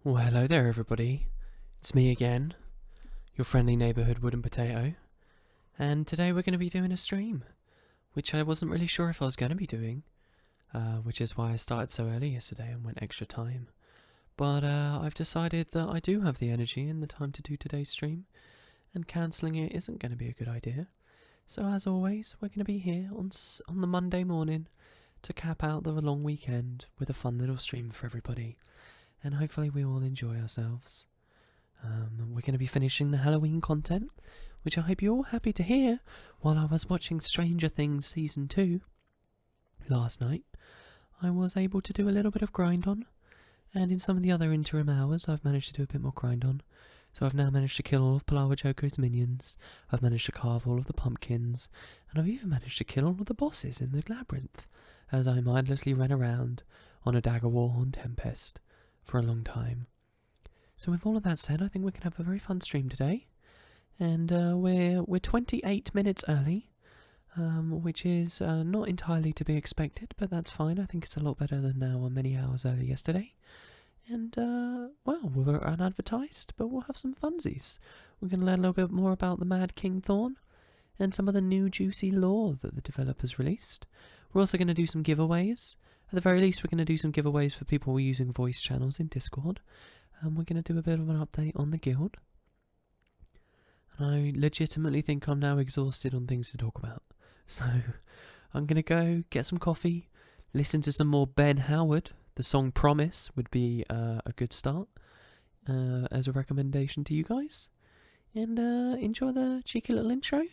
Well, hello there, everybody. It's me again, your friendly neighbourhood wooden potato. And today we're going to be doing a stream, which I wasn't really sure if I was going to be doing, which is why I started so early yesterday and went extra time. But I've decided that I do have the energy and the time to do today's stream, and cancelling it isn't going to be a good idea. So as always, we're going to be here on the Monday morning to cap out the long weekend with a fun little stream for everybody. And hopefully we all enjoy ourselves. We're going to be finishing the Halloween content, which I hope you're all happy to hear. While I was watching Stranger Things Season 2 last night, I was able to do a little bit of grind on, and in some of the other interim hours I've managed to do a bit more grind on. So I've now managed to kill all of Palawa Joko's minions, I've managed to carve all of the pumpkins, and I've even managed to kill all of the bosses in the labyrinth, as I mindlessly ran around on a dagger warhorn Tempest for a long time. So with all of that said, I think we can have a very fun stream today, and we're 28 minutes early, which is not entirely to be expected, but that's fine. I think it's a lot better than many hours early yesterday. And well, we're unadvertised, but we'll have some funsies. We're going to learn a little bit more about the Mad King Thorn and some of the new juicy lore that the developers released. We're also going to do some giveaways. At the very least, we're going to do some giveaways for people who are using voice channels in Discord. And we're going to do a bit of an update on the guild. And I legitimately think I'm now exhausted on things to talk about. So I'm going to go get some coffee, listen to some more Ben Howard. The song Promise would be a good start as a recommendation to you guys. And enjoy the cheeky little intro. It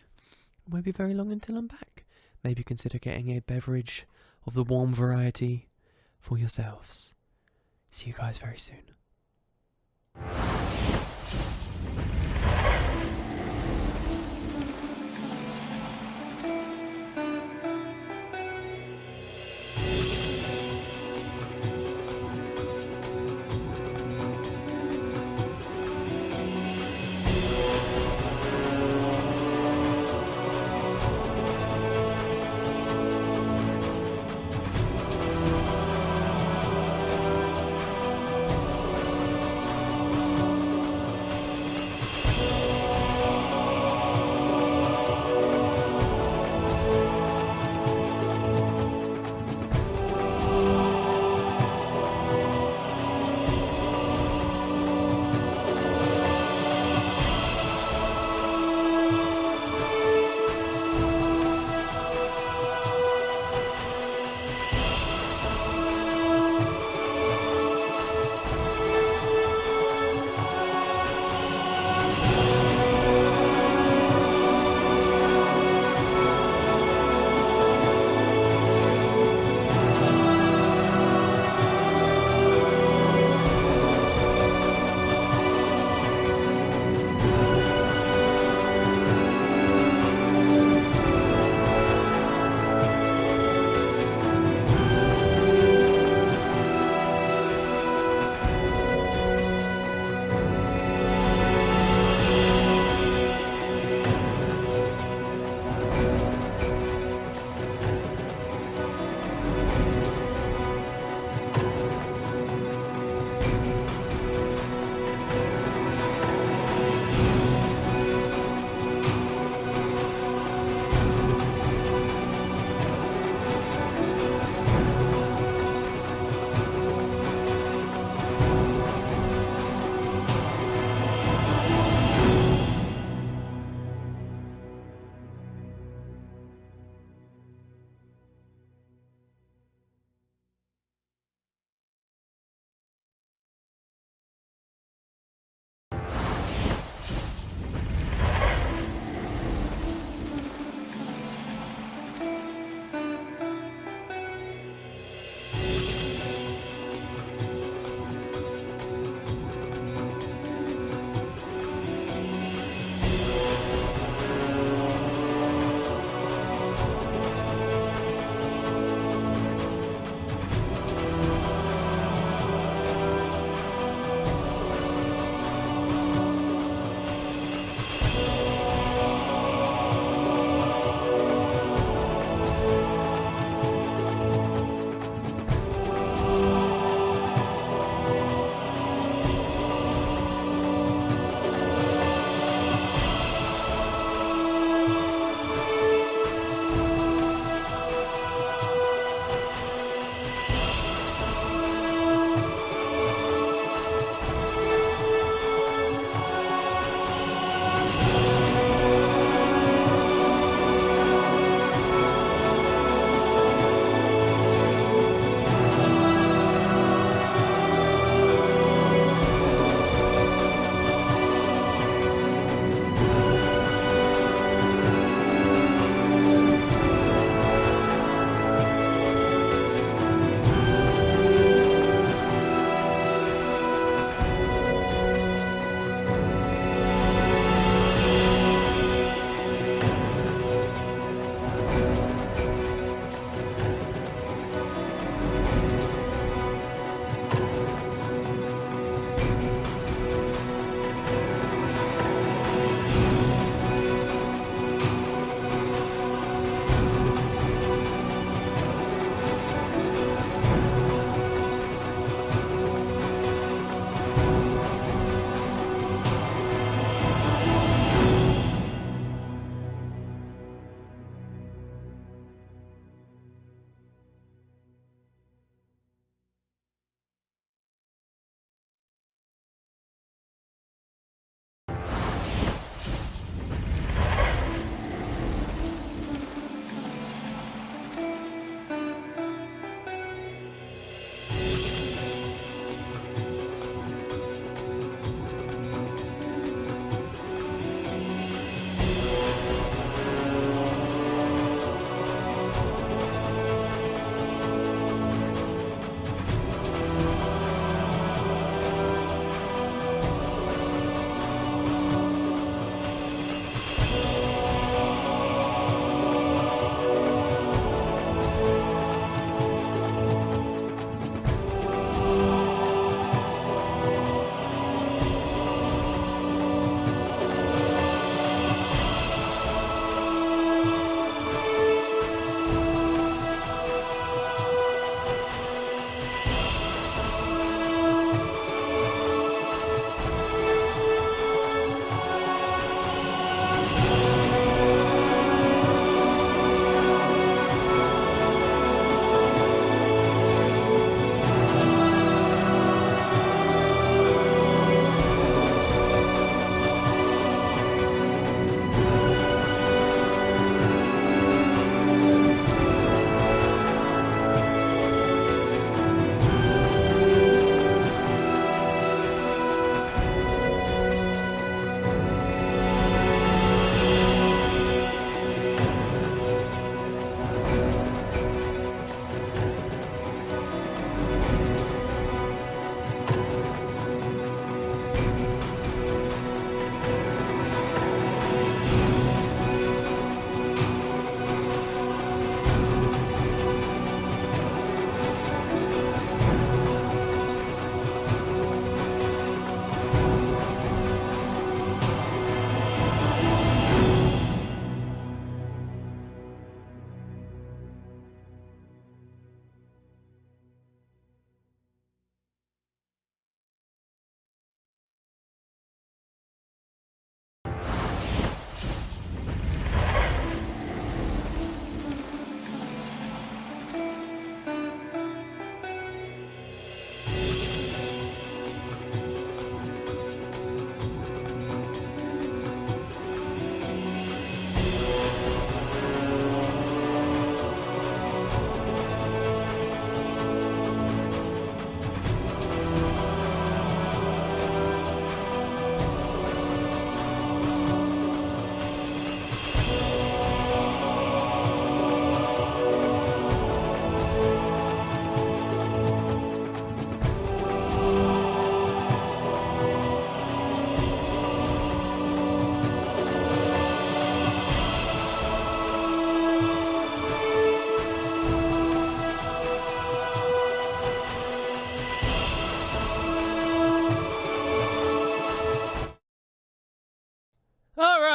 won't be very long until I'm back. Maybe consider getting a beverage of the warm variety for yourselves. See you guys very soon.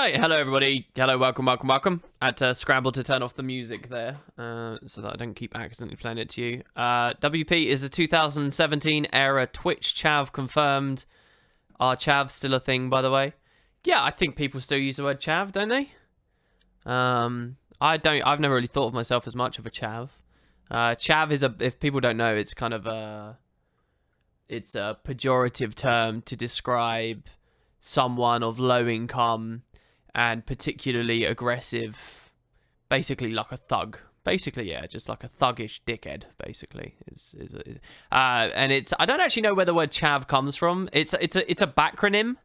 Right, hello everybody. Hello, welcome. I had to scramble to turn off the music there, so that I don't keep accidentally playing it to you. WP is a 2017 era Twitch chav confirmed. Are chavs still a thing, by the way? Yeah, I think people still use the word chav, don't they? I've never really thought of myself as much of a chav. Chav is if people don't know, it's kind of it's a pejorative term to describe someone of low income and particularly aggressive, basically like a thug. Basically, yeah, just like a thuggish dickhead. Basically, and it's I don't actually know where the word chav comes from. It's a backronym,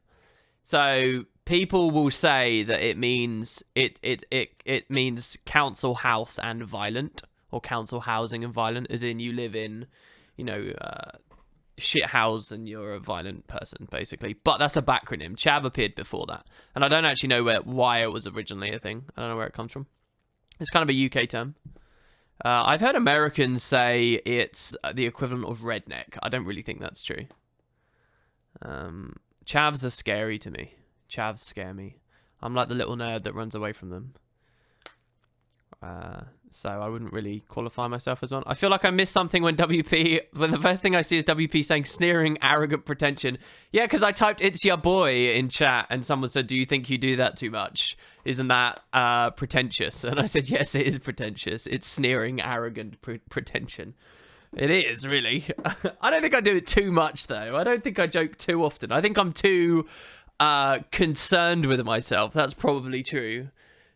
so people will say that it means it means council house and violent, or council housing and violent, as in you live in, shit house and you're a violent person, basically. But that's a backronym. Chav appeared before that, and I don't actually know why it was originally a thing. I don't know where it comes from. It's kind of a UK term. I've heard Americans say it's the equivalent of redneck. I don't really think that's true. Chavs are scary to me. Chavs scare me. I'm like the little nerd that runs away from them. So I wouldn't really qualify myself as one. I feel like I missed something when the first thing I see is WP saying sneering, arrogant pretension. Yeah, because I typed "it's your boy" in chat and someone said, "Do you think you do that too much? Isn't that pretentious?" And I said, yes, it is pretentious. It's sneering, arrogant pretension. It is, really. I don't think I do it too much, though. I don't think I joke too often. I think I'm too concerned with myself. That's probably true.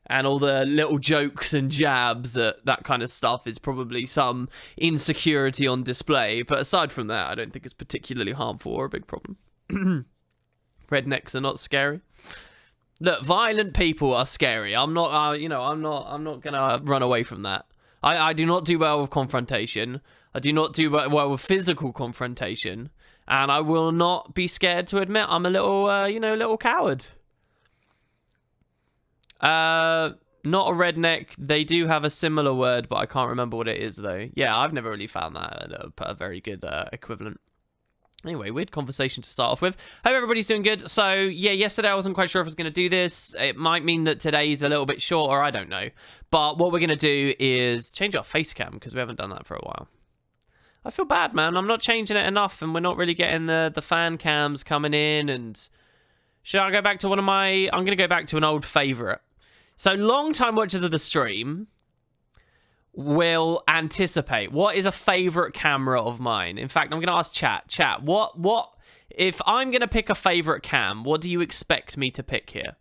And all the little jokes and jabs at that kind of stuff is probably some insecurity on display. But aside from that, I don't think it's particularly harmful or a big problem. Rednecks are not scary. Look, violent people are scary. I'm not, I'm not gonna run away from that. I do not do well with confrontation. I do not do well with physical confrontation, and I will not be scared to admit I'm a little, little coward. Not a redneck. They do have a similar word, but I can't remember what it is, though. Yeah, I've never really found that a very good equivalent. Anyway, weird conversation to start off with. Hope everybody's doing good. So, yeah, yesterday I wasn't quite sure if I was going to do this. It might mean that today's a little bit shorter, I don't know. But what we're going to do is change our face cam, because we haven't done that for a while. I feel bad, man. I'm not changing it enough, and we're not really getting the fan cams coming in. And should I go back to I'm going to go back to an old favourite. So, long-time watchers of the stream will anticipate what is a favorite camera of mine. In fact, I'm going to ask chat, what if I'm going to pick a favorite cam, what do you expect me to pick here?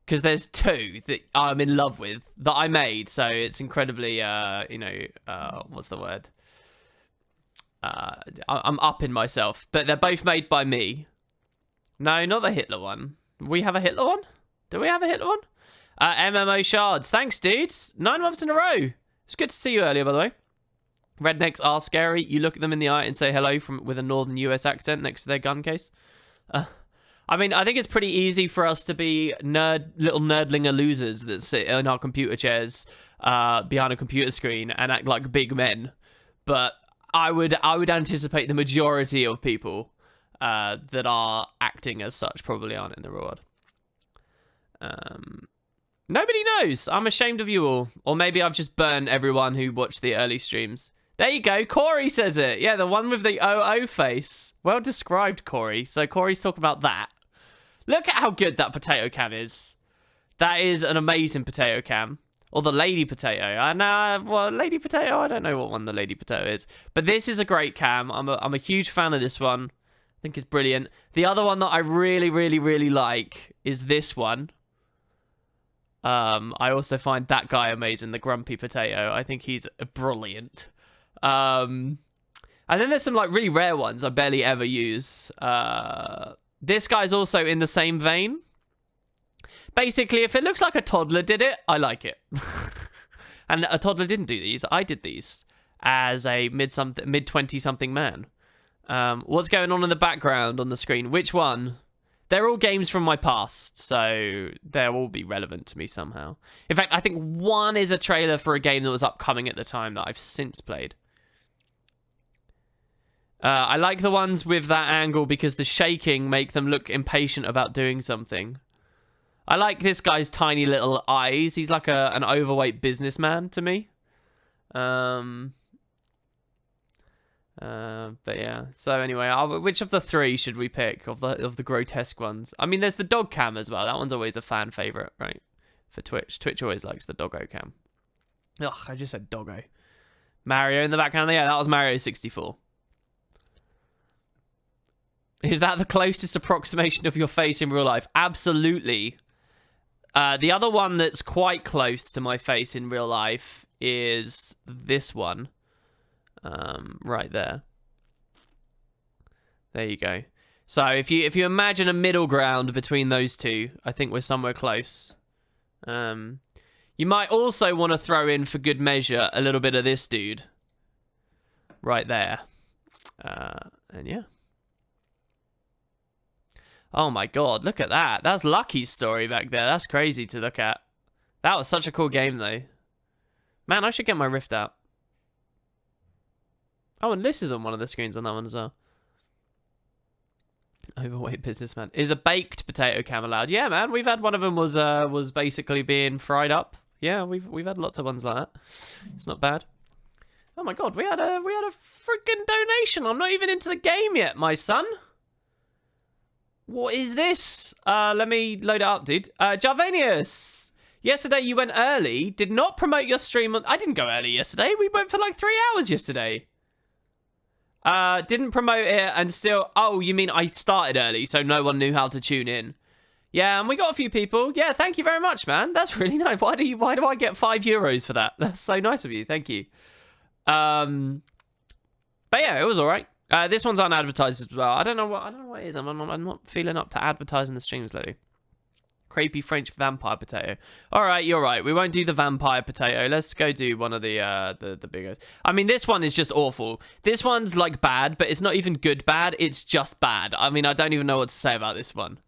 Because there's two that I'm in love with that I made, so it's incredibly what's the word, I'm upping myself, but they're both made by me. No, not the Hitler one. We have a Hitler one? Do we have a Hitler one? MMO Shards. Thanks, dudes. 9 months in a row. It's good to see you earlier, by the way. Rednecks are scary. You look at them in the eye and say hello with a northern US accent next to their gun case. I mean, I think it's pretty easy for us to be little nerdlinger losers that sit in our computer chairs behind a computer screen and act like big men. But I would anticipate the majority of people that are acting as such probably aren't in the real world. Nobody knows. I'm ashamed of you all. Or maybe I've just burned everyone who watched the early streams. There you go. Corey says it. Yeah, the one with the OO face. Well described, Corey. So Corey's talking about that. Look at how good that potato cam is. That is an amazing potato cam. Or the lady potato. Lady potato, I don't know what one the lady potato is. But this is a great cam. I'm a huge fan of this one. I think it's brilliant. The other one that I really, really, really like is this one. I also find that guy amazing, the grumpy potato. I think he's brilliant. And then there's some like really rare ones I barely ever use. This guy's also in the same vein. Basically, if it looks like a toddler did it, I like it. And a toddler didn't do these. I did these as a mid-20-something man. What's going on in the background on the screen? Which one? They're all games from my past, so they'll all be relevant to me somehow. In fact, I think one is a trailer for a game that was upcoming at the time that I've since played. I like the ones with that angle because the shaking make them look impatient about doing something. I like this guy's tiny little eyes. He's like an overweight businessman to me. But yeah. So anyway, which of the three should we pick of the grotesque ones? I mean, there's the dog cam as well. That one's always a fan favorite, right? For Twitch. Twitch always likes the doggo cam. Ugh, I just said doggo. Mario in the background. Yeah, that was Mario 64. Is that the closest approximation of your face in real life? Absolutely. The other one that's quite close to my face in real life is this one. Right there. There you go. So if you imagine a middle ground between those two, I think we're somewhere close. You might also want to throw in, for good measure, a little bit of this dude. Right there. And yeah. Oh my god, look at that. That's Lucky's story back there. That's crazy to look at. That was such a cool game, though. Man, I should get my Rift out. Oh, and Liz is on one of the screens on that one as well. Overweight businessman. Is a baked potato cam allowed? Yeah, man. We've had one of them was basically being fried up. Yeah, we've had lots of ones like that. It's not bad. Oh my god, we had a freaking donation. I'm not even into the game yet, my son. What is this? Let me load it up, dude. Jarvanius. Yesterday you went early. Did not promote your stream. I didn't go early yesterday. We went for like 3 hours yesterday. Didn't promote it and still... Oh, you mean I started early, so no one knew how to tune in. Yeah, and we got a few people. Yeah, thank you very much, man. That's really nice. Why do I get €5 for that? That's so nice of you. Thank you. But yeah, it was all right. This one's unadvertised as well. I don't know what it is. I'm not feeling up to advertising the streams lately. Crepey French vampire potato. All right, you're right. We won't do the vampire potato. Let's go do one of the bigger. I mean, this one is just awful. This one's like bad, but it's not even good bad. It's just bad. I mean, I don't even know what to say about this one.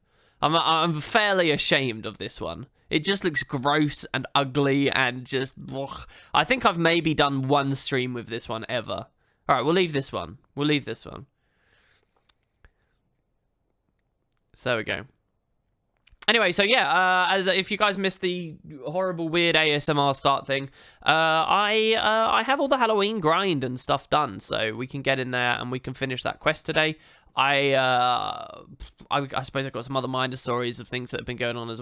I'm fairly ashamed of this one. It just looks gross and ugly and just... Ugh. I think I've maybe done one stream with this one ever. All right, we'll leave this one. We'll leave this one. So there we go. Anyway, so yeah, as if you guys missed the horrible, weird ASMR start thing, I have all the Halloween grind and stuff done, so we can get in there and we can finish that quest today. I suppose I've got some other minor stories of things that have been going on as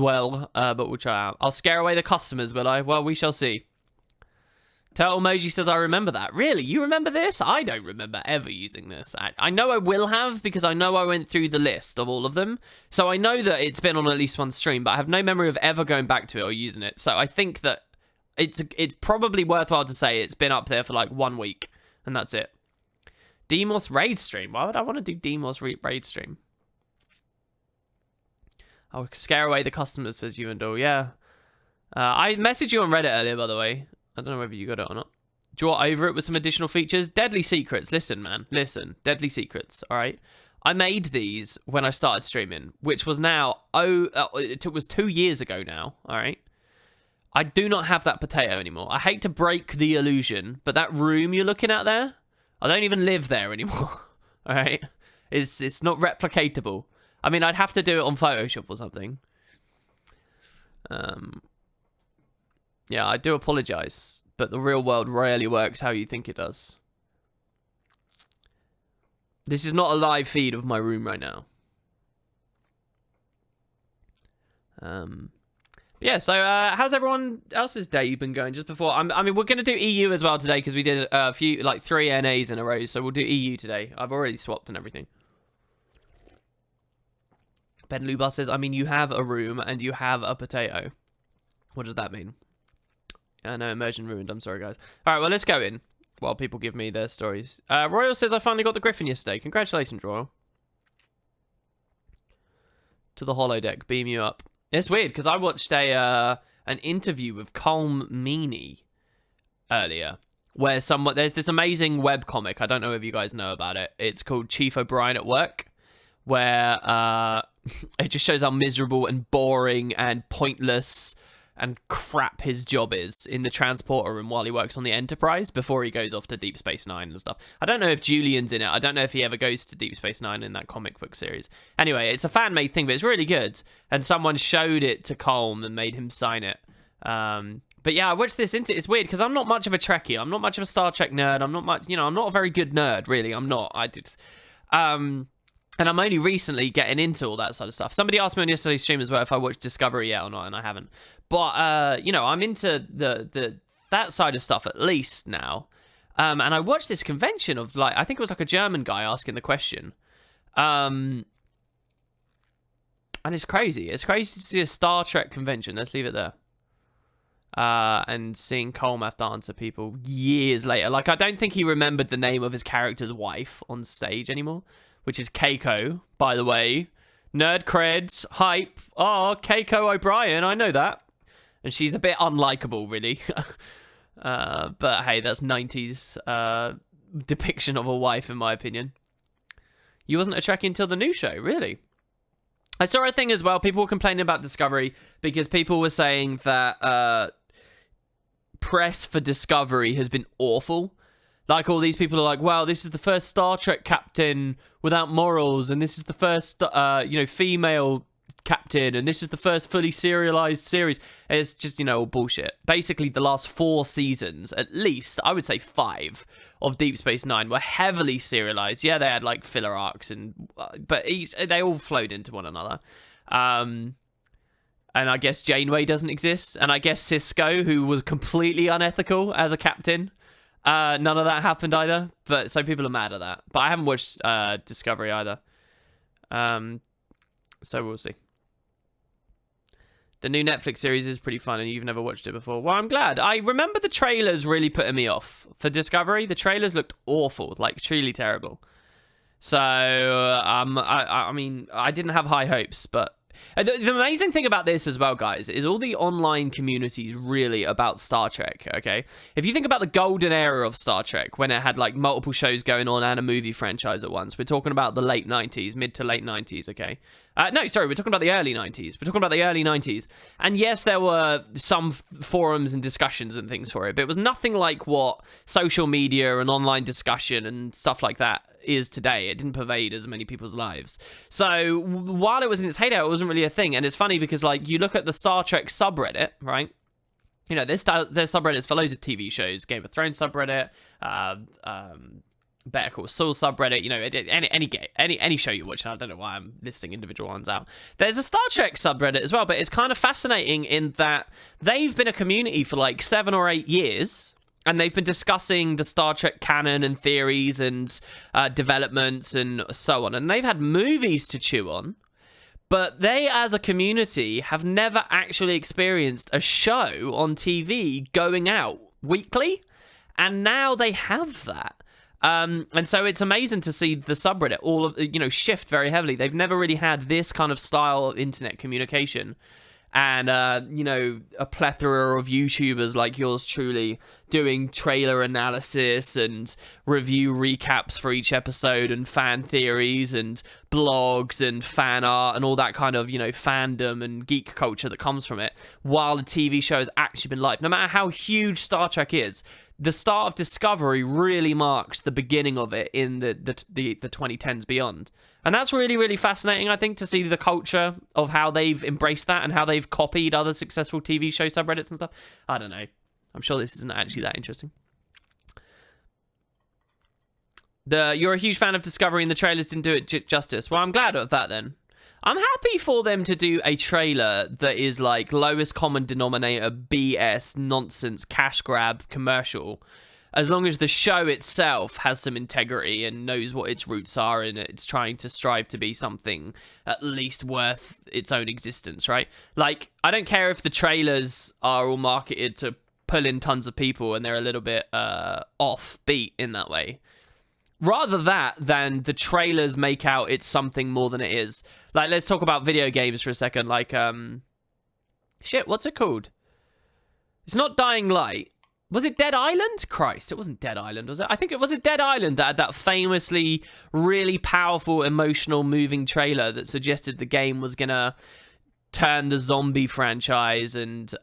well, but we'll try out. I'll scare away the customers, will I? Well, we shall see. Turtle Emoji says, I remember that. Really? You remember this? I don't remember ever using this. I know I will have, because I know I went through the list of all of them. So I know that it's been on at least one stream, but I have no memory of ever going back to it or using it. So I think that it's probably worthwhile to say it's been up there for like 1 week, and that's it. Demos raid stream. Why would I want to do Demos raid stream? I'll scare away the customers, says you and all. Yeah. I messaged you on Reddit earlier, by the way. I don't know whether you got it or not. Draw over it with some additional features. Deadly Secrets. Listen, man. Listen. Deadly Secrets. All right. I made these when I started streaming, which was now... it was 2 years ago now. All right. I do not have that potato anymore. I hate to break the illusion, but that room you're looking at there, I don't even live there anymore. All right. It's not replicatable. I mean, I'd have to do it on Photoshop or something. Yeah, I do apologize, but the real world rarely works how you think it does. This is not a live feed of my room right now. Yeah, so how's everyone else's day been going just before? I mean, we're going to do EU as well today because we did a few, like 3 NAs in a row, so we'll do EU today. I've already swapped and everything. Ben Lubar says, I mean, you have a room and you have a potato. What does that mean? No, immersion ruined. I'm sorry, guys. All right, well, let's go in while people give me their stories. Royal says, I finally got the Griffin yesterday. Congratulations, Royal. To the holodeck. Beam you up. It's weird, because I watched an interview with Colm Meaney earlier, where there's this amazing webcomic. I don't know if you guys know about it. It's called Chief O'Brien at Work, where it just shows how miserable and boring and pointless and crap his job is in the transporter room while he works on the Enterprise before he goes off to Deep Space Nine and stuff. I don't know if Julian's in it. I don't know if he ever goes to Deep Space Nine in that comic book series. Anyway, it's a fan-made thing, but it's really good. And someone showed it to Colm and made him sign it. But yeah, I watched this into it's weird because I'm not much of a Trekkie. I'm not much of a Star Trek nerd. I'm not much, I'm not a very good nerd, really. I'm not. And I'm only recently getting into all that sort of stuff. Somebody asked me on yesterday's stream as well if I watched Discovery yet or not, and I haven't. But I'm into that side of stuff at least now. And I watched this convention of I think it was a German guy asking the question. And it's crazy. It's crazy to see a Star Trek convention. Let's leave it there. And seeing Colm have to answer people years later. I don't think he remembered the name of his character's wife on stage anymore, which is Keiko, by the way. Nerd creds, hype. Oh, Keiko O'Brien, I know that. And she's a bit unlikable, really. But hey, that's 90s depiction of a wife, in my opinion. You wasn't a Trekkie until the new show, really? I saw a thing as well. People were complaining about Discovery because people were saying that press for Discovery has been awful. All these people are like, wow, this is the first Star Trek captain without morals, and this is the first, female captain, and this is the first fully serialized series. It's just, all bullshit. Basically, the last 4 seasons, at least, I would say 5, of Deep Space Nine were heavily serialized. Yeah, they had, filler arcs, but they all flowed into one another. And I guess Janeway doesn't exist, and I guess Cisco, who was completely unethical as a captain, none of that happened either. But so people are mad at that. But I haven't watched Discovery either. So we'll see. The new Netflix series is pretty fun, and you've never watched it before. Well, I'm glad. I remember the trailers really putting me off. For Discovery, the trailers looked awful, truly terrible. So, I mean, I didn't have high hopes, but the amazing thing about this as well, guys, is all the online communities really about Star Trek, okay? If you think about the golden era of Star Trek, when it had, multiple shows going on and a movie franchise at once, we're talking about the late 90s, mid to late 90s, okay? No, sorry, we're talking about the early 90s. We're talking about the early 90s. And yes, there were some forums and discussions and things for it, but it was nothing like what social media and online discussion and stuff like that is today. It didn't pervade as many people's lives. So while it was in its heyday, it wasn't really a thing. And it's funny because, you look at the Star Trek subreddit, right? There's subreddits for loads of TV shows. Game of Thrones subreddit, Better Call Saul subreddit, any show you watch. I don't know why I'm listing individual ones out. There's a Star Trek subreddit as well, but it's kind of fascinating in that they've been a community for 7 or 8 years, and they've been discussing the Star Trek canon and theories and developments and so on, and they've had movies to chew on, but they as a community have never actually experienced a show on TV going out weekly, and now they have that. And so it's amazing to see the subreddit shift very heavily. They've never really had this kind of style of internet communication. And, a plethora of YouTubers like yours truly doing trailer analysis and review recaps for each episode and fan theories and blogs and fan art and all that kind of, fandom and geek culture that comes from it, while the TV show has actually been live. No matter how huge Star Trek is, the start of Discovery really marks the beginning of it in the 2010s beyond. And that's really, really fascinating, I think, to see the culture of how they've embraced that and how they've copied other successful TV show subreddits and stuff. I don't know. I'm sure this isn't actually that interesting. You're a huge fan of Discovery and the trailers didn't do it justice. Well, I'm glad of that then. I'm happy for them to do a trailer that is lowest common denominator, BS, nonsense, cash grab, commercial. As long as the show itself has some integrity and knows what its roots are and it's trying to strive to be something at least worth its own existence, right? I don't care if the trailers are all marketed to pull in tons of people and they're a little bit offbeat in that way. Rather that than the trailers make out it's something more than it is. Let's talk about video games for a second. Shit, what's it called? It's not Dying Light. Was it Dead Island? Christ, it wasn't Dead Island, was it? I think it was Dead Island that had that famously really powerful, emotional, moving trailer that suggested the game was gonna turn the zombie franchise and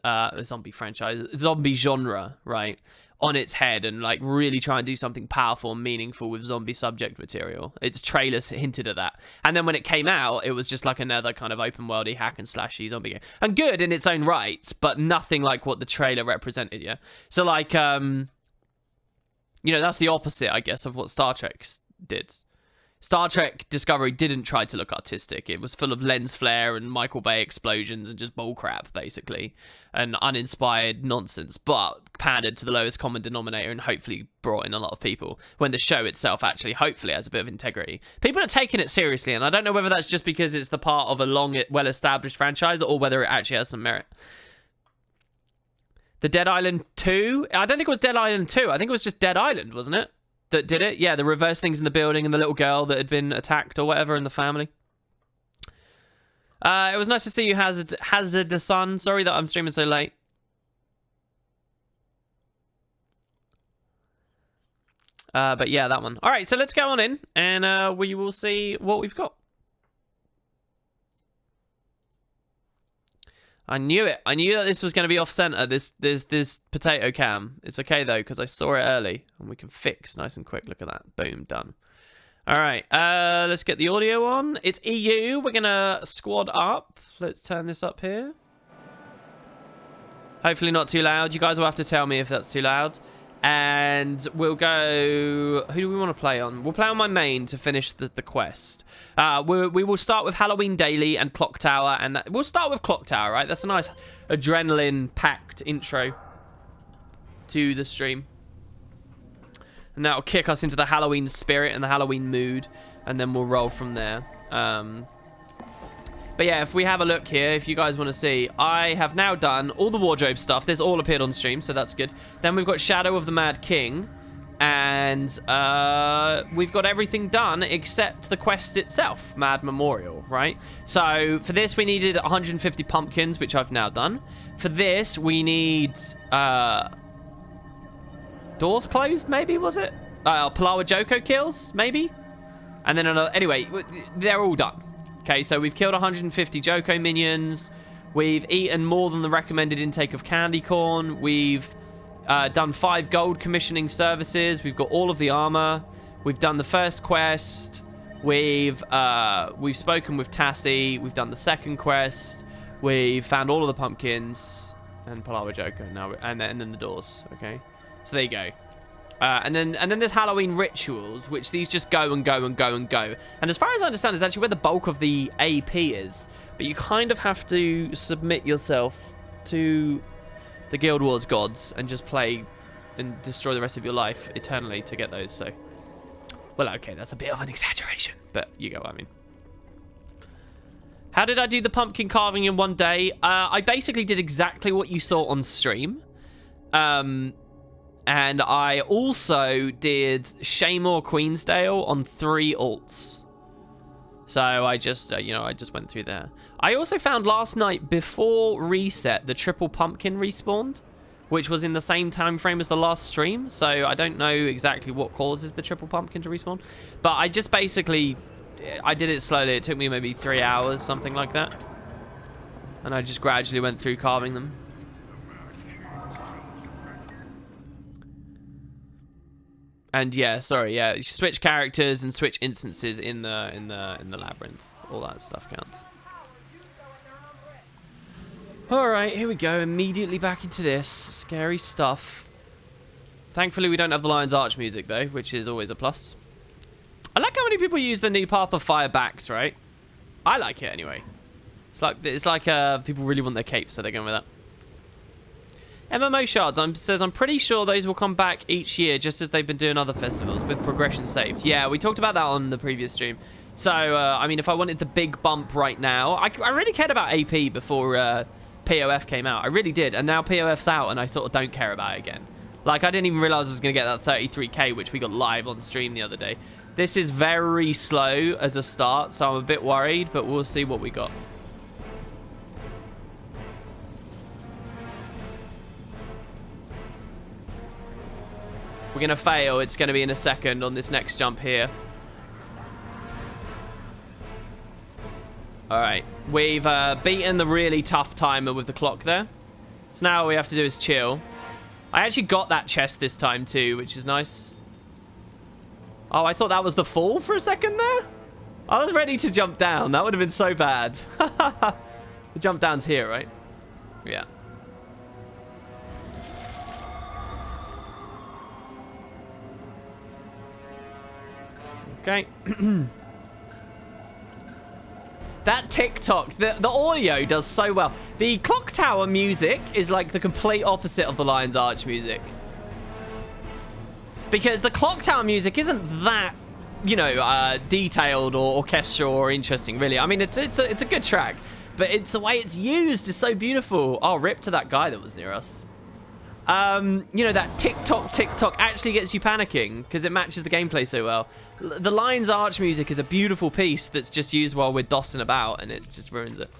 zombie genre, right, on its head and like really try and do something powerful and meaningful with zombie subject material. Its trailers hinted at that, and then when it came out, it was just like another kind of open worldy hack and slashy zombie game, and good in its own right, but nothing like what the trailer represented. Yeah, so like you know, that's the opposite, I guess, of what Star Trek did. Star Trek Discovery didn't try to look artistic. It was full of lens flare and Michael Bay explosions and just bullcrap, basically, and uninspired nonsense, but pandered to the lowest common denominator and hopefully brought in a lot of people, when the show itself actually hopefully has a bit of integrity. People are taking it seriously, and I don't know whether that's just because it's the part of a long, well-established franchise or whether it actually has some merit. The Dead Island 2? I don't think it was Dead Island 2. I think it was just Dead Island, wasn't it? That did it? Yeah, the reverse things in the building and the little girl that had been attacked or whatever in the family. It was nice to see you, Hazard the Sun. Sorry that I'm streaming so late. But yeah, that one. All right, so let's go on in and we will see what we've got. I knew it. I knew that this was going to be off-center, this potato cam. It's okay, though, because I saw it early. And we can fix nice and quick. Look at that. Boom. Done. All right. Let's get the audio on. It's EU. We're going to squad up. Let's turn this up here. Hopefully not too loud. You guys will have to tell me if that's too loud. And we'll go... Who do we want to play on? We'll play on my main to finish the quest. We will start with Halloween Daily and Clock Tower. And we'll start with Clock Tower, right? That's a nice adrenaline-packed intro to the stream. And that'll kick us into the Halloween spirit and the Halloween mood. And then we'll roll from there. But yeah, if we have a look here, if you guys want to see, I have now done all the wardrobe stuff. This all appeared on stream, so that's good. Then we've got Shadow of the Mad King. And we've got everything done except the quest itself, Mad Memorial, right? So for this, we needed 150 pumpkins, which I've now done. For this, we need... doors closed, maybe, was it? Palawa Joko kills, maybe? And then another... Anyway, they're all done. Okay, so we've killed 150 Joko minions. We've eaten more than the recommended intake of candy corn. We've done 5 gold commissioning services. We've got all of the armor. We've done the first quest. We've spoken with Tassie. We've done the second quest. We've found all of the pumpkins and Palawa Joko now, and then the doors. Okay, so there you go. And then there's Halloween rituals, which these just go and go and go and go. And as far as I understand, is actually where the bulk of the AP is. But you kind of have to submit yourself to the Guild Wars gods and just play and destroy the rest of your life eternally to get those. So, well, okay, that's a bit of an exaggeration, but you get what I mean. How did I do the pumpkin carving in one day? I basically did exactly what you saw on stream. And I also did Shaymore Queensdale on 3 alts. So I just, I just went through there. I also found last night, before reset, the triple pumpkin respawned, which was in the same time frame as the last stream. So I don't know exactly what causes the triple pumpkin to respawn. But I just basically, I did it slowly. It took me maybe 3 hours, something like that. And I just gradually went through carving them. And yeah, sorry, yeah, switch characters and switch instances in the labyrinth. All that stuff counts. All right, here we go. Immediately back into this scary stuff. Thankfully, we don't have the Lion's Arch music though, which is always a plus. I like how many people use the new Path of Fire backs, right? I like it anyway. It's like people really want their capes, so they're going with that. MMO shards, says I'm pretty sure those will come back each year, just as they've been doing other festivals, with progression saved. Yeah, we talked about that on the previous stream. So, I mean, if I wanted the big bump right now, I really cared about AP before POF came out. I really did, and now POF's out, and I sort of don't care about it again. Like, I didn't even realize I was going to get that 33k, which we got live on stream the other day. This is very slow as a start, so I'm a bit worried, but we'll see what we got. We're going to fail. It's going to be in a second on this next jump here. Alright. We've beaten the really tough timer with the clock there. So now all we have to do is chill. I actually got that chest this time too, which is nice. Oh, I thought that was the fall for a second there. I was ready to jump down. That would have been so bad. The jump down's here, right? Yeah. Okay. That TikTok, the audio does so well. The clock tower music is like the complete opposite of the Lion's Arch music. Because the clock tower music isn't that, you know, detailed or orchestral or interesting, really. I mean, it's a good track, but it's the way it's used is so beautiful. Oh, rip to that guy that was near us. You know, that TikTok actually gets you panicking because it matches the gameplay so well. The Lion's Arch music is a beautiful piece that's just used while we're dossing about, and it just ruins it.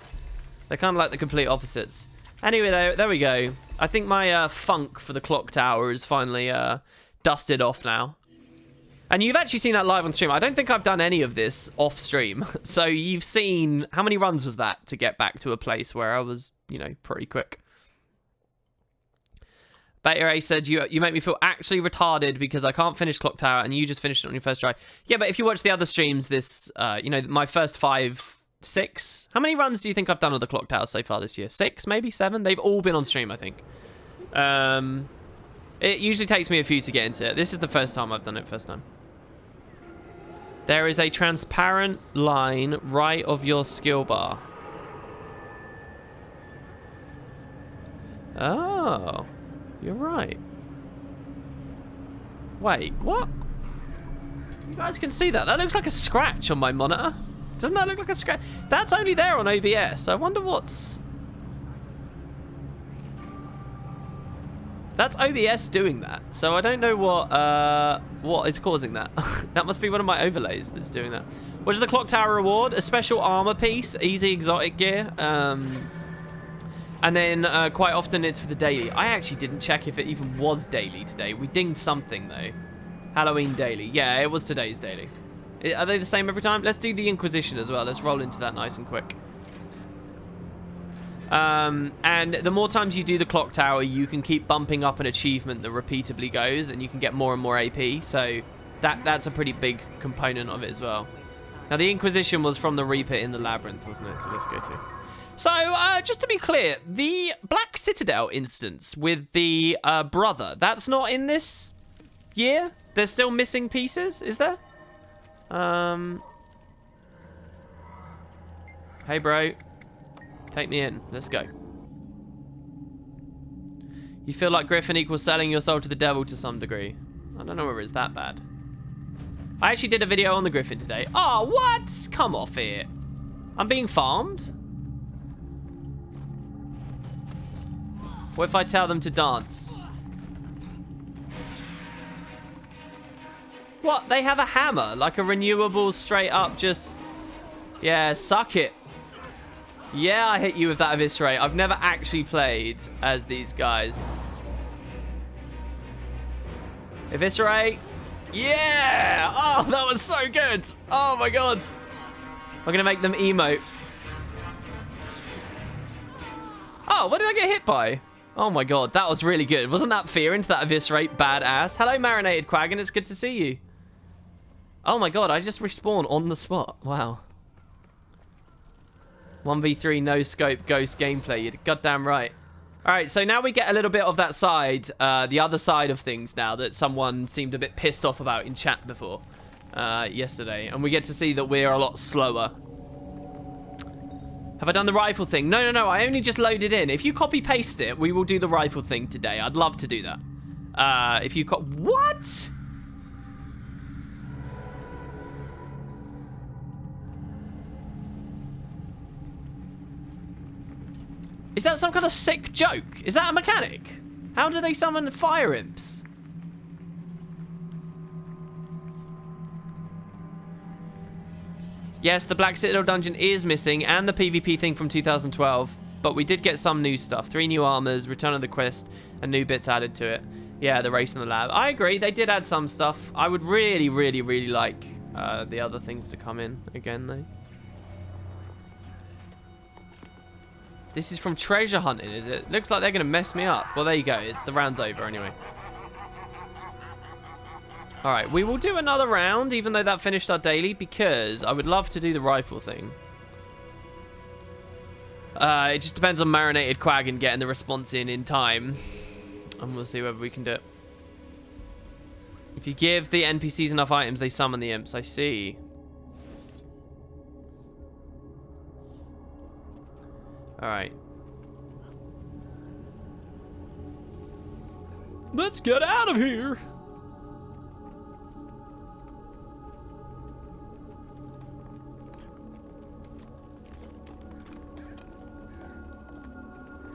They're kind of like the complete opposites. Anyway, there we go. I think my funk for the clock tower is finally dusted off now. And you've actually seen that live on stream. I don't think I've done any of this off stream. So you've seen... How many runs was that to get back to a place where I was, you know, pretty quick? Beta A said, you make me feel actually retarded because I can't finish Clock Tower and you just finished it on your first try. Yeah, but if you watch the other streams, this, you know, my first 5, 6. How many runs do you think I've done of the Clock Tower so far this year? 6, maybe 7? They've all been on stream, I think. It usually takes me a few to get into it. This is the first time I've done it, first time. There is a transparent line right of your skill bar. Oh. You're right. Wait, what? You guys can see that. That looks like a scratch on my monitor. Doesn't that look like a scratch? That's only there on OBS. I wonder what's... That's OBS doing that. So I don't know what is causing that. That must be one of my overlays that's doing that. What is the Clock Tower reward? A special armor piece, easy exotic gear. And then quite often it's for the daily. I actually didn't check if it even was daily today. We dinged something though. Halloween daily. Yeah, it was today's daily. Are they the same every time? Let's do the Inquisition as well. Let's roll into that nice and quick. And the more times you do the Clock Tower, you can keep bumping up an achievement that repeatedly goes, and you can get more and more AP. So that's a pretty big component of it as well. Now the Inquisition was from the Reaper in the Labyrinth, wasn't it? So let's go through. So, just to be clear, the Black Citadel instance with the brother, that's not in this year? There's still missing pieces, is there? Hey, bro. Take me in. Let's go. You feel like Griffin equals selling your soul to the devil to some degree. I don't know whether it's that bad. I actually did a video on the Griffin today. Oh, what? Come off it. I'm being farmed? What if I tell them to dance? What? They have a hammer, like a renewable straight up just... Yeah, suck it. Yeah, I hit you with that eviscerate. I've never actually played as these guys. Eviscerate. Yeah! Oh, that was so good. Oh my god. I'm gonna make them emote. Oh, what did I get hit by? Oh my god, that was really good. Wasn't that fear into that eviscerate badass? Hello, Marinated Quaggan. It's good to see you. Oh my god, I just respawn on the spot. Wow. 1v3 no scope ghost gameplay. You're goddamn right. Alright, so now we get a little bit of that side, the other side of things now that someone seemed a bit pissed off about in chat before yesterday. And we get to see that we're a lot slower. Have I done the rifle thing? No, no, no. I only just loaded in. If you copy paste it, we will do the rifle thing today. I'd love to do that. If you what? Is that some kind of sick joke? Is that a mechanic? How do they summon fire imps? Yes, the Black Citadel dungeon is missing, and the PvP thing from 2012. But we did get some new stuff. 3 new armors, Return of the Quest, and new bits added to it. Yeah, the race in the lab. I agree, they did add some stuff. I would really, really, really like the other things to come in again, though. This is from treasure hunting, is it? Looks like they're going to mess me up. Well, there you go. The round's over anyway. All right, we will do another round, even though that finished our daily, because I would love to do the rifle thing. It just depends on Marinated Quag and getting the response in time. And we'll see whether we can do it. If you give the NPCs enough items, they summon the imps. I see. Alright. Let's get out of here!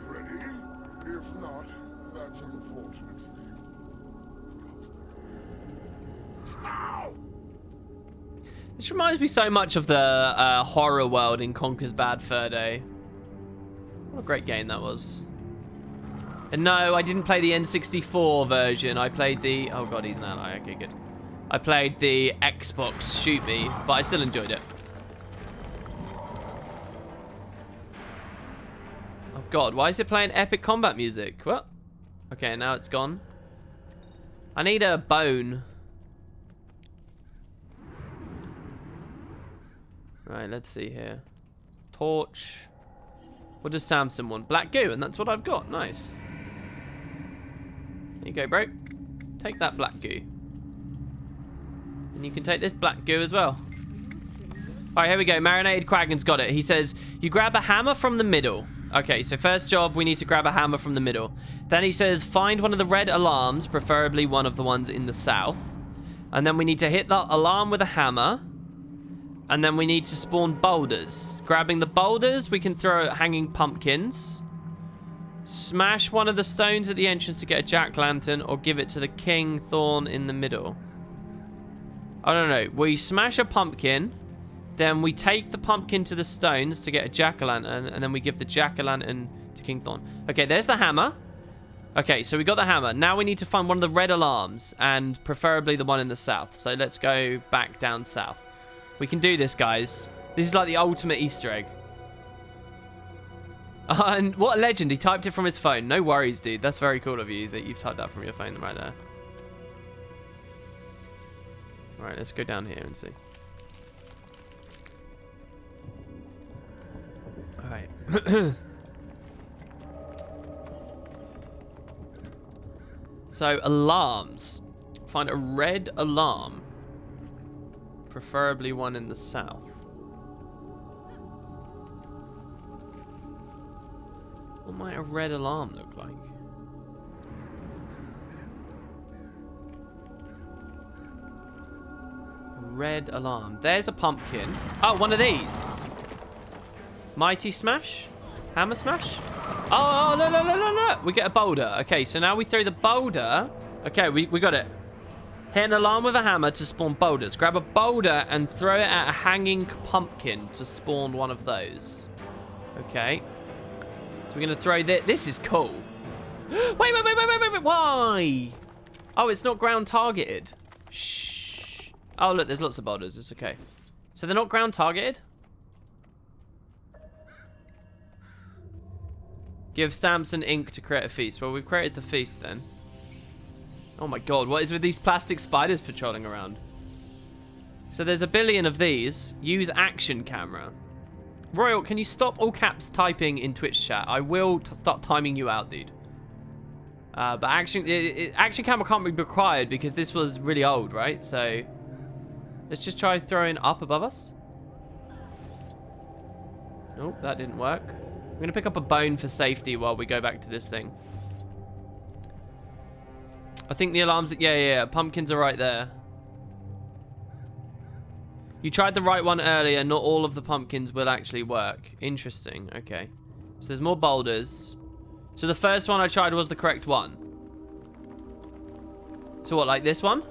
Ready? If not, that's unfortunate for you. Ow! This reminds me so much of the horror world in Conker's Bad Fur Day. What a great game that was. And no, I didn't play the N64 version. I played the... Oh god, he's an ally. Okay, good. I played the Xbox Shoot Me, but I still enjoyed it. Oh god, why is it playing epic combat music? What? Okay, now it's gone. I need a bone. Right, let's see here. Torch. What does Samson want? Black goo, and that's what I've got. Nice. There you go, bro. Take that black goo. And you can take this black goo as well. Alright, here we go. Marinated Quaggan's got it. He says, you grab a hammer from the middle. Okay, so first job, we need to grab a hammer from the middle. Then he says, find one of the red alarms, preferably one of the ones in the south. And then we need to hit that alarm with a hammer. And then we need to spawn boulders. Grabbing the boulders, we can throw at hanging pumpkins. Smash one of the stones at the entrance to get a jack-lantern, or give it to the king thorn in the middle. I don't know. We smash a pumpkin, then we take the pumpkin to the stones to get a jack-o'-lantern, and then we give the jack-o'-lantern to King Thorn. Okay, there's the hammer. Okay, so we got the hammer. Now we need to find one of the red alarms, and preferably the one in the south. So let's go back down south. We can do this, guys. This is like the ultimate Easter egg. And what a legend. He typed it from his phone. No worries, dude. That's very cool of you that you've typed that from your phone right there. All right, let's go down here and see. All right. So, alarms. Find a red alarm. Preferably one in the south. What might a red alarm look like? Red alarm. There's a pumpkin. Oh, one of these. Mighty smash? Hammer smash? Oh, no, no, no, no, no. We get a boulder. Okay, so now we throw the boulder. Okay, we got it. Hit an alarm with a hammer to spawn boulders. Grab a boulder and throw it at a hanging pumpkin to spawn one of those. Okay. So we're going to throw this. This is cool. Wait. Why? Oh, it's not ground targeted. Shh. Oh, look, there's lots of boulders. It's okay. So they're not ground targeted? Give Samson ink to create a feast. Well, we've created the feast then. Oh my god, what is with these plastic spiders patrolling around? So there's a billion of these. Use action camera. Royal, can you stop all caps typing in Twitch chat? I will start timing you out, dude. But action camera can't be required because this was really old, right? So let's just try throwing up above us. Nope, that didn't work. I'm going to pick up a bone for safety while we go back to this thing. I think the alarms... Yeah. Pumpkins are right there. You tried the right one earlier. Not all of the pumpkins will actually work. Interesting. Okay. So there's more boulders. So the first one I tried was the correct one. So what, like this one?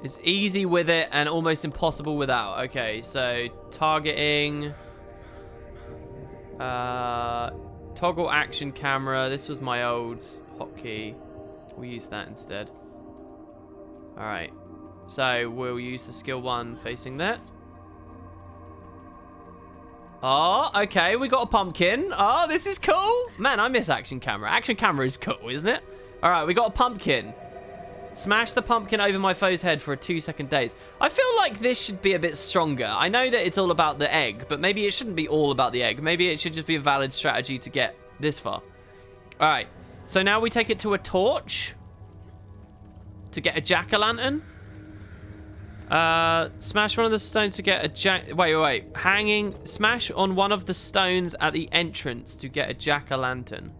It's easy with it and almost impossible without. Okay, so targeting... Toggle action camera. This was my old hotkey. We'll use that instead. Alright. So we'll use the skill 1 facing that. Oh, okay, we got a pumpkin. Oh, this is cool. Man, I miss action camera. Action camera is cool, isn't it? All right, we got a pumpkin. Smash the pumpkin over my foe's head for a 2-second daze. I feel like this should be a bit stronger. I know that it's all about the egg, but maybe it shouldn't be all about the egg. Maybe it should just be a valid strategy to get this far. All right, so now we take it to a torch to get a jack-o'-lantern. Smash one of the stones to get a wait. Hanging. Smash on one of the stones at the entrance to get a jack-o'-lantern.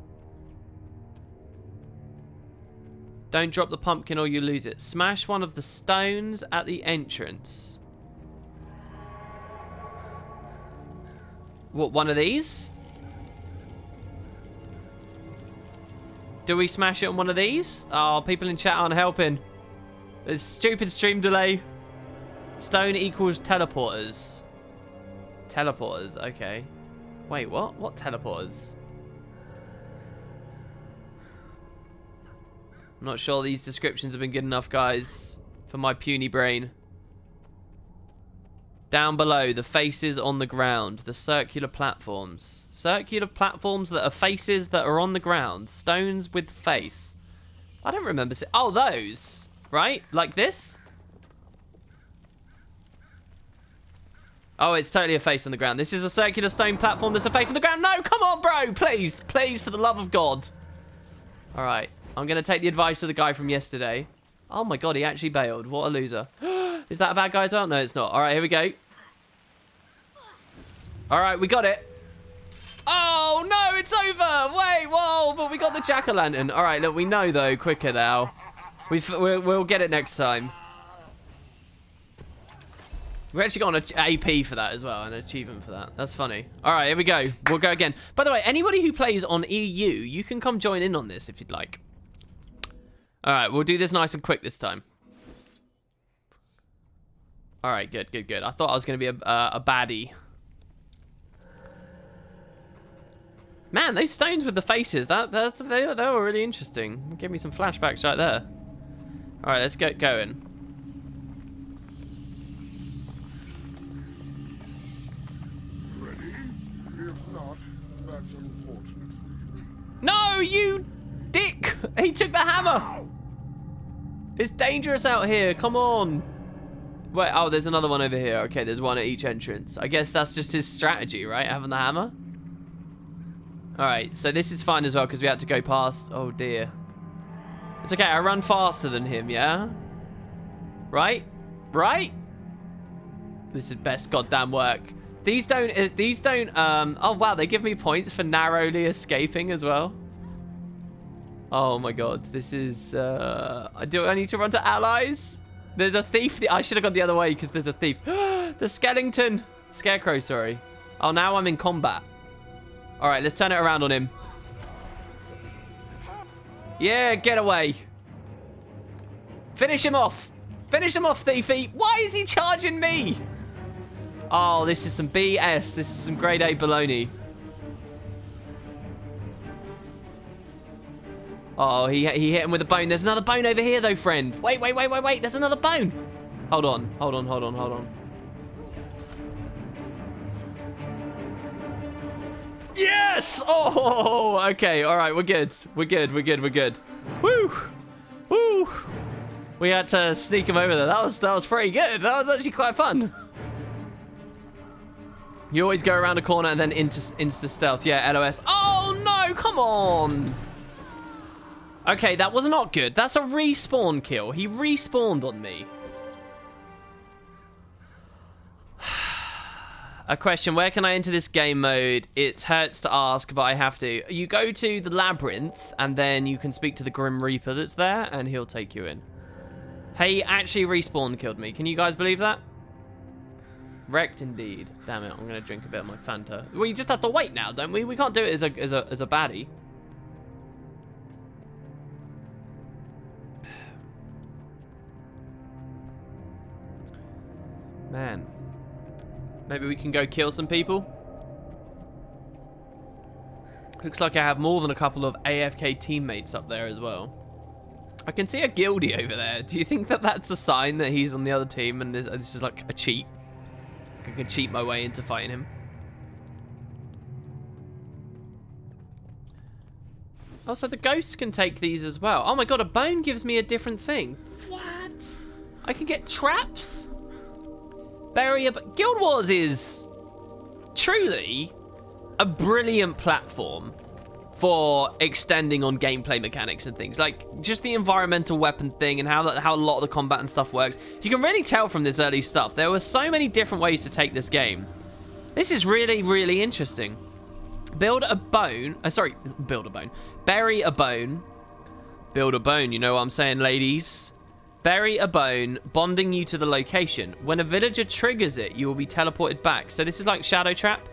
Don't drop the pumpkin or you lose it. Smash one of the stones at the entrance. What, one of these? Do we smash it on one of these? Oh, people in chat aren't helping. There's stupid stream delay. Stone equals teleporters. Teleporters, okay. Wait, what? What teleporters? I'm not sure these descriptions have been good enough, guys, for my puny brain. Down below, the faces on the ground. The circular platforms. Circular platforms that are faces that are on the ground. Stones with face. I don't remember. Oh, those. Right? Like this? Oh, it's totally a face on the ground. This is a circular stone platform. There's a face on the ground. No, come on, bro. Please. Please, for the love of God. All right. I'm going to take the advice of the guy from yesterday. Oh, my God. He actually bailed. What a loser. Is that a bad guy as well? No, it's not. All right, here we go. All right, we got it. Oh, no, it's over. Wait, whoa. But we got the jack-o'-lantern. All right, look, we know, though, quicker now. We'll get it next time. We actually got an AP for that as well, an achievement for that. That's funny. All right, here we go. We'll go again. By the way, anybody who plays on EU, you can come join in on this if you'd like. All right, we'll do this nice and quick this time. All right, good. I thought I was going to be a baddie. Man, those stones with the faces, they were really interesting. Give me some flashbacks right there. All right, let's get going. If not, that's unfortunate. No, you dick! He took the hammer! It's dangerous out here, come on! Wait, oh, there's another one over here. Okay, there's one at each entrance. I guess that's just his strategy, right? Having the hammer? Alright, so this is fine as well, because we had to go past... Oh, dear. It's okay, I run faster than him, yeah? Right? Right? This is best goddamn work. These don't, oh wow, they give me points for narrowly escaping as well. Oh my God, this is, do I need to run to allies? There's a thief, I should have gone the other way because there's a thief. The skeleton, scarecrow, sorry. Oh, now I'm in combat. All right, let's turn it around on him. Yeah, get away. Finish him off. Finish him off, thiefy. Why is he charging me? Oh, this is some BS. This is some grade A baloney. Oh, he hit him with a bone. There's another bone over here, though, friend. Wait. There's another bone. Hold on. Yes! Oh, okay. All right, we're good. We're good. Woo! We had to sneak him over there. That was pretty good. That was actually quite fun. You always go around a corner and then insta stealth. Yeah, LOS. Oh, no, come on. Okay, that was not good. That's a respawn kill. He respawned on me. A question, where can I enter this game mode? It hurts to ask, but I have to. You go to the labyrinth, and then you can speak to the Grim Reaper that's there, and he'll take you in. Hey, actually respawn killed me. Can you guys believe that? Wrecked indeed. Damn it, I'm going to drink a bit of my Fanta. We just have to wait now, don't we? We can't do it as a baddie. Man. Maybe we can go kill some people? Looks like I have more than a couple of AFK teammates up there as well. I can see a guildie over there. Do you think that that's a sign that he's on the other team and this is like a cheat? I can cheat my way into fighting him. Oh, so the ghosts can take these as well. Oh my god, a bone gives me a different thing. What? I can get traps? Bury a... Guild Wars is truly a brilliant platform for extending on gameplay mechanics and things. Like, just the environmental weapon thing and how a lot of the combat and stuff works. You can really tell from this early stuff. There were so many different ways to take this game. This is really, really interesting. Build a bone. Build a bone. Bury a bone. Build a bone, you know what I'm saying, ladies? Bury a bone, bonding you to the location. When a villager triggers it, you will be teleported back. So this is like Shadow Trap.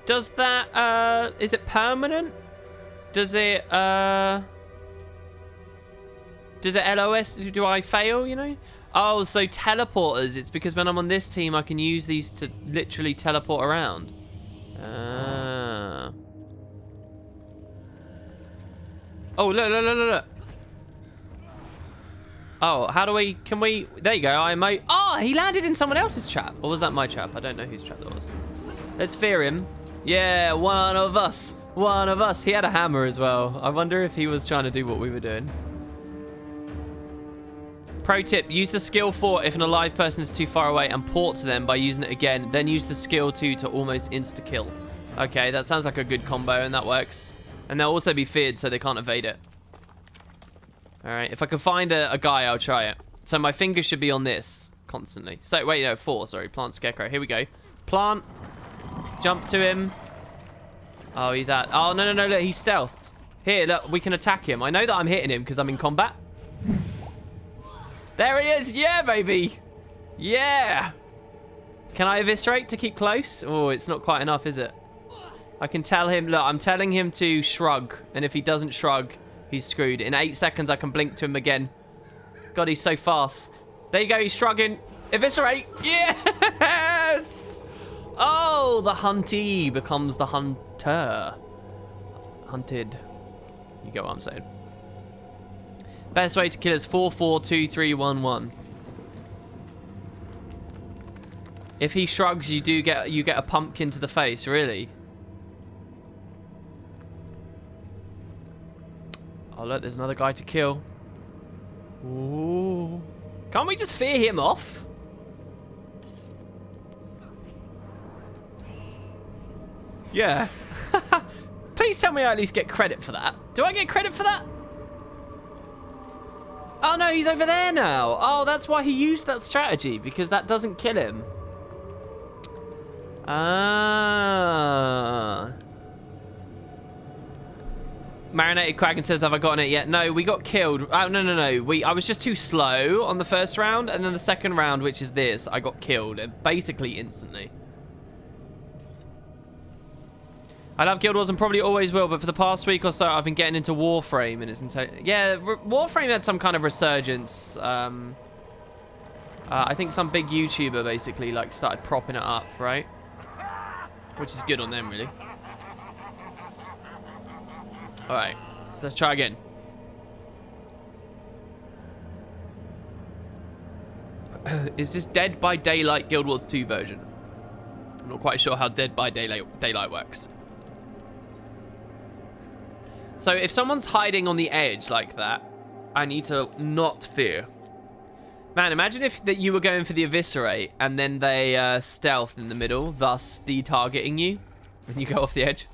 Does that, is it permanent? Does it LOS? Do I fail, you know? Oh, so teleporters. It's because when I'm on this team, I can use these to literally teleport around. Oh, look. Oh, how do we... Can we... There you go. Oh, he landed in someone else's trap. Or was that my trap? I don't know whose trap that was. Let's fear him. Yeah, one of us. One of us. He had a hammer as well. I wonder if he was trying to do what we were doing. Pro tip, use the skill 4 if an alive person is too far away and port to them by using it again. Then use the skill 2 to almost insta-kill. Okay, that sounds like a good combo and that works. And they'll also be feared so they can't evade it. Alright, if I can find a guy, I'll try it. So my finger should be on this constantly. So, wait, no, 4, sorry. Plant Scarecrow. Here we go. Plant. Jump to him. Oh, he's at... Oh, no, look, he's stealth. Here, look, we can attack him. I know that I'm hitting him because I'm in combat. There he is. Yeah, baby. Yeah. Can I eviscerate to keep close? Oh, it's not quite enough, is it? I can tell him... Look, I'm telling him to shrug. And if he doesn't shrug... He's screwed. In 8 seconds, I can blink to him again. God, he's so fast. There you go. He's shrugging. Eviscerate. Yes! Oh, the huntee becomes the hunter. Hunted. You get what I'm saying. Best way to kill is 4-4-2-3-1-1. If he shrugs, you get a pumpkin to the face. Really? Oh, look, there's another guy to kill. Ooh. Can't we just fear him off? Yeah. Please tell me I at least get credit for that. Do I get credit for that? Oh, no, he's over there now. Oh, that's why he used that strategy, because that doesn't kill him. Ah. Marinated Kraken says, have I gotten it yet? No, we got killed. Oh, no. I was just too slow on the first round, and then the second round, which is this, I got killed basically instantly. I love Guild Wars and probably always will, but for the past week or so, I've been getting into Warframe, and it's yeah, Warframe had some kind of resurgence. I think some big YouTuber basically like started propping it up, right? Which is good on them, really. All right, so let's try again. Is this Dead by Daylight Guild Wars 2 version? I'm not quite sure how Dead by Daylight works. So if someone's hiding on the edge like that, I need to not fear. Man, imagine if that you were going for the eviscerate and then they stealth in the middle, thus de-targeting you when you go off the edge.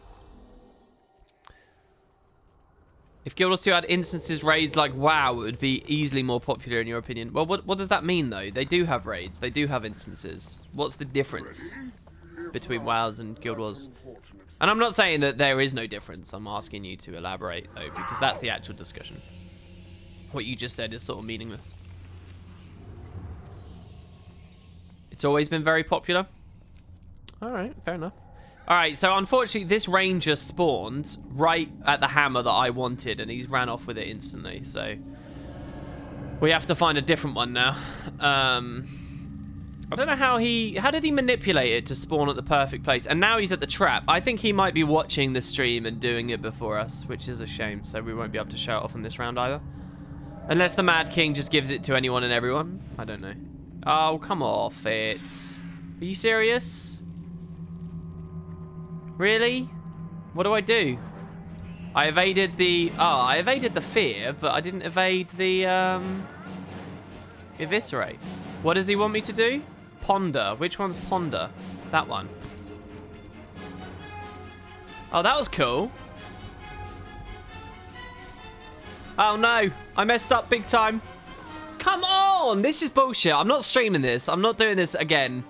If Guild Wars 2 had instances raids like WoW, it would be easily more popular in your opinion. Well, what does that mean though? They do have raids. They do have instances. What's the difference between WoWs and Guild Wars? And I'm not saying that there is no difference. I'm asking you to elaborate though, because that's the actual discussion. What you just said is sort of meaningless. It's always been very popular. All right, fair enough. All right, so unfortunately, this ranger spawned right at the hammer that I wanted, and he's ran off with it instantly. So we have to find a different one now. I don't know how did he manipulate it to spawn at the perfect place? And now he's at the trap. I think he might be watching the stream and doing it before us, which is a shame. So we won't be able to show it off in this round either. Unless the Mad King just gives it to anyone and everyone. I don't know. Oh, come off it. Are you serious? Really? What do? I evaded the... Oh, I evaded the fear, but I didn't evade the, eviscerate. What does he want me to do? Ponder. Which one's ponder? That one. Oh, that was cool. Oh, no. I messed up big time. Come on. This is bullshit. I'm not streaming this. I'm not doing this again.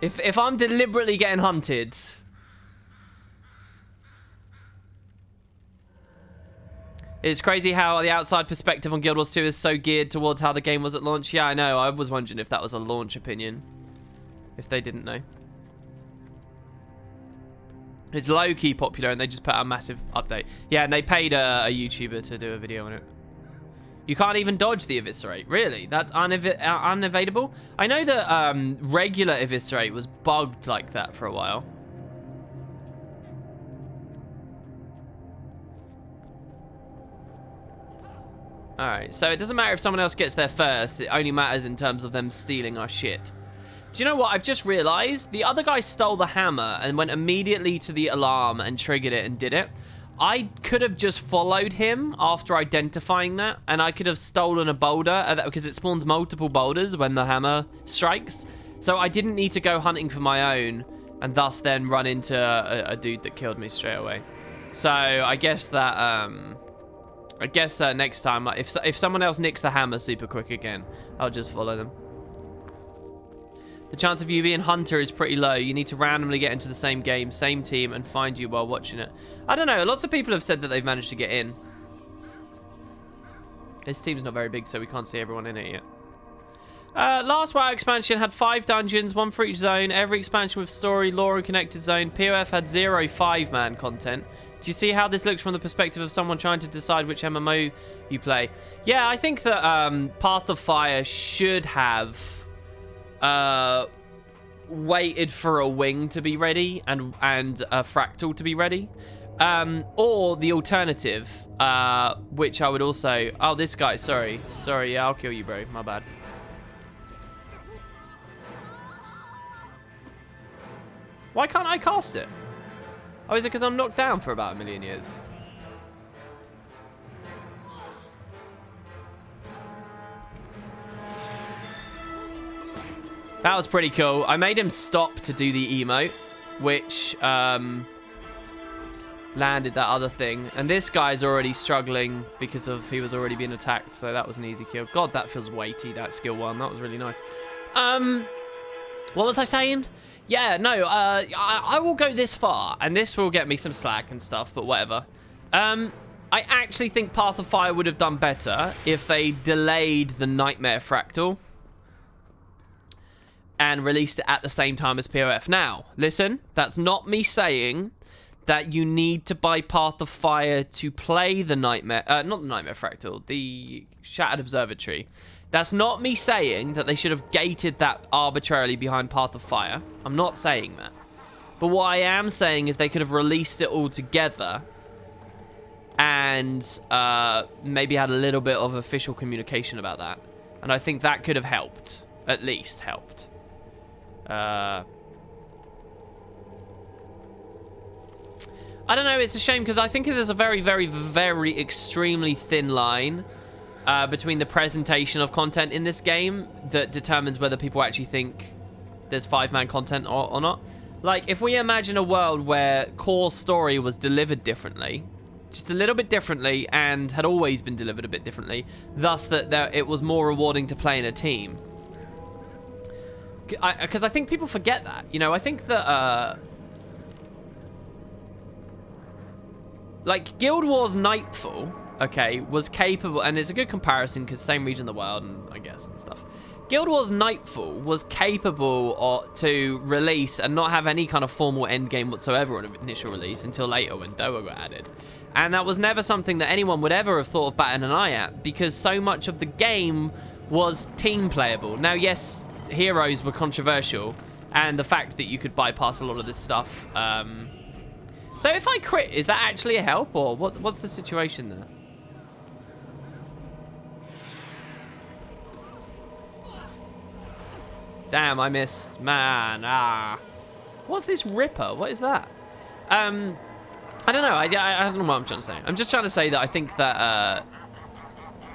If I'm deliberately getting hunted... It's crazy how the outside perspective on Guild Wars 2 is so geared towards how the game was at launch. Yeah, I know. I was wondering if that was a launch opinion. If they didn't know. It's low-key popular and they just put out a massive update. Yeah, and they paid a YouTuber to do a video on it. You can't even dodge the eviscerate. Really? That's unevadable? I know that regular eviscerate was bugged like that for a while. Alright, so it doesn't matter if someone else gets there first. It only matters in terms of them stealing our shit. Do you know what? I've just realized the other guy stole the hammer and went immediately to the alarm and triggered it and did it. I could have just followed him after identifying that, and I could have stolen a boulder because it spawns multiple boulders when the hammer strikes. So I didn't need to go hunting for my own and thus then run into a dude that killed me straight away. So I guess that... next time, if someone else nicks the hammer super quick again, I'll just follow them. The chance of you being Hunter is pretty low. You need to randomly get into the same game, same team, and find you while watching it. I don't know. Lots of people have said that they've managed to get in. This team's not very big, so we can't see everyone in it yet. Last WoW expansion had 5 dungeons, 1 for each zone. Every expansion with story, lore, and connected zone. POF had 0 5-man content. Do you see how this looks from the perspective of someone trying to decide which MMO you play? Yeah, I think that Path of Fire should have waited for a wing to be ready and a fractal to be ready. Or the alternative, which I would also... Oh, this guy, sorry. Sorry, yeah, I'll kill you, bro. My bad. Why can't I cast it? Oh, is it because I'm knocked down for about 1,000,000 years? That was pretty cool. I made him stop to do the emote, which landed that other thing. And this guy's already struggling because of he was already being attacked, so that was an easy kill. God, that feels weighty, that skill 1. That was really nice. What was I saying? Yeah, no, I will go this far, and this will get me some slack and stuff, but whatever. I actually think Path of Fire would have done better if they delayed the Nightmare Fractal and released it at the same time as POF. Now, listen, that's not me saying that you need to buy Path of Fire to play the Nightmare... not the Nightmare Fractal, the Shattered Observatory. That's not me saying that they should have gated that arbitrarily behind Path of Fire. I'm not saying that. But what I am saying is they could have released it all together and maybe had a little bit of official communication about that. And I think that could have helped. At least helped. I don't know, it's a shame because I think there's a very, very, very extremely thin line between the presentation of content in this game that determines whether people actually think there's 5-man content or not. Like, if we imagine a world where core story was delivered differently, just a little bit differently, and had always been delivered a bit differently, thus that it was more rewarding to play in a team. Because I think people forget that. You know, I think that... like, Guild Wars Nightfall... okay, was capable, and it's a good comparison because same region of the world, and I guess, and stuff. Guild Wars Nightfall was capable to release and not have any kind of formal endgame whatsoever on initial release until later when Doa got added. And that was never something that anyone would ever have thought of batting an eye at because so much of the game was team playable. Now, yes, heroes were controversial, and the fact that you could bypass a lot of this stuff. So if I crit, is that actually a help, or what's the situation there? Damn, I missed. Man, What's this Ripper? What is that? I don't know. I don't know what I'm trying to say. I'm just trying to say that I think that,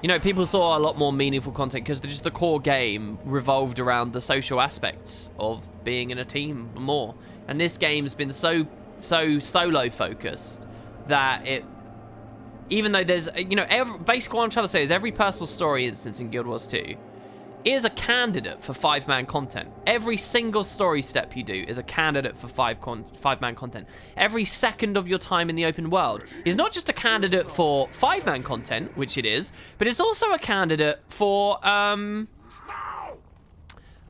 you know, people saw a lot more meaningful content because just the core game revolved around the social aspects of being in a team more. And this game's been so solo focused that it, even though there's, you know, basically what I'm trying to say is every personal story instance in Guild Wars 2 is a candidate for 5-man content. Every single story step you do is a candidate for 5-man content. Every second of your time in the open world is not just a candidate for 5-man content, which it is, but it's also a candidate for you know,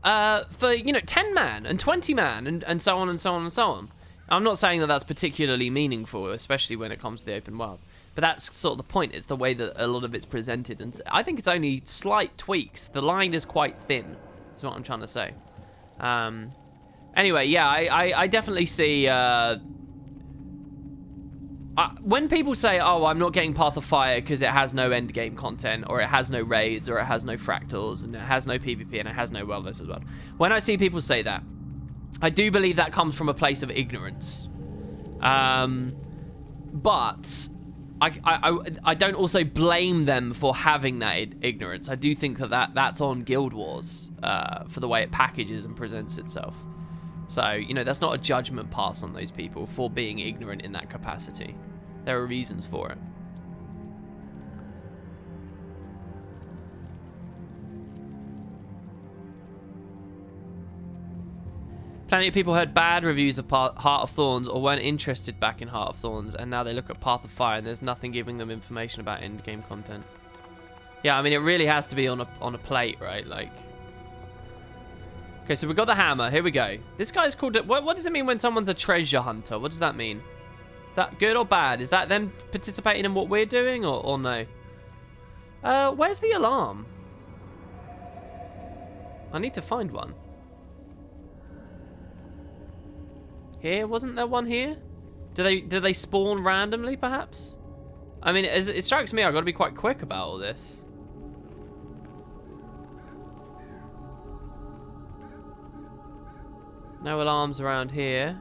10-man and 20-man and so on and so on and so on. I'm not saying that that's particularly meaningful, especially when it comes to the open world. But that's sort of the point. It's the way that a lot of it's presented. And I think it's only slight tweaks. The line is quite thin, is what I'm trying to say. Anyway, yeah, I definitely see... when people say, oh, I'm not getting Path of Fire because it has no endgame content, or it has no raids, or it has no fractals, and it has no PvP, and it has no world versus world. When I see people say that, I do believe that comes from a place of ignorance. But... I don't also blame them for having that ignorance. I do think that's on Guild Wars for the way it packages and presents itself. So, you know, that's not a judgment pass on those people for being ignorant in that capacity. There are reasons for it. Plenty of people heard bad reviews of Heart of Thorns or weren't interested back in Heart of Thorns, and now they look at Path of Fire and there's nothing giving them information about endgame content. Yeah, I mean, it really has to be on a plate, right? Like, okay, so we've got the hammer. Here we go. This guy's called... What does it mean when someone's a treasure hunter? What does that mean? Is that good or bad? Is that them participating in what we're doing or no? Where's the alarm? I need to find one. Here? Wasn't there one here? Do they spawn randomly, perhaps? I mean, it strikes me I've got to be quite quick about all this. No alarms around here.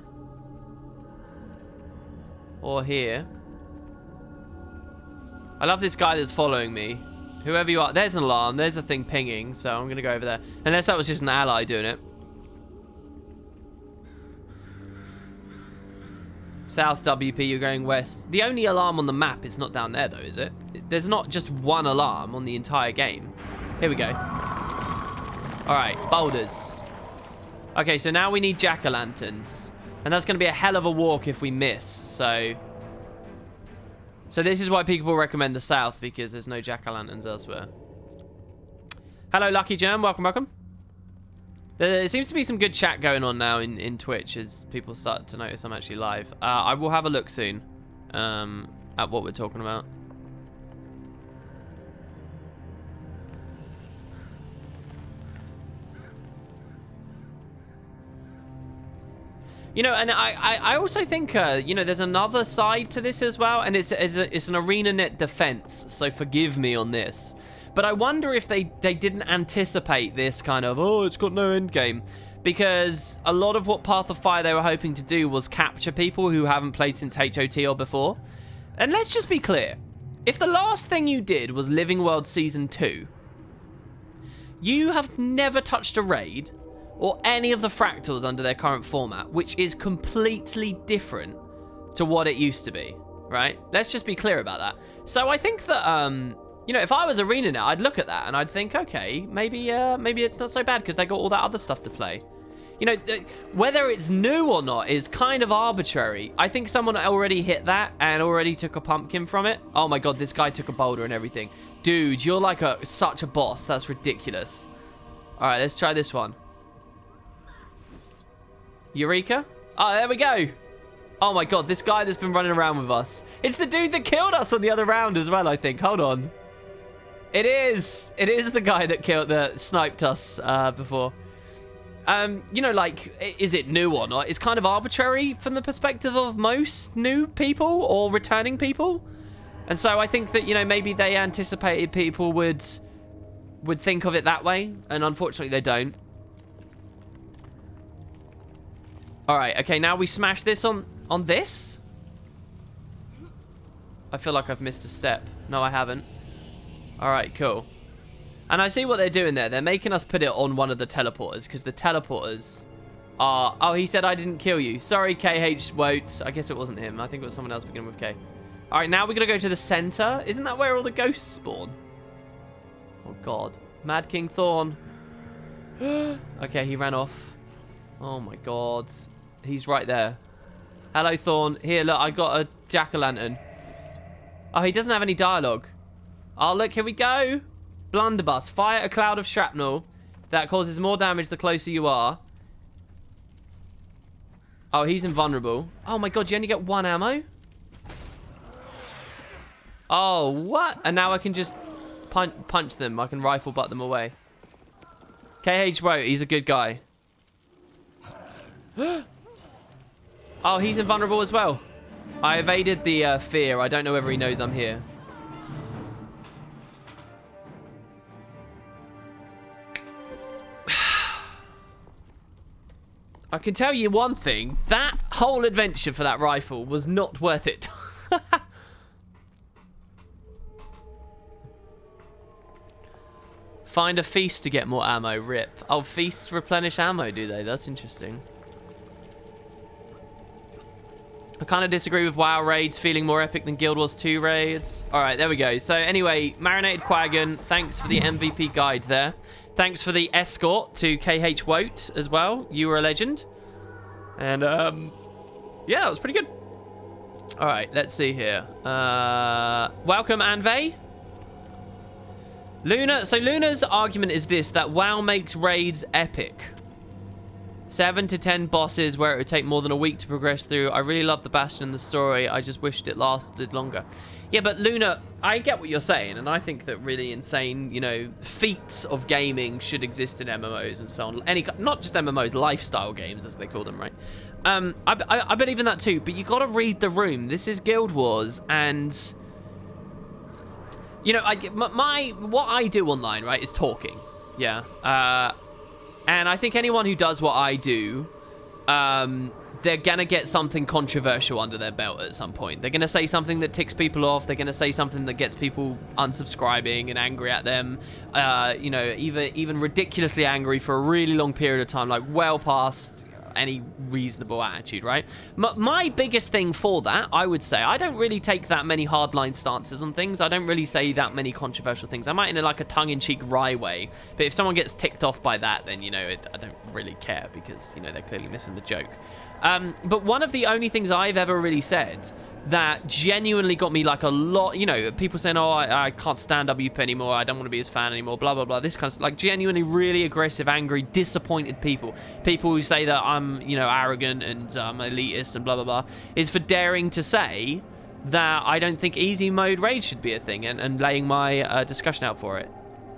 Or here. I love this guy that's following me. Whoever you are. There's an alarm. There's a thing pinging, so I'm going to go over there. Unless that was just an ally doing it. South WP, you're going west. The only alarm on the map is not down there, though, is it? There's not just one alarm on the entire game. Here we go. Alright, boulders. Okay, so now we need jack-o'-lanterns. And that's going to be a hell of a walk if we miss, so this is why people recommend the south, because there's no jack-o'-lanterns elsewhere. Hello, Lucky Germ. Welcome, welcome. There seems to be some good chat going on now in Twitch as people start to notice I'm actually live. I will have a look soon at what we're talking about. You know, and I also think, you know, there's another side to this as well, and it's an ArenaNet defense, so forgive me on this. But I wonder if they didn't anticipate this kind of, oh, it's got no end game. Because a lot of what Path of Fire they were hoping to do was capture people who haven't played since HOT or before. And let's just be clear. If the last thing you did was Living World Season 2, you have never touched a raid or any of the fractals under their current format, which is completely different to what it used to be, right? Let's just be clear about that. So I think that... you know, if I was Arena now, I'd look at that and I'd think, okay, maybe it's not so bad because they got all that other stuff to play. You know, whether it's new or not is kind of arbitrary. I think someone already hit that and already took a pumpkin from it. Oh my god, this guy took a boulder and everything. Dude, you're like such a boss. That's ridiculous. All right, let's try this one. Eureka. Oh, there we go. Oh my god, this guy that's been running around with us. It's the dude that killed us on the other round as well, I think. Hold on. It is the guy that sniped us before. You know, like, is it new or not? It's kind of arbitrary from the perspective of most new people or returning people. And so I think that, you know, maybe they anticipated people would think of it that way, and unfortunately they don't. All right, okay, now we smash this on this. I feel like I've missed a step. No, I haven't. All right, cool. And I see what they're doing there. They're making us put it on one of the teleporters because the teleporters are... Oh, he said I didn't kill you. Sorry, KH won't. I guess it wasn't him. I think it was someone else beginning with K. All right, now we're going to go to the center. Isn't that where all the ghosts spawn? Oh, God. Mad King Thorn. Okay, he ran off. Oh, my God. He's right there. Hello, Thorn. Here, look, I got a jack-o'-lantern. Oh, he doesn't have any dialogue. Oh, look, here we go. Blunderbuss. Fire a cloud of shrapnel that causes more damage the closer you are. Oh, he's invulnerable. Oh, my God, you only get 1 ammo? Oh, what? And now I can just punch them. I can rifle butt them away. KH wrote, he's a good guy. Oh, he's invulnerable as well. I evaded the fear. I don't know whether he knows I'm here. I can tell you one thing. That whole adventure for that rifle was not worth it. Find a feast to get more ammo. Rip. Oh, feasts replenish ammo, do they? That's interesting. I kind of disagree with WoW raids feeling more epic than Guild Wars 2 raids. All right, there we go. So anyway, Marinated Quaggan, thanks for the MVP guide there. Thanks for the escort to KH Wote as well. You were a legend. And, yeah, that was pretty good. All right, let's see here. Welcome, Anve. Luna. So Luna's argument is this, that WoW makes raids epic. 7 to 10 bosses where it would take more than a week to progress through. I really love the Bastion and the story. I just wished it lasted longer. Yeah, but Luna, I get what you're saying, and I think that really insane, you know, feats of gaming should exist in MMOs and so on. Not just MMOs, lifestyle games, as they call them, right? I believe in that too, but you got to read the room. This is Guild Wars, and you know, what I do online, right, is talking. Yeah. And I think anyone who does what I do, they're going to get something controversial under their belt at some point. They're going to say something that ticks people off. They're going to say something that gets people unsubscribing and angry at them. You know, even ridiculously angry for a really long period of time, like well past any reasonable attitude, right? My biggest thing for that, I would say, I don't really take that many hardline stances on things. I don't really say that many controversial things. I might in like a tongue-in-cheek wry way, but if someone gets ticked off by that, then, you know, I don't really care because, you know, they're clearly missing the joke. But one of the only things I've ever really said that genuinely got me like a lot, you know, people saying, oh, I can't stand WP anymore, I don't want to be his fan anymore, blah, blah, blah, this kind of, like, genuinely really aggressive, angry, disappointed people who say that I'm, you know, arrogant and I'm elitist and blah, blah, blah, is for daring to say that I don't think easy mode raid should be a thing and laying my discussion out for it.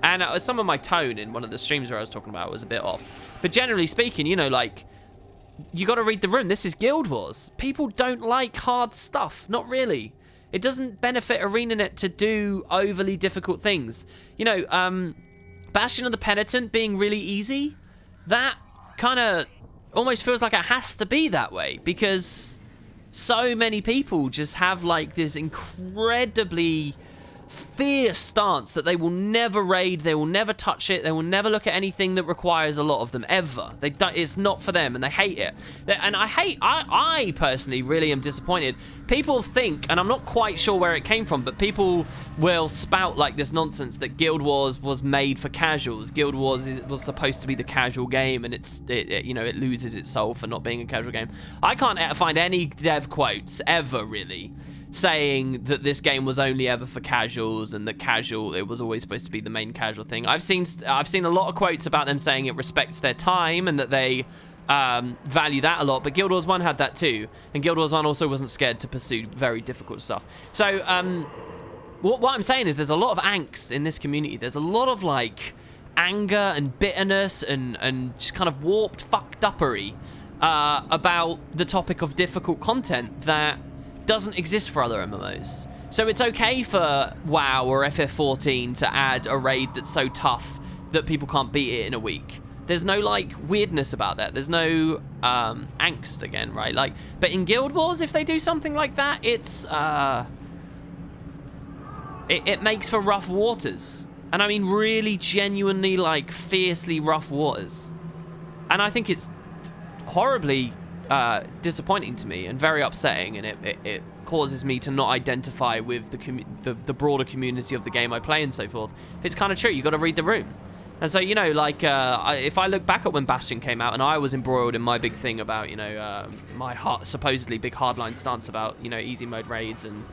And some of my tone in one of the streams where I was talking about was a bit off. But generally speaking, you know, like, you got to read the room. This is Guild Wars. People don't like hard stuff. Not really. It doesn't benefit ArenaNet to do overly difficult things. You know, Bastion of the Penitent being really easy, that kind of almost feels like it has to be that way because so many people just have like this incredibly fierce stance that they will never raid, they will never touch it, they will never look at anything that requires a lot of them, ever. It's not for them, and they hate it. And I personally really am disappointed. People think, and I'm not quite sure where it came from, but people will spout like this nonsense that Guild Wars was made for casuals. Guild Wars was supposed to be the casual game, and you know, it loses its soul for not being a casual game. I can't find any dev quotes ever really saying that this game was only ever for casuals and that it was always supposed to be the main casual thing. I've seen a lot of quotes about them saying it respects their time and that they value that a lot, but Guild Wars 1 had that too, and Guild Wars 1 also wasn't scared to pursue very difficult stuff. So what I'm saying is there's a lot of angst in this community. There's a lot of like anger and bitterness and just kind of warped fucked uppery about the topic of difficult content that doesn't exist for other MMOs. So it's okay for WoW or FF14 to add a raid that's so tough that people can't beat it in a week. There's no like weirdness about that. There's no angst again, right? Like, but in Guild Wars, if they do something like that, it's it makes for rough waters. And I mean really genuinely, like, fiercely rough waters. And I think it's horribly disappointing to me and very upsetting, and it causes me to not identify with the broader community of the game I play and so forth. It's kind of true. You've got to read the room. And so, you know, like, if I look back at when Bastion came out and I was embroiled in my big thing about, you know, my supposedly big hardline stance about, you know, easy mode raids, and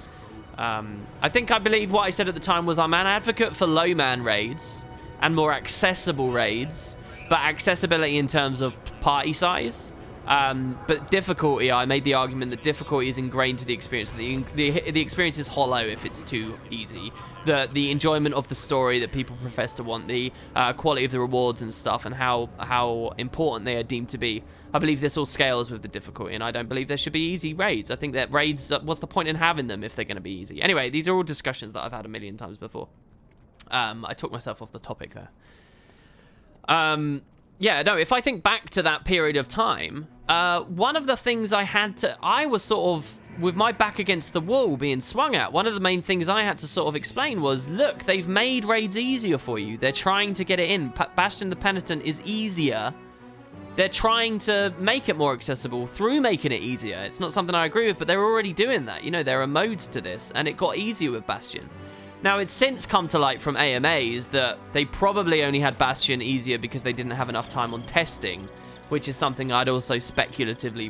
I believe what I said at the time was I'm an advocate for low man raids and more accessible raids, but accessibility in terms of party size. But difficulty, I made the argument that difficulty is ingrained to the experience. The experience is hollow if it's too easy. The enjoyment of the story that people profess to want, the quality of the rewards and stuff, and how important they are deemed to be. I believe this all scales with the difficulty, and I don't believe there should be easy raids. I think that raids, what's the point in having them if they're going to be easy? Anyway, these are all discussions that I've had a million times before. I took myself off the topic there. Yeah, no, if I think back to that period of time, one of the things I was sort of, with my back against the wall being swung at, one of the main things I had to sort of explain was, look, they've made raids easier for you. They're trying to get it in. Bastion the Penitent is easier. They're trying to make it more accessible through making it easier. It's not something I agree with, but they're already doing that. You know, there are modes to this, and it got easier with Bastion. Now, it's since come to light from AMAs that they probably only had Bastion easier because they didn't have enough time on testing, which is something I'd also speculatively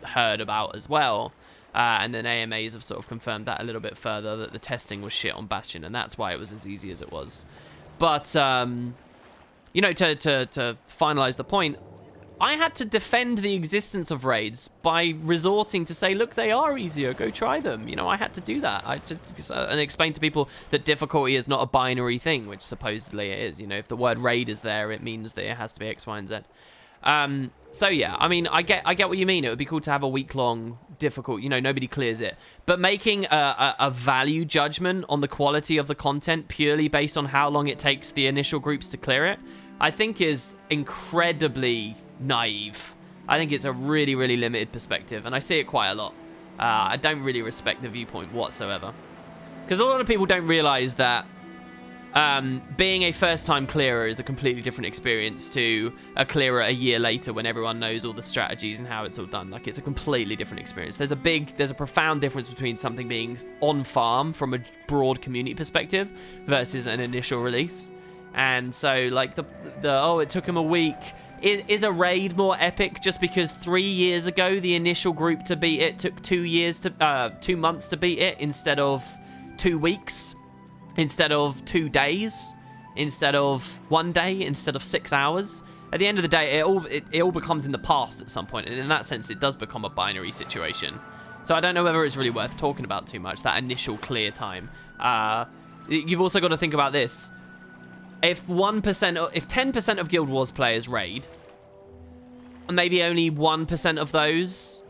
heard about as well. And then AMAs have sort of confirmed that a little bit further, that the testing was shit on Bastion, and that's why it was as easy as it was. But, you know, to finalize the point, I had to defend the existence of raids by resorting to say, look, they are easier, go try them. You know, I had to do that. And explain to people that difficulty is not a binary thing, which supposedly it is. You know, if the word raid is there, it means that it has to be X, Y, and Z. So yeah, I mean, I get what you mean. It would be cool to have a week-long difficult, you know, nobody clears it. But making a value judgment on the quality of the content purely based on how long it takes the initial groups to clear it, I think is incredibly naive. I think it's a really, really limited perspective, and I see it quite a lot. I don't really respect the viewpoint whatsoever. Because a lot of people don't realize that being a first-time clearer is a completely different experience to a clearer a year later when everyone knows all the strategies and how it's all done. Like, it's a completely different experience. There's a profound difference between something being on farm from a broad community perspective versus an initial release. And so, like, oh, it took him a week. Is a raid more epic just because 3 years ago the initial group to beat it took 2 months to beat it instead of 2 weeks, instead of 2 days, instead of 1 day, instead of 6 hours? At the end of the day, it all becomes in the past at some point, and in that sense, it does become a binary situation. So I don't know whether it's really worth talking about too much, that initial clear time. You've also got to think about this. If 10% of Guild Wars players raid, maybe only 1% of those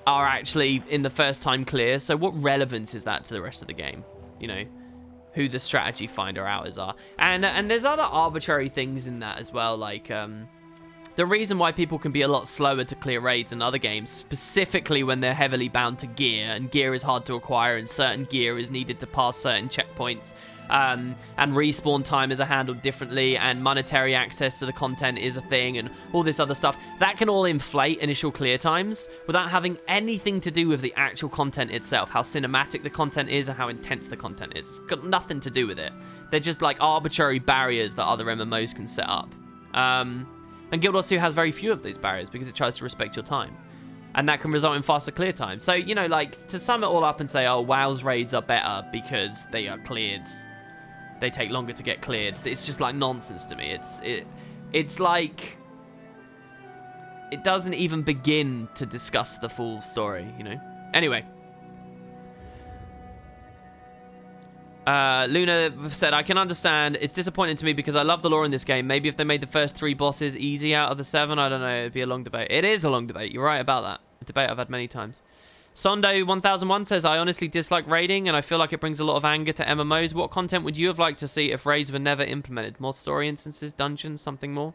are actually in the first time clear. So what relevance is that to the rest of the game? You know, who the strategy finder outers are. And there's other arbitrary things in that as well, like the reason why people can be a lot slower to clear raids in other games, specifically when they're heavily bound to gear, and gear is hard to acquire, and certain gear is needed to pass certain checkpoints, and respawn time is handled differently, and monetary access to the content is a thing, and all this other stuff. That can all inflate initial clear times without having anything to do with the actual content itself, how cinematic the content is and how intense the content is. It's got nothing to do with it. They're just like arbitrary barriers that other MMOs can set up. And Guild Wars 2 has very few of those barriers because it tries to respect your time. And that can result in faster clear time. So, you know, like, to sum it all up and say, oh, WoW's raids are better because they are cleared. They take longer to get cleared. It's just, like, nonsense to me. It's like... It doesn't even begin to discuss the full story, you know? Anyway. Luna said, I can understand. It's disappointing to me because I love the lore in this game. Maybe if they made the first 3 bosses easy out of the 7, I don't know. It'd be a long debate. It is a long debate. You're right about that. A debate I've had many times. Sondo 1001 says, I honestly dislike raiding and I feel like it brings a lot of anger to MMOs. What content would you have liked to see if raids were never implemented? More story instances, dungeons, something more?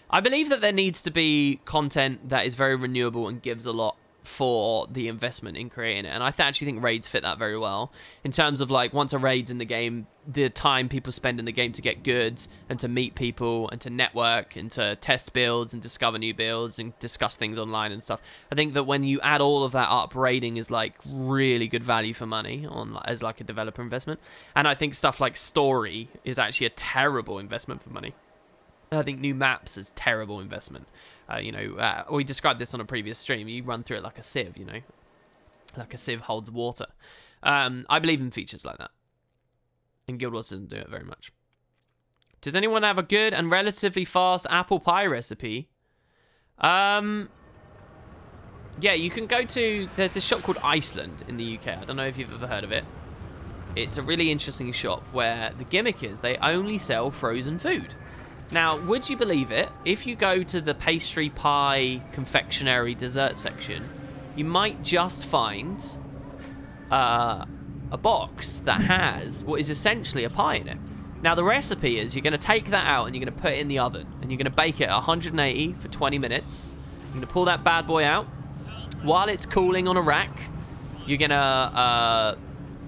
I believe that there needs to be content that is very renewable and gives a lot for the investment in creating it. And I actually think raids fit that very well in terms of like once a raid's in the game, the time people spend in the game to get good and to meet people and to network and to test builds and discover new builds and discuss things online and stuff. I think that when you add all of that up, raiding is like really good value for money on as like a developer investment. And I think stuff like story is actually a terrible investment for money. I think new maps is terrible investment. We described this on a previous stream. You run through it like a sieve, like a sieve holds water. I believe in features like that. And Guild Wars doesn't do it very much. Does anyone have a good and relatively fast apple pie recipe? Yeah, you can go to... There's this shop called Iceland in the UK. I don't know if you've ever heard of it. It's a really interesting shop where the gimmick is they only sell frozen food. Now, would you believe it? If you go to the pastry, pie, confectionery, dessert section, you might just find a box that has what is essentially a pie in it. Now, the recipe is you're going to take that out and you're going to put it in the oven. And you're going to bake it at 180 for 20 minutes. You're going to pull that bad boy out. While it's cooling on a rack, you're going to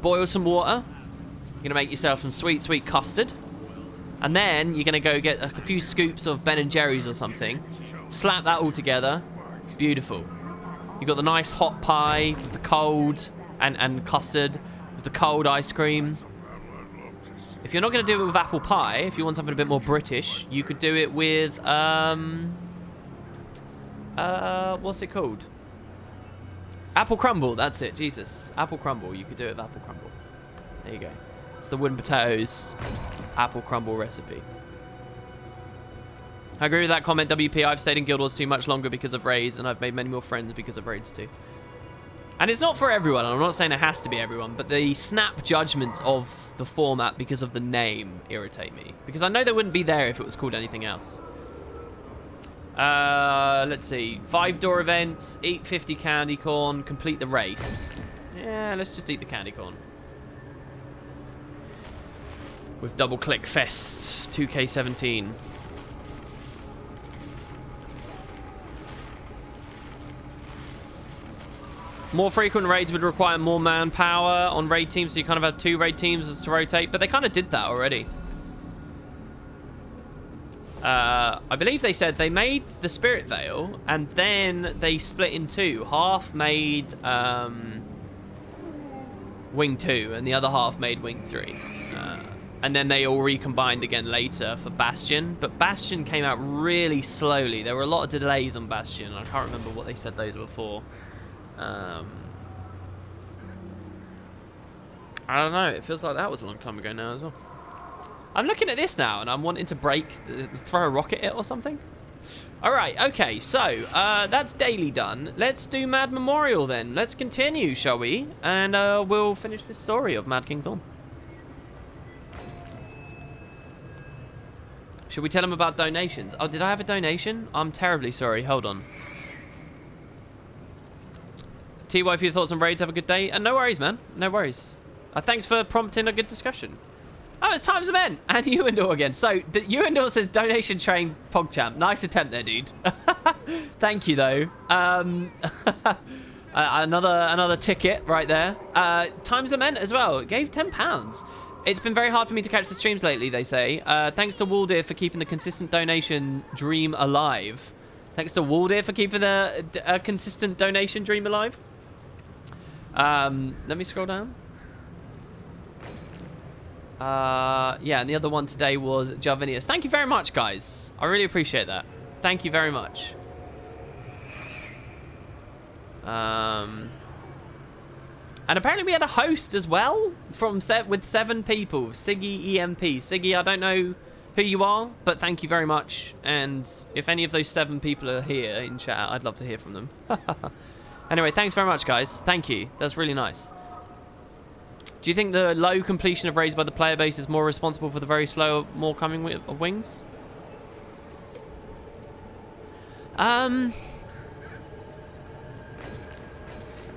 boil some water. You're going to make yourself some sweet, sweet custard. And then you're going to go get a few scoops of Ben & Jerry's or something. Slap that all together. Beautiful. You've got the nice hot pie with the cold and custard with the cold ice cream. If you're not going to do it with apple pie, if you want something a bit more British, you could do it with, what's it called? Apple crumble, that's it, Jesus. Apple crumble, you could do it with apple crumble. There you go. It's the wooden potatoes apple crumble recipe. I agree with that comment, WP. I've stayed in Guild Wars too much longer because of raids, and I've made many more friends because of raids too. And it's not for everyone. I'm not saying it has to be everyone, but the snap judgments of the format because of the name irritate me. Because I know they wouldn't be there if it was called anything else. Let's see. 5 door events, eat 50 candy corn, complete the race. Yeah, let's just eat the candy corn. With double click fest 2K17. More frequent raids would require more manpower on raid teams, so you kind of have 2 raid teams as to rotate, but they kind of did that already. I believe they said they made the Spirit Veil and then they split in 2. Half made Wing 2 and the other half made Wing 3. And then they all recombined again later for Bastion. But Bastion came out really slowly. There were a lot of delays on Bastion. I can't remember what they said those were for. I don't know. It feels like that was a long time ago now as well. I'm looking at this now and I'm wanting to throw a rocket at it or something. All right. Okay. So that's daily done. Let's do Mad Memorial then. Let's continue, shall we? And we'll finish this story of Mad King Thorn. Should we tell them about donations? Oh, did I have a donation? I'm terribly sorry. Hold on. TY, for your thoughts on raids. Have a good day. And no worries, man. No worries. Thanks for prompting a good discussion. Oh, it's Times of Men. And Ewendor again. So, Ewendor says donation train PogChamp. Nice attempt there, dude. Thank you, though. Another ticket right there. Times of Men as well. It gave £10. It's been very hard for me to catch the streams lately, they say. Thanks to Waldir for keeping the consistent donation dream alive. Thanks to Waldir for keeping the consistent donation dream alive. Let me scroll down. Yeah, and the other one today was Jarvinius. Thank you very much, guys. I really appreciate that. Thank you very much. And apparently we had a host as well with 7 people. Siggy EMP. Siggy, I don't know who you are, but thank you very much. And if any of those 7 people are here in chat, I'd love to hear from them. Anyway, thanks very much, guys. Thank you. That's really nice. Do you think the low completion of raids by the player base is more responsible for the very slow, more coming of wings?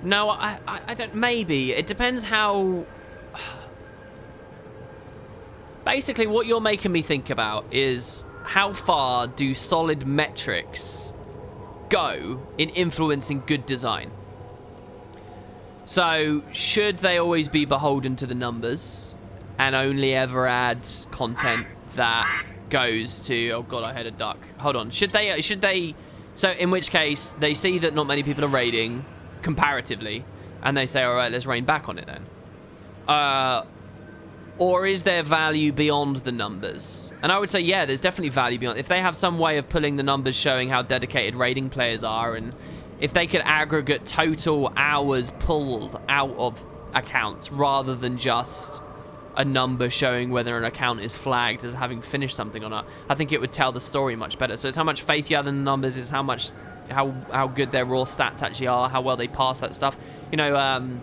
No, I don't. Maybe. It depends how... Basically, what you're making me think about is how far do solid metrics go in influencing good design? So, should they always be beholden to the numbers and only ever add content that goes to... Oh, God, I had a duck. Hold on. Should they... So, in which case, they see that not many people are raiding, comparatively, and they say, all right, let's rain back on it then. Or is there value beyond the numbers? And I would say, yeah, there's definitely value beyond. If they have some way of pulling the numbers showing how dedicated raiding players are, and if they could aggregate total hours pulled out of accounts rather than just a number showing whether an account is flagged as having finished something or not, I think it would tell the story much better. So it's how much faith you have in the numbers, is how good their raw stats actually are, how well they pass that stuff. You know,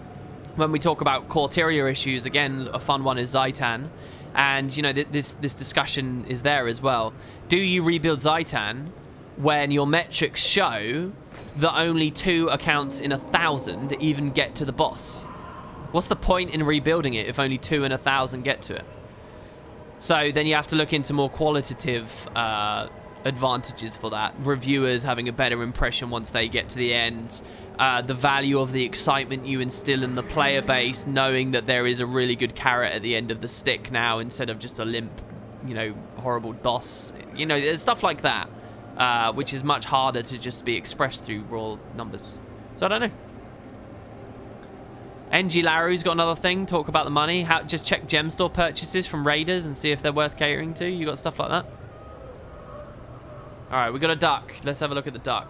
when we talk about Corteria issues, again, a fun one is Zaitan. And, you know, this discussion is there as well. Do you rebuild Zaitan when your metrics show that only 2 accounts in 1,000 even get to the boss? What's the point in rebuilding it if only 2 in 1,000 get to it? So then you have to look into more qualitative advantages for that. Reviewers having a better impression once they get to the end. The value of the excitement you instill in the player base, knowing that there is a really good carrot at the end of the stick now instead of just a limp, you know, horrible DOS. You know, there's stuff like that, which is much harder to just be expressed through raw numbers. So I don't know. NG Laru's got another thing. Talk about the money. Just check gem store purchases from raiders and see if they're worth catering to. You got stuff like that? All right, we got a duck. Let's have a look at the duck.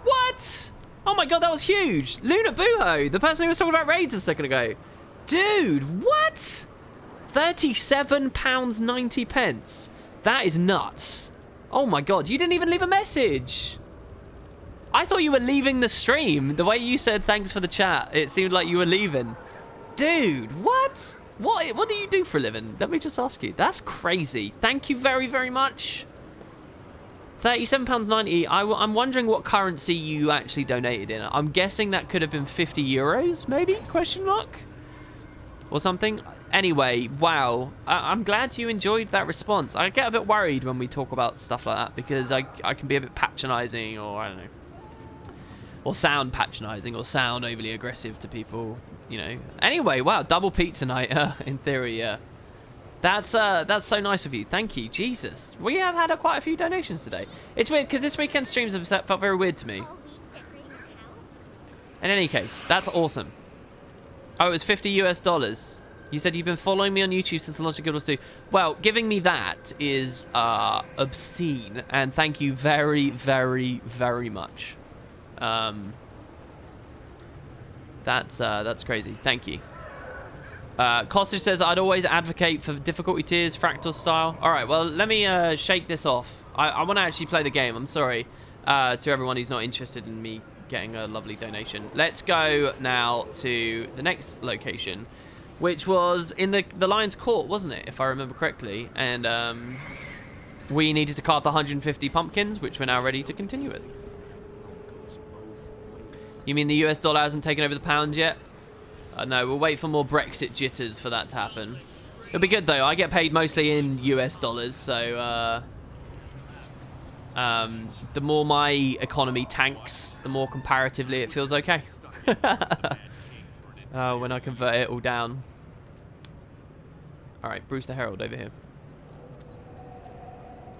What? Oh my God, that was huge. Luna Buho, the person who was talking about raids a second ago. Dude, what? £37.90. That is nuts. Oh my God, you didn't even leave a message. I thought you were leaving the stream. The way you said thanks for the chat, it seemed like you were leaving. Dude, what? What do you do for a living? Let me just ask you. That's crazy. Thank you very, very much. £37.90. I'm wondering what currency you actually donated in. I'm guessing that could have been 50 euros, maybe? Question mark? Or something. Anyway, wow. I'm glad you enjoyed that response. I get a bit worried when we talk about stuff like that because I can be a bit patronizing, or I don't know. Or sound patronizing, or sound overly aggressive to people, you know. Anyway, wow, double pizza night, in theory, yeah. That's so nice of you. Thank you. Jesus. We have had quite a few donations today. It's weird, because this weekend streams have felt very weird to me. In any case, that's awesome. Oh, it was $50 US. You said you've been following me on YouTube since the launch of Guild Wars 2. Well, giving me that is obscene, and thank you very, very, very much. That's crazy. Thank you. Kostic says, I'd always advocate for difficulty tiers, fractal style. All right, well, let me shake this off. I want to actually play the game. I'm sorry to everyone who's not interested in me getting a lovely donation. Let's go now to the next location, which was in the Lion's Court, wasn't it, if I remember correctly? And we needed to carve the 150 pumpkins, which we're now ready to continue with. You mean the US dollar hasn't taken over the pound yet? No, we'll wait for more Brexit jitters for that to happen. It'll be good, though. I get paid mostly in US dollars, so the more my economy tanks, the more comparatively it feels okay. When I convert it all down. All right, Bruce the Herald over here.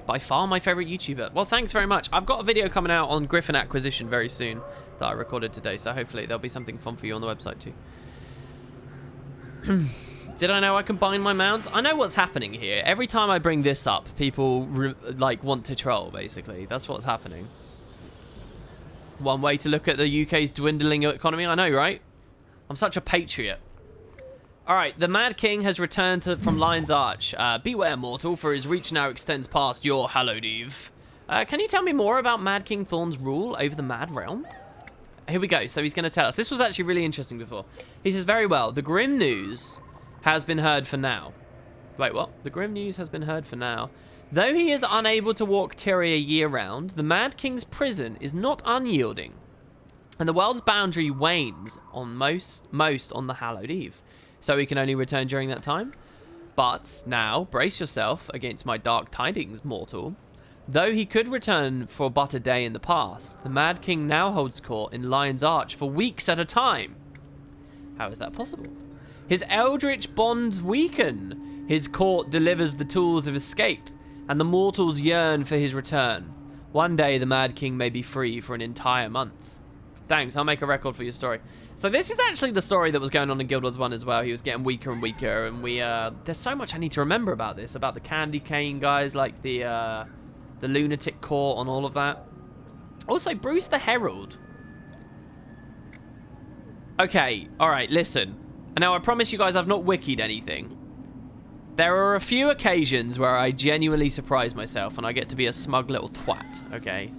By far my favorite YouTuber. Well, thanks very much. I've got a video coming out on Griffin Acquisition very soon that I recorded today, so hopefully there'll be something fun for you on the website too. Did I know I combine my mounts? I know what's happening here. Every time I bring this up, people like want to troll, basically. That's what's happening. One way to look at the UK's dwindling economy. I know, right? I'm such a patriot. All right, the Mad King has returned from Lion's Arch. Beware, mortal, for his reach now extends past your hallowed eve. Can you tell me more about Mad King Thorn's rule over the Mad Realm? Here we go. So he's going to tell us. This was actually really interesting before. He says, very well, the grim news has been heard for now. Wait, what? The grim news has been heard for now. Though he is unable to walk Tyria year-round, the Mad King's prison is not unyielding, and the world's boundary wanes on most on the hallowed eve. So he can only return during that time. But now, brace yourself against my dark tidings, mortal. Though he could return for but a day in the past, the Mad King now holds court in Lion's Arch for weeks at a time. How is that possible? His eldritch bonds weaken. His court delivers the tools of escape, and the mortals yearn for his return. One day, the Mad King may be free for an entire month. Thanks, I'll make a record for your story. So this is actually the story that was going on in Guild Wars 1 as well. He was getting weaker and weaker, and there's so much I need to remember about this, about the candy cane guys, like the lunatic court and all of that. Also, Bruce the Herald. Okay, alright, listen. Now, I promise you guys I've not wikied anything. There are a few occasions where I genuinely surprise myself and I get to be a smug little twat, okay?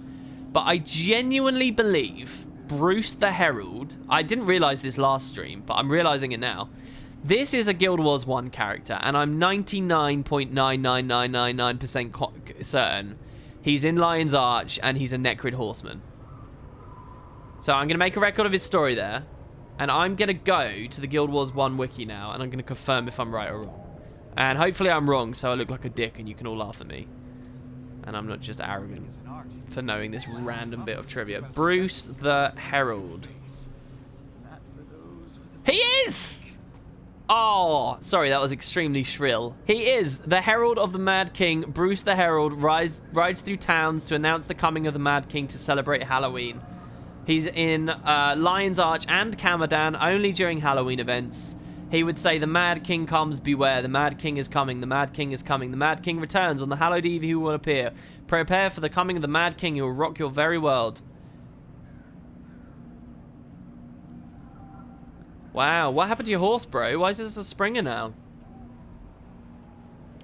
But I genuinely believe Bruce the Herald... I didn't realise this last stream, but I'm realising it now. This is a Guild Wars 1 character, and I'm 99.99999% certain he's in Lion's Arch and he's a Necrid Horseman. So I'm going to make a record of his story there. And I'm going to go to the Guild Wars 1 wiki now, and I'm going to confirm if I'm right or wrong. And hopefully I'm wrong, so I look like a dick and you can all laugh at me. And I'm not just arrogant for knowing this random bit of trivia. Bruce the Herald. He is! Oh, sorry, that was extremely shrill. He is the Herald of the Mad King. Bruce the Herald rides through towns to announce the coming of the Mad King to celebrate Halloween. He's in Lion's Arch and Camadan only during Halloween events. He would say, the Mad King comes, beware. The Mad King is coming. The Mad King is coming. The Mad King returns. On the hallowed eve he will appear. Prepare for the coming of the Mad King. He will rock your very world. Wow, what happened to your horse, bro? Why is this a Springer now?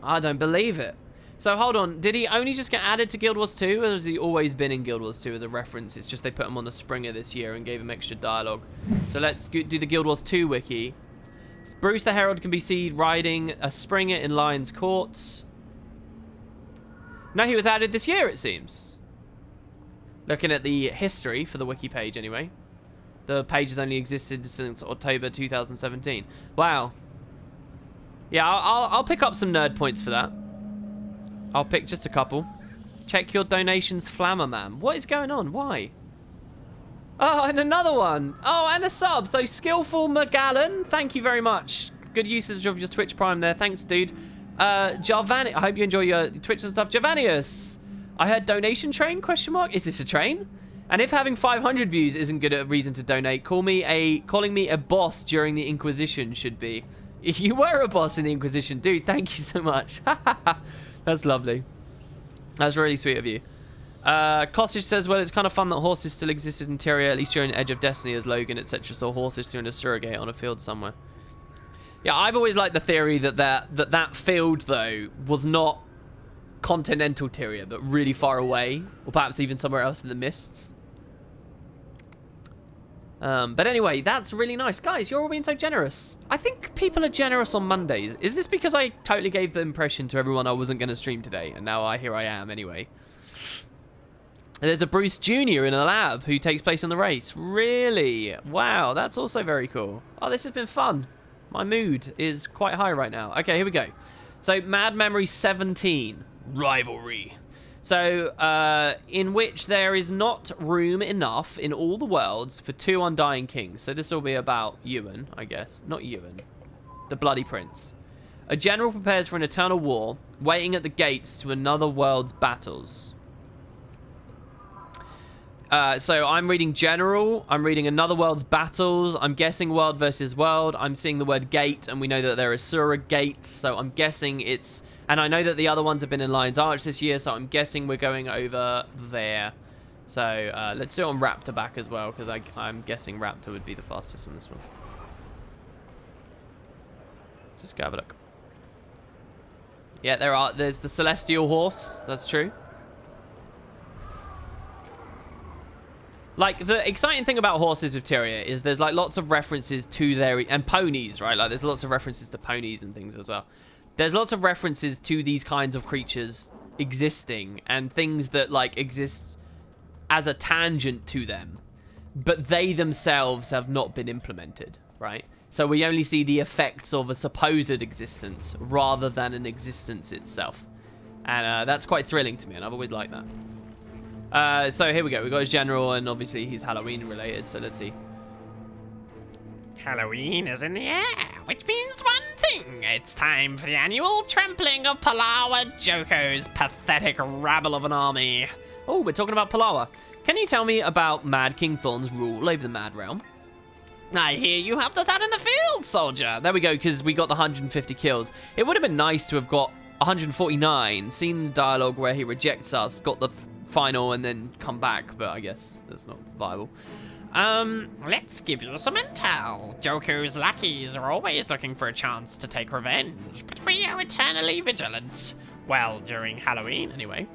I don't believe it. So, hold on. Did he only just get added to Guild Wars 2? Or has he always been in Guild Wars 2 as a reference? It's just they put him on the Springer this year and gave him extra dialogue. So, let's do the Guild Wars 2 wiki. Bruce the Herald can be seen riding a Springer in Lion's Court. No, he was added this year, it seems. Looking at the history for the wiki page, anyway. The page has only existed since October 2017. Wow. Yeah, I'll pick up some nerd points for that. I'll pick just a couple. Check your donations, Flammerman. What is going on? Why? Oh, and another one. Oh, and a sub. So, Skillful Magallan. Thank you very much. Good usage of your Twitch Prime there. Thanks, dude. Jarvani. I hope you enjoy your Twitch and stuff. Javanius. I heard donation train, question mark. Is this a train? And if having 500 views isn't good a reason to donate, calling me a boss during the Inquisition should be. If you were a boss in the Inquisition, dude, thank you so much. That's lovely. That's really sweet of you. Costage says, well, it's kind of fun that horses still existed in Tyria, at least during Edge of Destiny as Logan, etc. saw horses through in a surrogate on a field somewhere. Yeah, I've always liked the theory that field, though, was not continental Tyria, but really far away, or perhaps even somewhere else in the mists. But anyway, that's really nice. Guys, you're all being so generous. I think people are generous on Mondays. Is this because I totally gave the impression to everyone I wasn't going to stream today, and now here I am anyway? There's a Bruce Jr. in a lab who takes place in the race. Really? Wow, that's also very cool. Oh, this has been fun. My mood is quite high right now. Okay, here we go. So, Mad Memory 17. Rivalry. So, in which there is not room enough in all the worlds for 2 undying kings. So this will be about Ewan, I guess. Not Ewan. The Bloody Prince. A general prepares for an eternal war, waiting at the gates to another world's battles. So I'm reading general. I'm reading another world's battles. I'm guessing world versus world. I'm seeing the word gate, and we know that there are surrogates. So I'm guessing it's... And I know that the other ones have been in Lion's Arch this year, so I'm guessing we're going over there. So let's do it on Raptor back as well, because I'm guessing Raptor would be the fastest on this one. Let's just go have a look. Yeah, there's the Celestial Horse. That's true. Like, the exciting thing about horses with Tyria is there's, like, lots of references to their... And ponies, right? Like, there's lots of references to ponies and things as well. There's lots of references to these kinds of creatures existing and things that, like, exist as a tangent to them. But they themselves have not been implemented, right? So we only see the effects of a supposed existence rather than an existence itself. And that's quite thrilling to me, and I've always liked that. So here we go. We've got his general, and obviously he's Halloween related, so let's see. Halloween is in the air, which means one thing. It's time for the annual trampling of Palawa Joko's pathetic rabble of an army. Oh, we're talking about Palawa. Can you tell me about Mad King Thorn's rule over the Mad Realm? I hear you helped us out in the field, soldier. There we go, because we got the 150 kills. It would have been nice to have got 149, seen the dialogue where he rejects us, got the final, and then come back, but I guess that's not viable. Let's give you some intel. Joko's lackeys are always looking for a chance to take revenge, but we are eternally vigilant. Well, during Halloween, anyway.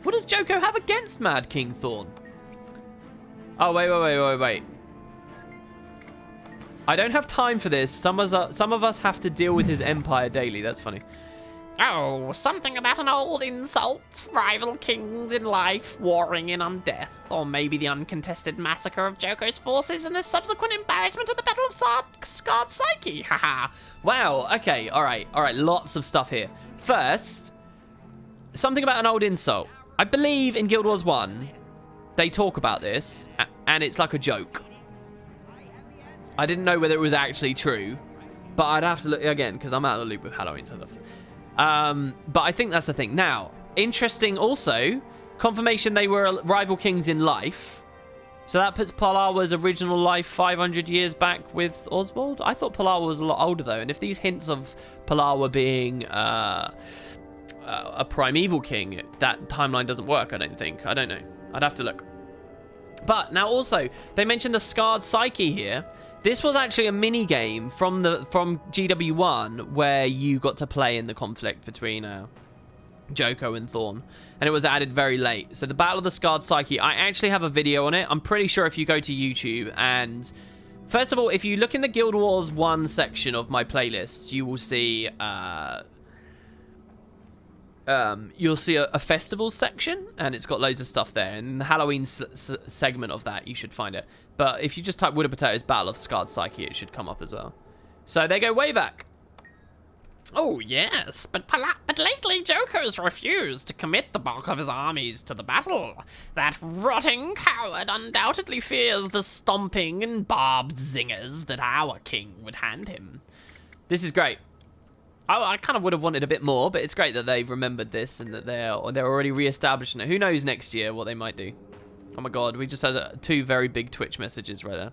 What does Joko have against Mad King Thorn? Oh, wait. I don't have time for this. Some of us have to deal with his empire daily. That's funny. Oh, something about an old insult, rival kings in life warring in on death, or maybe the uncontested massacre of Joko's forces and his subsequent embarrassment at the Battle of Scarred Psyche, haha. Wow, okay, alright, lots of stuff here. First, something about an old insult. I believe in Guild Wars 1, they talk about this, and it's like a joke. I didn't know whether it was actually true, but I'd have to look again, because I'm out of the loop with Halloween stuff. But I think that's the thing. Now, interesting also, confirmation they were rival kings in life. So that puts Palawa's original life 500 years back with Oswald. I thought Palawa was a lot older, though. And if these hints of Palawa being a primeval king, that timeline doesn't work, I don't think. I don't know. I'd have to look. But now also, they mentioned the Scarred Psyche here. This was actually a mini game from GW1 where you got to play in the conflict between Joko and Thorn, and it was added very late. So the Battle of the Scarred Psyche, I actually have a video on it. I'm pretty sure if you go to YouTube, and first of all, if you look in the Guild Wars 1 section of my playlists, you will see you'll see a festival section, and it's got loads of stuff there. And the Halloween segment of that, you should find it. But if you just type Wood and Potatoes Battle of Scarred Psyche, it should come up as well. So they go way back. Oh, yes, but lately Joko's refused to commit the bulk of his armies to the battle. That rotting coward undoubtedly fears the stomping and barbed zingers that our king would hand him. This is great. I kind of would have wanted a bit more, but it's great that they've remembered this and that they're already re-establishing it. Who knows next year what they might do. Oh my god, we just had 2 very big Twitch messages right there.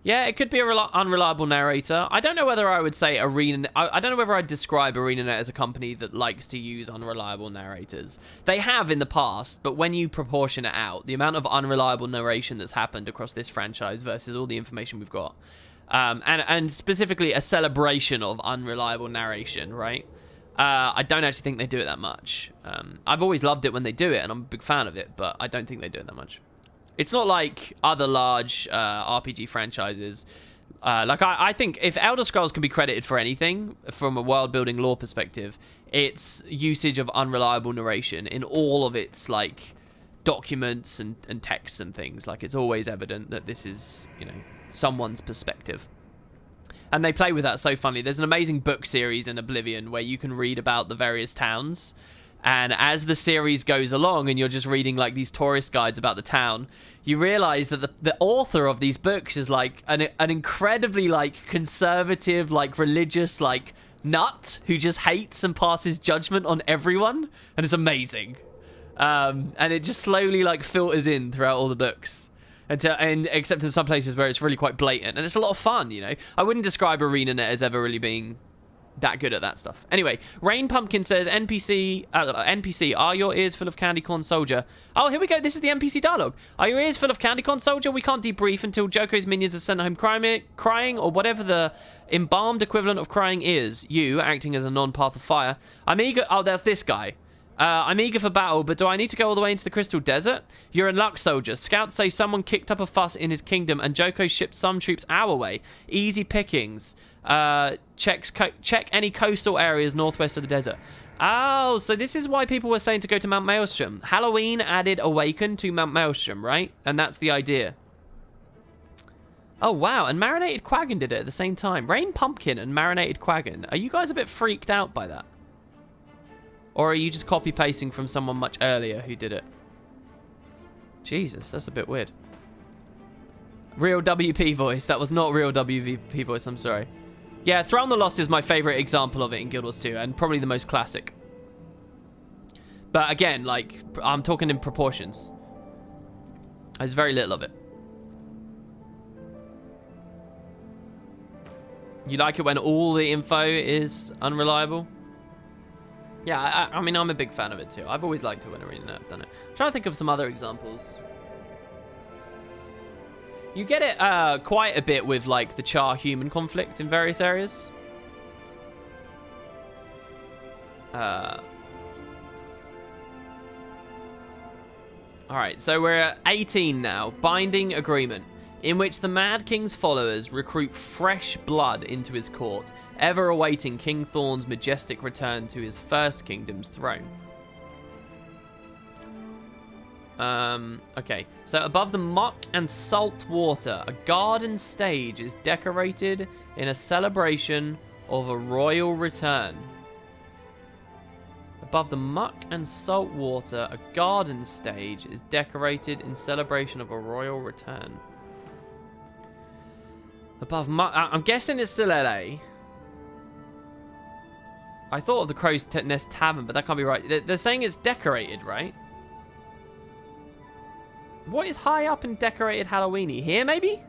Yeah, it could be an unreliable narrator. I don't know whether I would say Arena... I don't know whether I'd describe ArenaNet as a company that likes to use unreliable narrators. They have in the past, but when you proportion it out, the amount of unreliable narration that's happened across this franchise versus all the information we've got, and specifically a celebration of unreliable narration, right? I don't actually think they do it that much. I've always loved it when they do it, and I'm a big fan of it, but I don't think they do it that much. It's not like other large RPG franchises. I think if Elder Scrolls can be credited for anything from a world-building lore perspective, it's usage of unreliable narration in all of its documents and texts and things. Like, it's always evident that this is, someone's perspective. And they play with that so funnily. There's an amazing book series in Oblivion where you can read about the various towns. And as the series goes along and you're just reading these tourist guides about the town, you realize that the author of these books is an incredibly conservative, religious, nut who just hates and passes judgment on everyone. And it's amazing. And it just slowly filters in throughout all the books. And except in some places where it's really quite blatant. And it's a lot of fun, I wouldn't describe ArenaNet as ever really being that good at that stuff. Anyway, Rain Pumpkin says, NPC, are your ears full of candy corn, soldier? Oh, here we go. This is the NPC dialogue. Are your ears full of candy corn, soldier? We can't debrief until Joko's minions are sent home crying, or whatever the embalmed equivalent of crying is. You, acting as a non-path of fire. I'm eager... Oh, that's this guy. I'm eager for battle, but do I need to go all the way into the Crystal Desert? You're in luck, soldier. Scouts say someone kicked up a fuss in his kingdom, and Joko shipped some troops our way. Easy pickings. Check any coastal areas northwest of the desert. Oh, so this is why people were saying to go to Mount Maelstrom. Halloween added Awaken to Mount Maelstrom, right? And that's the idea. Oh, wow. And Marinated Quaggan did it at the same time. Rain Pumpkin and Marinated Quaggan. Are you guys a bit freaked out by that? Or are you just copy-pasting from someone much earlier who did it? Jesus, that's a bit weird. Real WP voice. That was not real WP voice. I'm sorry. Yeah, Throne the Lost is my favorite example of it in Guild Wars 2, and probably the most classic. But again, like, I'm talking in proportions. There's very little of it. You like it when all the info is unreliable? Yeah, I mean, I'm a big fan of it too. I've always liked it when Arena Nerd have done it. I'm trying to think of some other examples. You get it quite a bit with, like, the Char-human conflict in various areas. Alright, so we're at 18 now. Binding Agreement, in which the Mad King's followers recruit fresh blood into his court, ever awaiting King Thorn's majestic return to his first kingdom's throne. Okay, so above the muck and salt water, a garden stage is decorated in a celebration of a royal return. Above the muck and salt water, a garden stage is decorated in celebration of a royal return. Above muck... I'm guessing it's still LA. I thought of the Crow's Nest Tavern, but that can't be right. They're saying it's decorated, right? What is high up and decorated Halloweeny? Here, maybe?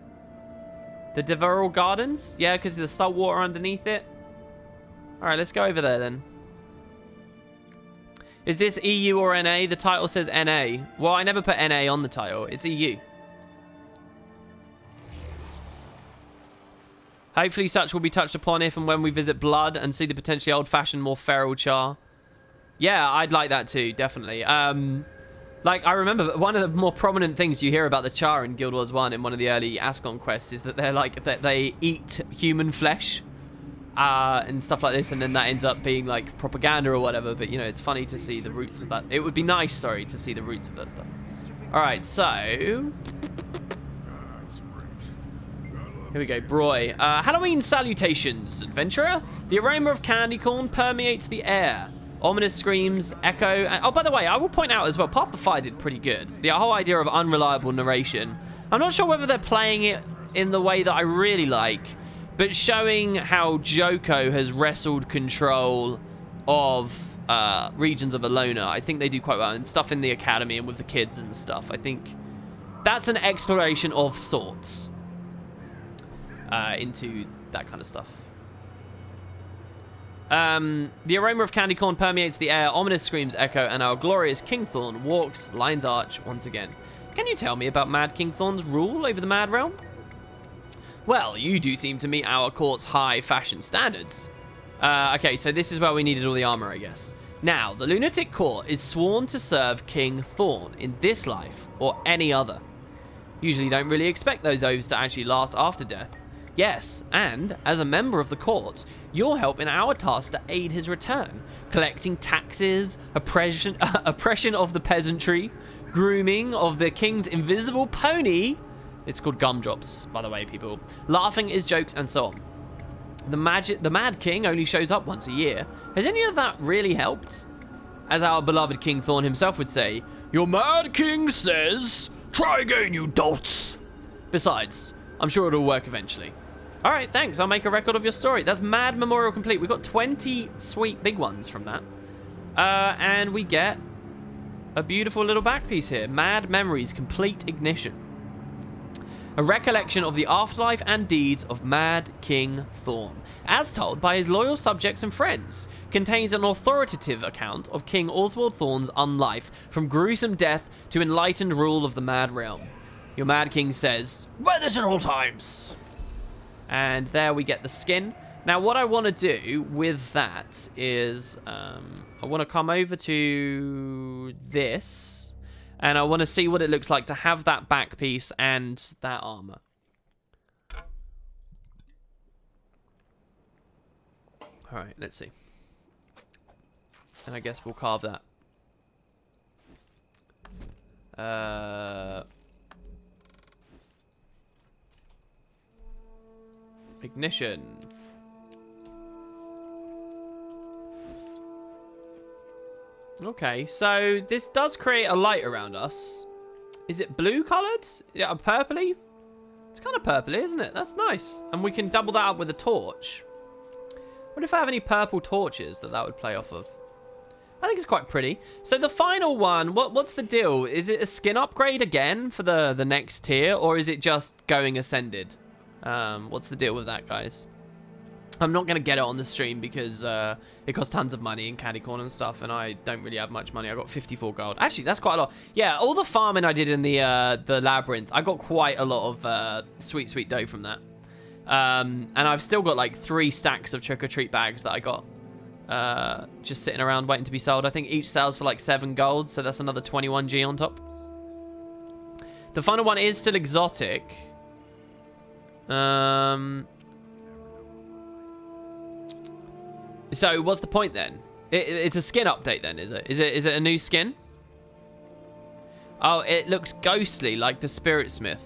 The Deverell Gardens? Yeah, because of the salt water underneath it. Alright, let's go over there then. Is this EU or NA? The title says NA. Well, I never put NA on the title. It's EU. Hopefully such will be touched upon if and when we visit Blood and see the potentially old-fashioned, more feral Char. Yeah, I'd like that too, definitely. Like, I remember one of the more prominent things you hear about the Char in Guild Wars 1 in one of the early Ascon quests is that they're like, that they eat human flesh and stuff like this, and then that ends up being like propaganda or whatever, but you know, it's funny to see the roots of that. It would be nice, sorry, to see the roots of that stuff. Alright, so... here we go, Broy. Halloween salutations, adventurer. The aroma of candy corn permeates the air. Ominous screams echo. And, oh, by the way, I will point out as well, Path of Fire did pretty good. The whole idea of unreliable narration. I'm not sure whether they're playing it in the way that I really like, but showing how Joko has wrestled control of regions of Alona, I think they do quite well. And stuff in the academy and with the kids and stuff. I think that's an exploration of sorts into that kind of stuff. The aroma of candy corn permeates the air, ominous screams echo, and our glorious King Thorn walks Lion's Arch once again. Can you tell me about Mad King Thorn's rule over the Mad Realm? Well, you do seem to meet our court's high fashion standards. Okay, so this is where we needed all the armor, I guess. Now, the Lunatic Court is sworn to serve King Thorn in this life or any other. Usually don't really expect those oaths to actually last after death. Yes, and as a member of the court, you'll help in our task to aid his return, collecting taxes, oppression of the peasantry, grooming of the king's invisible pony. It's called Gumdrops, by the way, people. Laughing his jokes and so on. The Mad King only shows up once a year. Has any of that really helped? As our beloved King Thorn himself would say, your Mad King says, try again, you dolts. Besides, I'm sure it'll work eventually. All right, thanks. I'll make a record of your story. That's Mad Memorial complete. We've got 20 sweet big ones from that. And we get a beautiful little back piece here. Mad Memories Complete Ignition. A recollection of the afterlife and deeds of Mad King Thorn, as told by his loyal subjects and friends. Contains an authoritative account of King Oswald Thorn's unlife, from gruesome death to enlightened rule of the Mad Realm. Your Mad King says, wear this at all times. And there we get the skin. Now, what I want to do with that is I want to come over to this, and I want to see what it looks like to have that back piece and that armor. All right, let's see. And I guess we'll carve that. Ignition. Okay, so this does create a light around us. Is it blue colored? Yeah, purpley? It's kind of purpley, isn't it? That's nice. And we can double that up with a torch. What if I have any purple torches that would play off of? I think it's quite pretty. So the final one, what's the deal? Is it a skin upgrade again for the next tier, or is it just going ascended? What's the deal with that, guys? I'm not going to get it on the stream because it costs tons of money in candy corn and stuff, and I don't really have much money. I got 54 gold. Actually, that's quite a lot. Yeah, all the farming I did in the labyrinth, I got quite a lot of sweet dough from that. And I've still got like 3 stacks of trick-or-treat bags that I got just sitting around waiting to be sold. I think each sells for like 7 gold, so that's another 21G on top. The final one is still exotic. So what's the point then? It's a skin update then, is it? Is it a new skin? Oh, it looks ghostly like the Spirit Smith.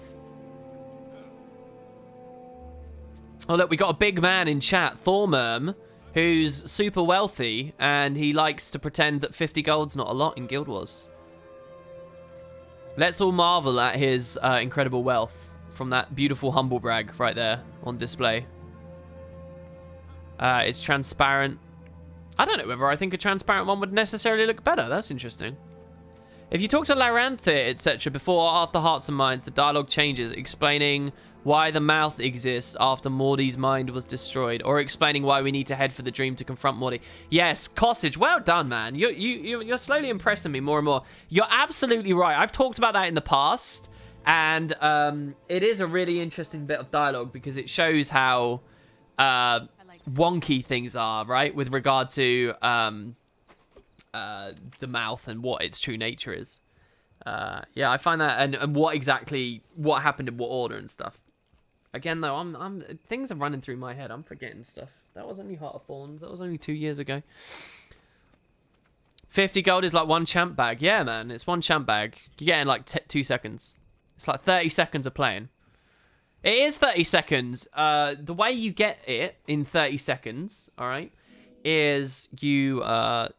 Oh look, we got a big man in chat, Thormerm, who's super wealthy, and he likes to pretend that 50 gold's not a lot in Guild Wars. Let's all marvel at his incredible wealth from that beautiful humble brag right there on display. It's transparent. I don't know whether I think a transparent one would necessarily look better. That's interesting. If you talk to Laranthe, etc., before or after Hearts and Minds, the dialogue changes, explaining why the mouth exists after Morty's mind was destroyed, or explaining why we need to head for the dream to confront Morty. Yes, Cossage, well done, man. You're slowly impressing me more and more. You're absolutely right. I've talked about that in the past, and it is a really interesting bit of dialogue because it shows how wonky things are, right, with regard to the mouth and what its true nature is. Yeah, I find that, and what happened in what order and stuff. Again, though, things are running through my head. I'm forgetting stuff. That was only Heart of Thorns. That was only 2 years ago. 50 gold is like 1 champ bag. Yeah, man, it's 1 champ bag. You get in like 2 seconds. It's like 30 seconds of playing. It is 30 seconds. The way you get it in 30 seconds, all right, is you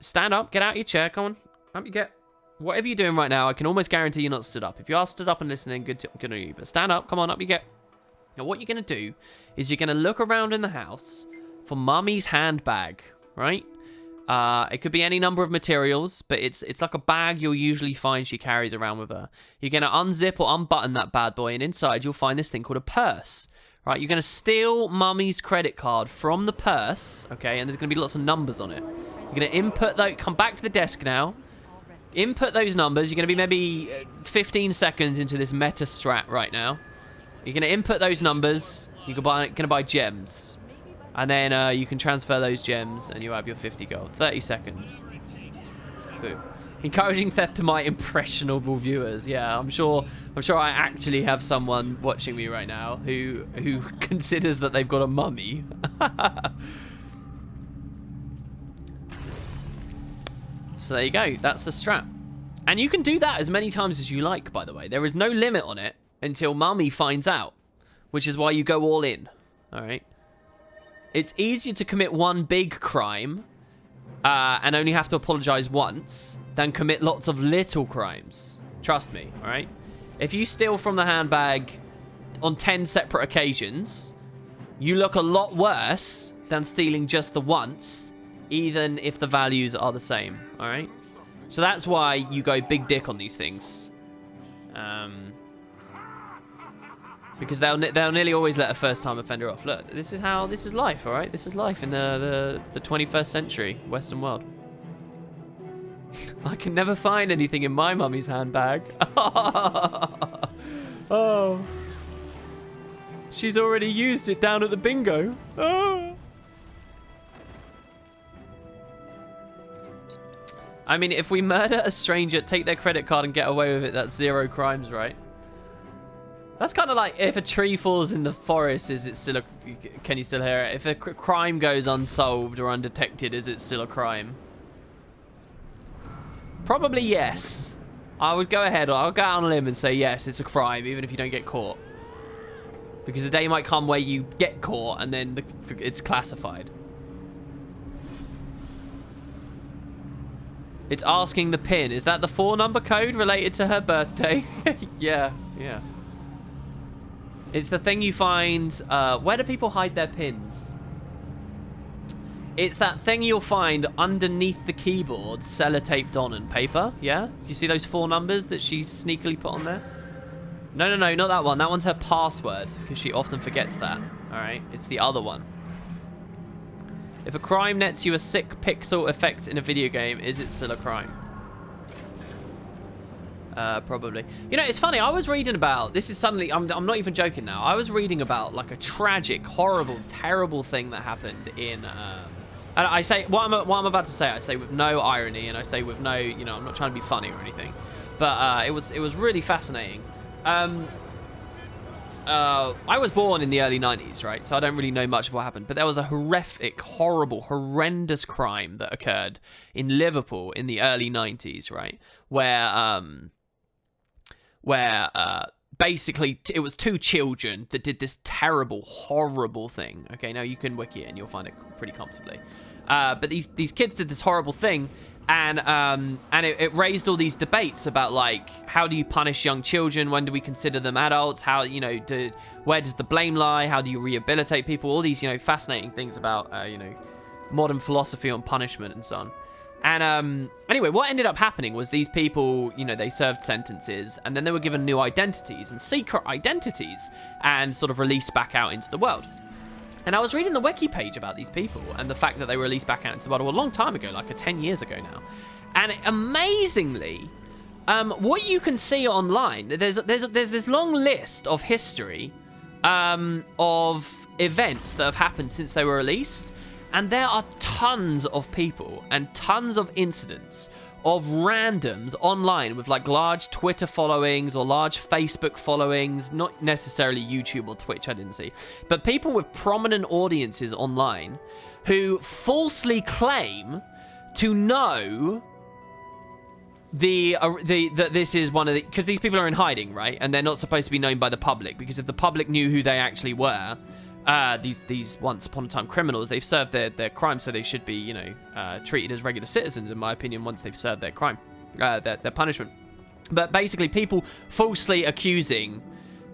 stand up, get out of your chair, come on, up you get. Whatever you're doing right now, I can almost guarantee you're not stood up. If you are stood up and listening, good on you. But stand up, come on, up you get. Now, what you're going to do is you're going to look around in the house for Mummy's handbag, right? It could be any number of materials, but it's like a bag you'll usually find she carries around with her. You're going to unzip or unbutton that bad boy, and inside you'll find this thing called a purse, right? You're going to steal Mummy's credit card from the purse, okay? And there's going to be lots of numbers on it. You're going to input that. Come back to the desk now. Input those numbers. You're going to be maybe 15 seconds into this meta strat right now. You're going to input those numbers. You're going to buy gems. And then you can transfer those gems and you have your 50 gold. 30 seconds. Boom. Encouraging theft to my impressionable viewers. Yeah, I'm sure I actually have someone watching me right now who considers that they've got a mummy. So there you go. That's the strat. And you can do that as many times as you like, by the way. There is no limit on it until Mummy finds out, which is why you go all in. All right? It's easier to commit one big crime and only have to apologize once than commit lots of little crimes. Trust me, all right? If you steal from the handbag on 10 separate occasions, you look a lot worse than stealing just the once, even if the values are the same, all right? So that's why you go big dick on these things. Because they'll nearly always let a first-time offender off. Look, this is life, all right? This is life in the 21st century Western world. I can never find anything in my mummy's handbag. Oh. She's already used it down at the bingo. Oh. I mean, if we murder a stranger, take their credit card and get away with it, that's 0 crimes, right? That's kind of like if a tree falls in the forest, is it still can you still hear it? If a crime goes unsolved or undetected, is it still a crime? Probably yes. I would go ahead, I'll go out on a limb and say yes, it's a crime, even if you don't get caught. Because the day might come where you get caught and then it's classified. It's asking the pin. Is that the 4-number code related to her birthday? Yeah. It's the thing you find... where do people hide their pins? It's that thing you'll find underneath the keyboard, sellotaped on and paper, yeah? You see those 4 numbers that she's sneakily put on there? No, not that one. That one's her password, because she often forgets that, alright? It's the other one. If a crime nets you a sick pixel effect in a video game, is it still a crime? Probably. You know, it's funny, I was reading about, this is suddenly, I'm not even joking now, I was reading about, like, a tragic, horrible, terrible thing that happened in, and I say, what I'm about to say, I say with no irony, and I say with no, you know, I'm not trying to be funny or anything, but it was really fascinating. I was born in the early 90s, right? So I don't really know much of what happened. But there was a horrific, horrible, horrendous crime that occurred in Liverpool in the early 90s, right? Where basically it was 2 children that did this terrible, horrible thing. Okay, now you can wiki it and you'll find it pretty comfortably. But these kids did this horrible thing. And it raised all these debates about, like, how do you punish young children? When do we consider them adults? How, you know, where does the blame lie? How do you rehabilitate people? All these, you know, fascinating things about, you know, modern philosophy on punishment and so on. And anyway, what ended up happening was these people, you know, they served sentences and then they were given new identities and secret identities and sort of released back out into the world. And I was reading the wiki page about these people and the fact that they were released back out into the world a long time ago, like 10 years ago now. And amazingly, what you can see online, there's this long list of history of events that have happened since they were released. And there are tons of people and tons of incidents of randoms online with like large Twitter followings or large Facebook followings, not necessarily YouTube or Twitch, I didn't see, but people with prominent audiences online who falsely claim to know that this is one of the, because these people are in hiding, right? And they're not supposed to be known by the public, because if the public knew who they actually were, these once upon a time criminals, they've served their crime, so they should be, you know, treated as regular citizens, in my opinion, once they've served their crime, their punishment. But basically, people falsely accusing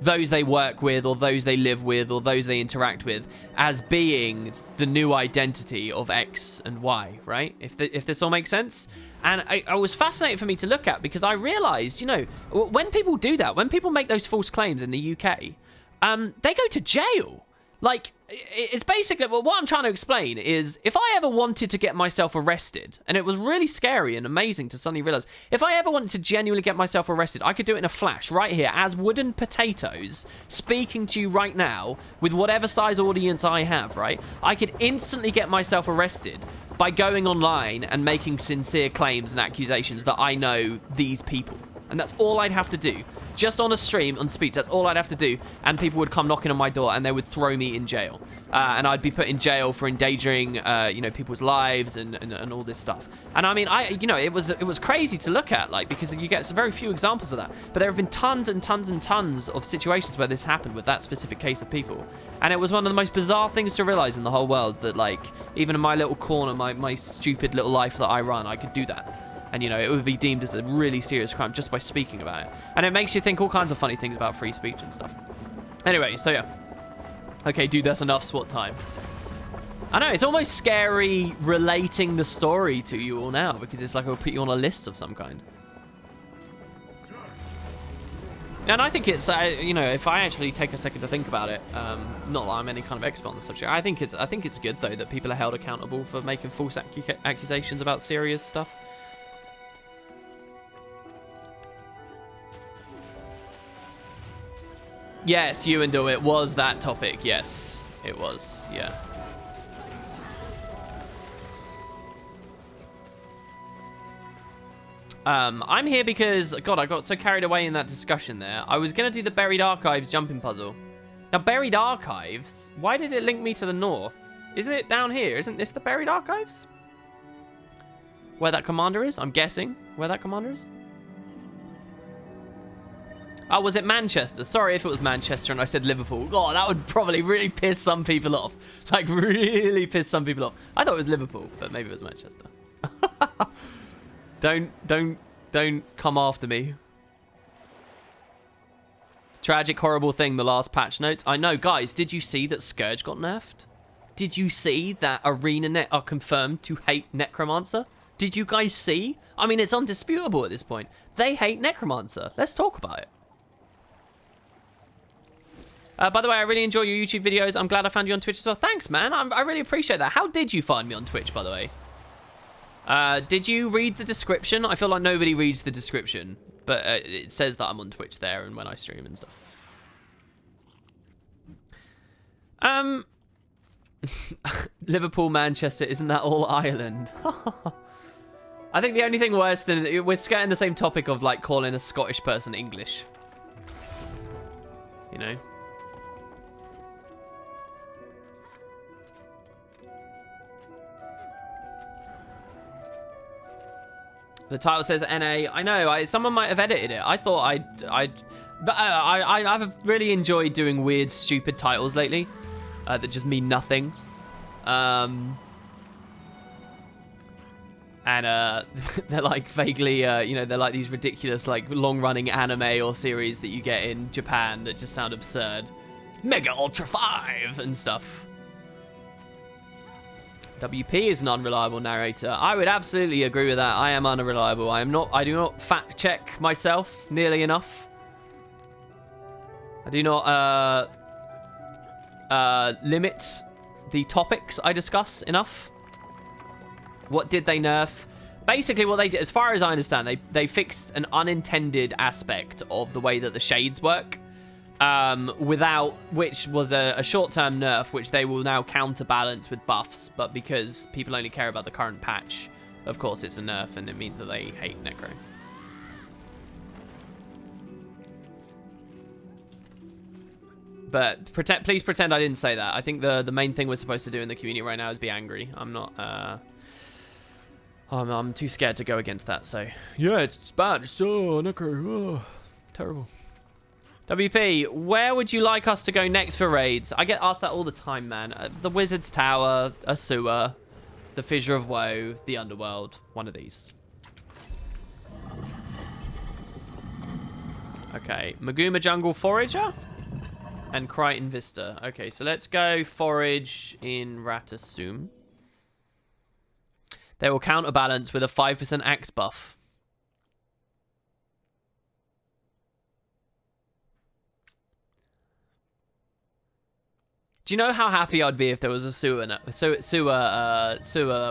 those they work with, or those they live with, or those they interact with, as being the new identity of X and Y, right? If this all makes sense. And it was fascinating for me to look at, because I realized, you know, when people do that, when people make those false claims in the UK, they go to jail. Like, it's basically, well, what I'm trying to explain is, if I ever wanted to get myself arrested, and it was really scary and amazing to suddenly realize, if I ever wanted to genuinely get myself arrested, I could do it in a flash, right here, as Wooden Potatoes, speaking to you right now, with whatever size audience I have, right? I could instantly get myself arrested by going online and making sincere claims and accusations that I know these people. And that's all I'd have to do. Just on a stream, on speech, that's all I'd have to do. And people would come knocking on my door and they would throw me in jail. And I'd be put in jail for endangering, you know, people's lives and all this stuff. And I mean, you know, it was crazy to look at, like, because you get very few examples of that. But there have been tons and tons and tons of situations where this happened with that specific case of people. And it was one of the most bizarre things to realize in the whole world, that, like, even in my little corner, my stupid little life that I run, I could do that. And, you know, it would be deemed as a really serious crime just by speaking about it. And it makes you think all kinds of funny things about free speech and stuff. Anyway, so yeah. Okay, dude, that's enough SWAT time. I know, it's almost scary relating the story to you all now, because it's like I'll put you on a list of some kind. And I think it's, you know, if I actually take a second to think about it, not that I'm any kind of expert on the subject, I think it's good, though, that people are held accountable for making false accusations about serious stuff. Yes, you and Do It was that topic. Yes, it was. Yeah. I'm here because, God, I got so carried away in that discussion there. I was going to do the Buried Archives jumping puzzle. Now, Buried Archives, why did it link me to the north? Isn't it down here? Isn't this the Buried Archives? Where that commander is? I'm guessing where that commander is. Oh, was it Manchester? Sorry if it was Manchester and I said Liverpool. Oh, that would probably really piss some people off. Like, really piss some people off. I thought it was Liverpool, but maybe it was Manchester. Don't come after me. Tragic, horrible thing, the last patch notes. I know, guys, did you see that Scourge got nerfed? Did you see that ArenaNet are confirmed to hate Necromancer? Did you guys see? I mean, it's undisputable at this point. They hate Necromancer. Let's talk about it. By the way, I really enjoy your YouTube videos. I'm glad I found you on Twitch as well. Thanks, man. I really appreciate that. How did you find me on Twitch, by the way? Did you read the description? I feel like nobody reads the description, but it says that I'm on Twitch there and when I stream and stuff. Liverpool, Manchester, isn't that all Ireland? I think the only thing worse than... We're getting the same topic of, like, calling a Scottish person English. You know? The title says NA. I know. Someone might have edited it. I thought but I've really enjoyed doing weird, stupid titles lately that just mean nothing. And they're like vaguely, you know, they're like these ridiculous, like long-running anime or series that you get in Japan that just sound absurd. Mega Ultra 5 and stuff. WP is an unreliable narrator. I would absolutely agree with that. I am unreliable. I do not fact check myself nearly enough. I do not limit the topics I discuss enough. What did they nerf? Basically what they did, as far as I understand, they fixed an unintended aspect of the way that the shades work. Which was a short-term nerf, which they will now counterbalance with buffs, but because people only care about the current patch, of course it's a nerf, and it means that they hate Necro. But please pretend I didn't say that. I think the main thing we're supposed to do in the community right now is be angry. I'm not, I'm too scared to go against that, so... Yeah, it's bad. It's Necro. Terrible. WP, where would you like us to go next for raids? I get asked that all the time, man. The Wizard's Tower, a sewer, the Fissure of Woe, the Underworld. One of these. Okay, Maguma Jungle Forager and Crichton Vista. Okay, so let's go Forage in Ratasum. They will counterbalance with a 5% axe buff. Do you know how happy I'd be if there was a sewer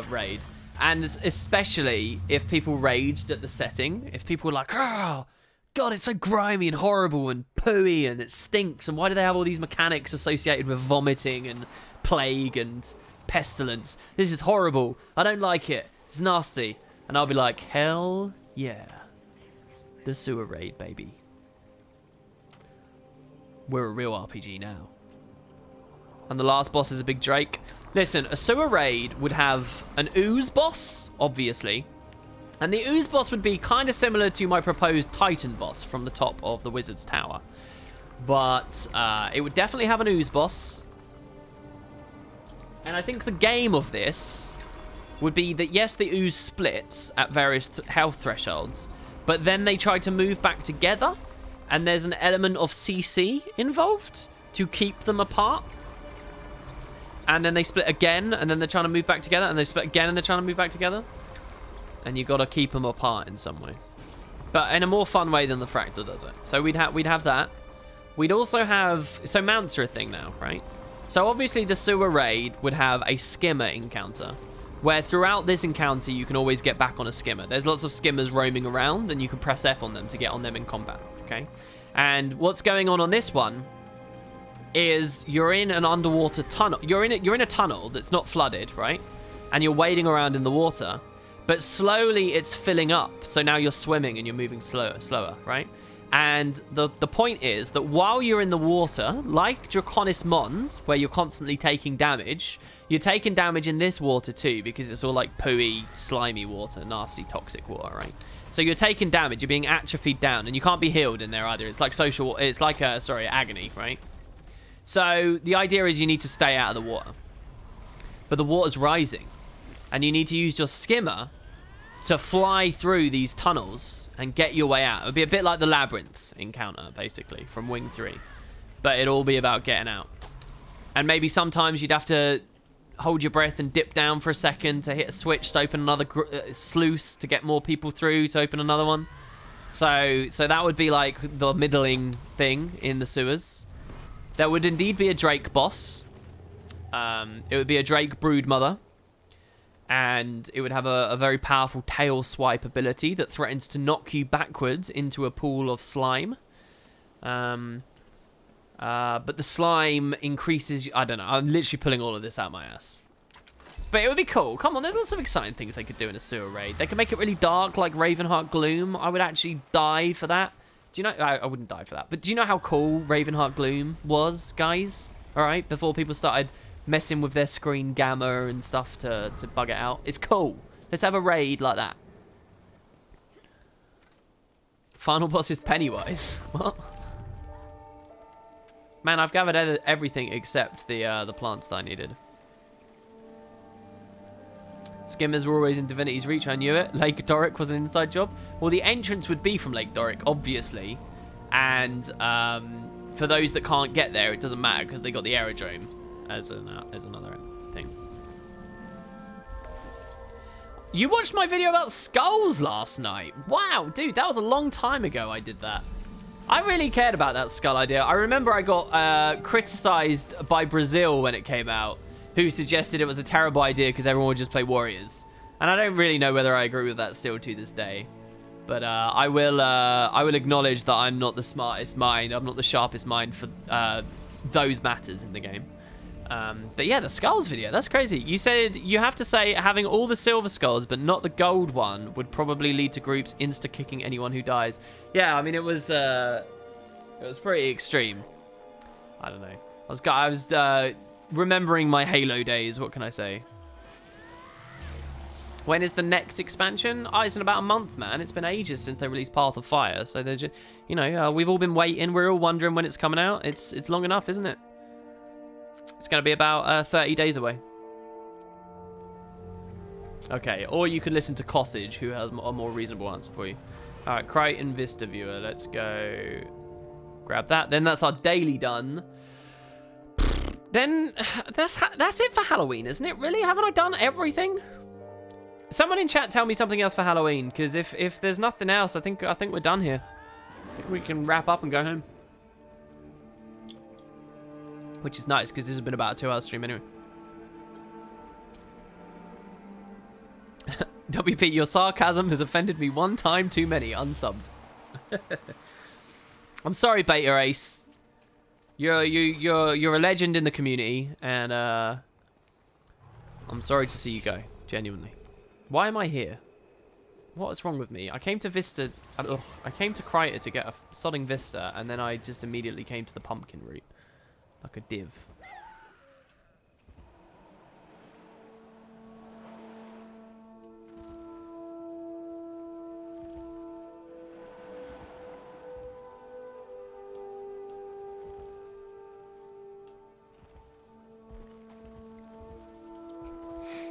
raid? And especially if people raged at the setting. If people were like, oh, God, it's so grimy and horrible and pooey and it stinks. And why do they have all these mechanics associated with vomiting and plague and pestilence? This is horrible. I don't like it. It's nasty. And I'll be like, hell yeah. The sewer raid, baby. We're a real RPG now. And the last boss is a big Drake. Listen, a sewer raid would have an ooze boss, obviously. And the ooze boss would be kind of similar to my proposed Titan boss from the top of the Wizard's Tower. But it would definitely have an ooze boss. And I think the game of this would be that, yes, the ooze splits at various health thresholds. But then they try to move back together. And there's an element of CC involved to keep them apart. And then they split again, and then they're trying to move back together, and they split again, and they're trying to move back together. And you got to keep them apart in some way, but in a more fun way than the Fractal does it. So we'd have that. We'd also have, so mounts are a thing now, right? So obviously the sewer raid would have a skimmer encounter, where throughout this encounter you can always get back on a skimmer. There's lots of skimmers roaming around, and you can press F on them to get on them in combat. Okay, and what's going on this one is you're in an underwater tunnel. You're in a tunnel that's not flooded, right? And you're wading around in the water, but slowly it's filling up. So now you're swimming and you're moving slower, right? And the point is that while you're in the water, like Draconis Mons, where you're constantly taking damage, you're taking damage in this water too, because it's all like pooey, slimy water, nasty, toxic water, right? So you're taking damage, you're being atrophied down, and you can't be healed in there either. It's like agony, right? So the idea is you need to stay out of the water. But the water's rising. And you need to use your skimmer to fly through these tunnels and get your way out. It would be a bit like the Labyrinth encounter, basically, from Wing 3. But it'd all be about getting out. And maybe sometimes you'd have to hold your breath and dip down for a second to hit a switch to open another sluice to get more people through to open another one. So that would be like the middling thing in the sewers. There would indeed be a Drake boss. It would be a Drake broodmother. And it would have a very powerful tail swipe ability that threatens to knock you backwards into a pool of slime. But the slime increases... I don't know. I'm literally pulling all of this out my ass. But it would be cool. Come on, there's lots of exciting things they could do in a sewer raid. They could make it really dark, like Ravenheart Gloom. I would actually die for that. Do you know... I wouldn't die for that. But do you know how cool Ravenheart Gloom was, guys? All right? Before people started messing with their screen gamma and stuff to bug it out. It's cool. Let's have a raid like that. Final boss is Pennywise. What? Man, I've gathered everything except the plants that I needed. Skimmers were always in Divinity's Reach. I knew it. Lake Doric was an inside job. Well, the entrance would be from Lake Doric, obviously. And for those that can't get there, it doesn't matter because they got the aerodrome as another thing. You watched my video about skulls last night. Wow, dude, that was a long time ago I did that. I really cared about that skull idea. I remember I got criticized by Brazil when it came out, who suggested it was a terrible idea because everyone would just play warriors. And I don't really know whether I agree with that still to this day. But I will acknowledge that I'm not the smartest mind. I'm not the sharpest mind for those matters in the game. But yeah, the skulls video, that's crazy. You said you have to say having all the silver skulls but not the gold one would probably lead to groups insta-kicking anyone who dies. Yeah, I mean, it was pretty extreme. I don't know. I was remembering my Halo days. What can I say? When is the next expansion? Oh, it's in about a month, man. It's been ages since they released Path of Fire. So they're just, you know, we've all been waiting. We're all wondering when it's coming out. It's long enough, isn't it? It's going to be about 30 days away. Okay, or you could listen to Cossage, who has a more reasonable answer for you. All right, Crichton Vista Viewer. Let's go grab that. Then that's our daily done. Then that's it for Halloween, isn't it? Really? Haven't I done everything? Someone in chat tell me something else for Halloween, because if there's nothing else, I think we're done here. I think we can wrap up and go home. Which is nice, because this has been about a 2-hour stream anyway. WP, your sarcasm has offended me one time too many. Unsubbed. I'm sorry, Beta Ace. You're a legend in the community, and I'm sorry to see you go. Genuinely. Why am I here? What is wrong with me? I came to Vista. I came to Kryta to get a sodding Vista, and then I just immediately came to the pumpkin route. Like a div.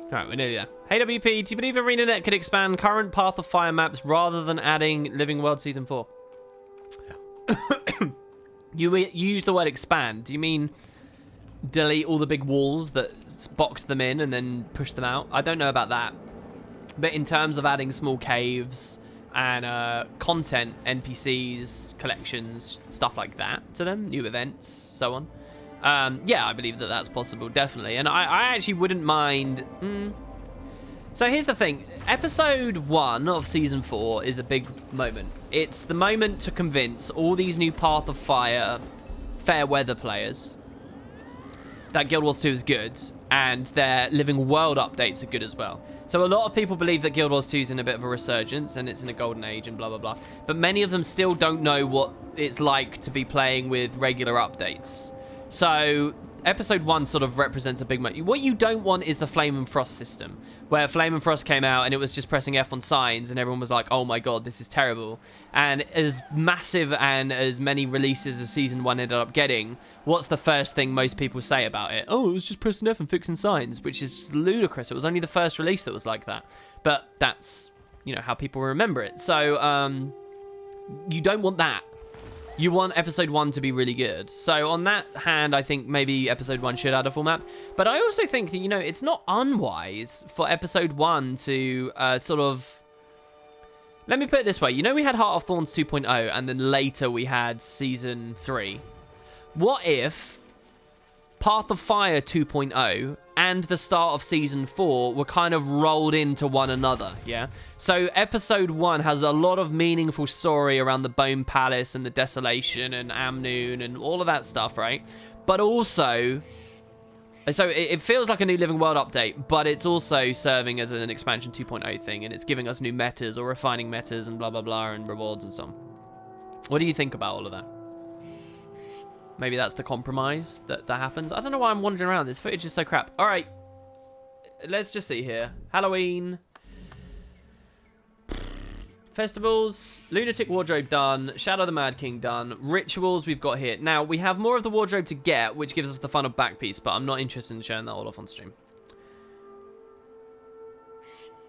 Alright, we're nearly there. Hey WP, do you believe ArenaNet could expand current Path of Fire maps rather than adding Living World Season 4? You use the word expand. Do you mean delete all the big walls that box them in and then push them out? I don't know about that. But in terms of adding small caves and content, NPCs, collections, stuff like that to them, new events, so on. Yeah, I believe that that's possible, definitely. And I actually wouldn't mind... So here's the thing. Episode 1 of Season 4 is a big moment. It's the moment to convince all these new Path of Fire fair weather players that Guild Wars 2 is good, and their Living World updates are good as well. So a lot of people believe that Guild Wars 2 is in a bit of a resurgence, and it's in a golden age, and blah, blah, blah. But many of them still don't know what it's like to be playing with regular updates. So Episode 1 sort of represents a big moment. What you don't want is the Flame and Frost system, where Flame and Frost came out and it was just pressing F on signs and everyone was like, oh my god, this is terrible. And as massive and as many releases as Season 1 ended up getting, what's the first thing most people say about it? Oh, it was just pressing F and fixing signs, which is just ludicrous. It was only the first release that was like that. But that's you know, how people remember it. So you don't want that. You want episode 1 to be really good. So on that hand, I think maybe episode 1 should add a full map. But I also think that, you know, it's not unwise for episode 1 to sort of... Let me put it this way. You know, we had Heart of Thorns 2.0, and then later we had Season 3. What if Path of Fire 2.0 and the start of Season 4 were kind of rolled into one another, yeah? So Episode 1 has a lot of meaningful story around the Bone Palace and the Desolation and Amnoon and all of that stuff, right? But also... So it feels like a new Living World update, but it's also serving as an expansion 2.0 thing, and it's giving us new metas or refining metas and blah, blah, blah, and rewards and so on. What do you think about all of that? Maybe that's the compromise that happens. I don't know why I'm wandering around. This footage is so crap. All right. Let's just see here. Halloween. Festivals. Lunatic Wardrobe done. Shadow the Mad King done. Rituals we've got here. Now, we have more of the wardrobe to get, which gives us the final back piece, but I'm not interested in showing that all off on stream.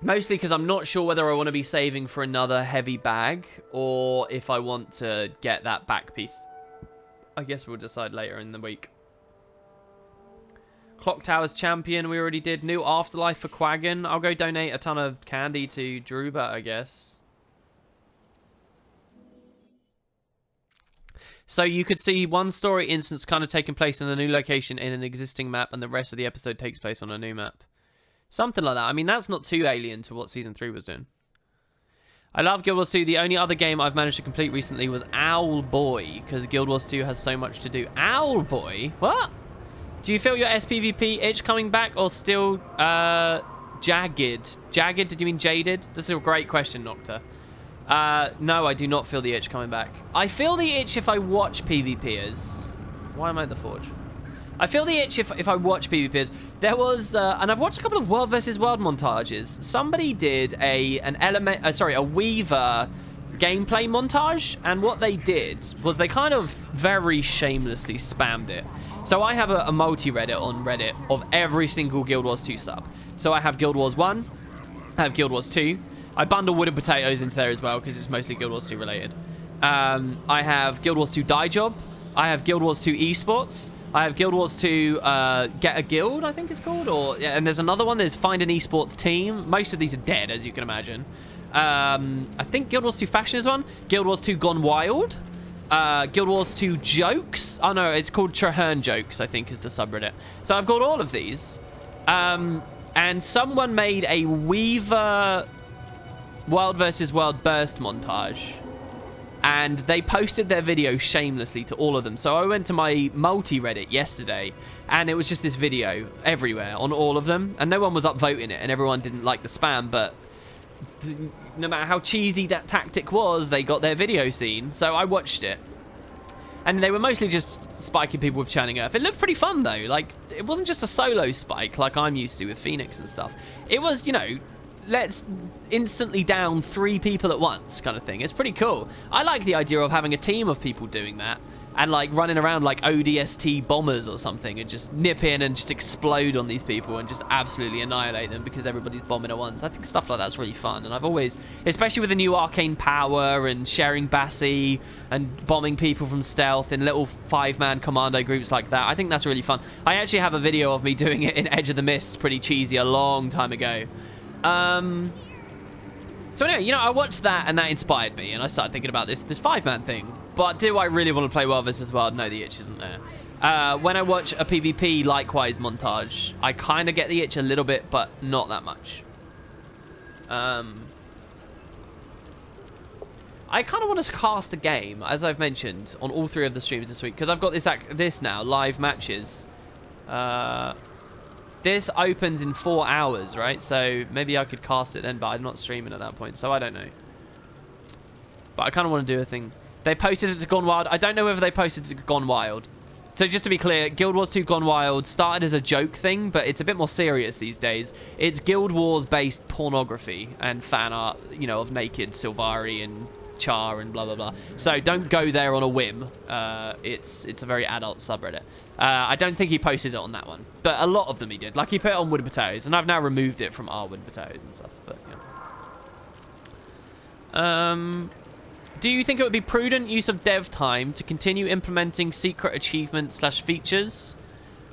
Mostly because I'm not sure whether I want to be saving for another heavy bag or if I want to get that back piece. I guess we'll decide later in the week. Clock Tower's champion, we already did. New Afterlife for Quaggan. I'll go donate a ton of candy to Druba, I guess. So you could see one story instance kind of taking place in a new location in an existing map, and the rest of the episode takes place on a new map. Something like that. I mean, that's not too alien to what Season 3 was doing. I love Guild Wars 2. The only other game I've managed to complete recently was Owlboy, because Guild Wars 2 has so much to do. Owlboy? What? Do you feel your SPVP itch coming back, or still jagged? Jagged? Did you mean jaded? This is a great question, Nocta. No, I do not feel the itch coming back. I feel the itch if I watch PvPers. Why am I at the Forge? I feel the itch if I watch PvPers. There was, and I've watched a couple of World vs. World montages. Somebody did a Weaver gameplay montage, and what they did was they kind of very shamelessly spammed it. So I have a multi-Reddit on Reddit of every single Guild Wars 2 sub. So I have Guild Wars 1, I have Guild Wars 2, I bundle Wood and Potatoes into there as well because it's mostly Guild Wars 2 related. I have Guild Wars 2 Dye Job. I have Guild Wars 2 Esports. I have Guild Wars 2 Get a Guild, I think it's called. And there's another one. There's Find an Esports Team. Most of these are dead, as you can imagine. I think Guild Wars 2 Fashion is one. Guild Wars 2 Gone Wild. Guild Wars 2 Jokes. Oh, no, it's called Traherne Jokes, I think is the subreddit. So I've got all of these. And someone made a Weaver... World vs. World burst montage, and they posted their video shamelessly to all of them. So I went to my multi-Reddit yesterday, and it was just this video everywhere on all of them, and no one was upvoting it, and everyone didn't like the spam, but no matter how cheesy that tactic was, they got their video seen. So I watched it, and they were mostly just spiking people with Churning Earth. It looked pretty fun though. Like, it wasn't just a solo spike like I'm used to with Phoenix and stuff. It was, you know, let's instantly down 3 people at once kind of thing. It's pretty cool. I like the idea of having a team of people doing that and like running around like ODST bombers or something and just nip in and just explode on these people and just absolutely annihilate them because everybody's bombing at once. I think stuff like that's really fun, and I've always, especially with the new arcane power and sharing Bassi and bombing people from stealth in little 5-man commando groups like that, I think that's really fun. I actually have a video of me doing it in Edge of the Mist, pretty cheesy, a long time ago. So anyway, you know, I watched that and that inspired me, and I started thinking about this 5-man thing. But do I really want to play World vs. World? No, the itch isn't there. When I watch a PvP likewise montage, I kind of get the itch a little bit, but not that much. I kind of want to cast a game, as I've mentioned, on all 3 of the streams this week, because I've got this now, live matches. This opens in 4 hours, right? So maybe I could cast it then, but I'm not streaming at that point, so I don't know. But I kind of want to do a thing. They posted it to Gone Wild. I don't know whether they posted it to Gone Wild. So just to be clear, Guild Wars 2 Gone Wild started as a joke thing, but it's a bit more serious these days. It's Guild Wars-based pornography and fan art, you know, of naked Sylvari and Char and blah, blah, blah. So don't go there on a whim. It's a very adult subreddit. I don't think he posted it on that one, but a lot of them he did. Like, he put it on Wood and Potatoes, and I've now removed it from our Wood and Potatoes and stuff, but, yeah. Do you think it would be prudent use of dev time to continue implementing secret achievements / features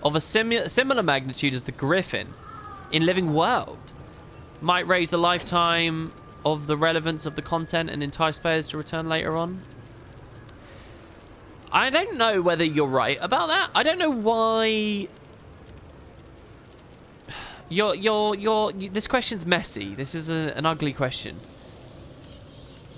of a similar magnitude as the Griffin in Living World? Might raise the lifetime of the relevance of the content and entice players to return later on. I don't know whether you're right about that. I don't know why... This question's messy. This is an ugly question.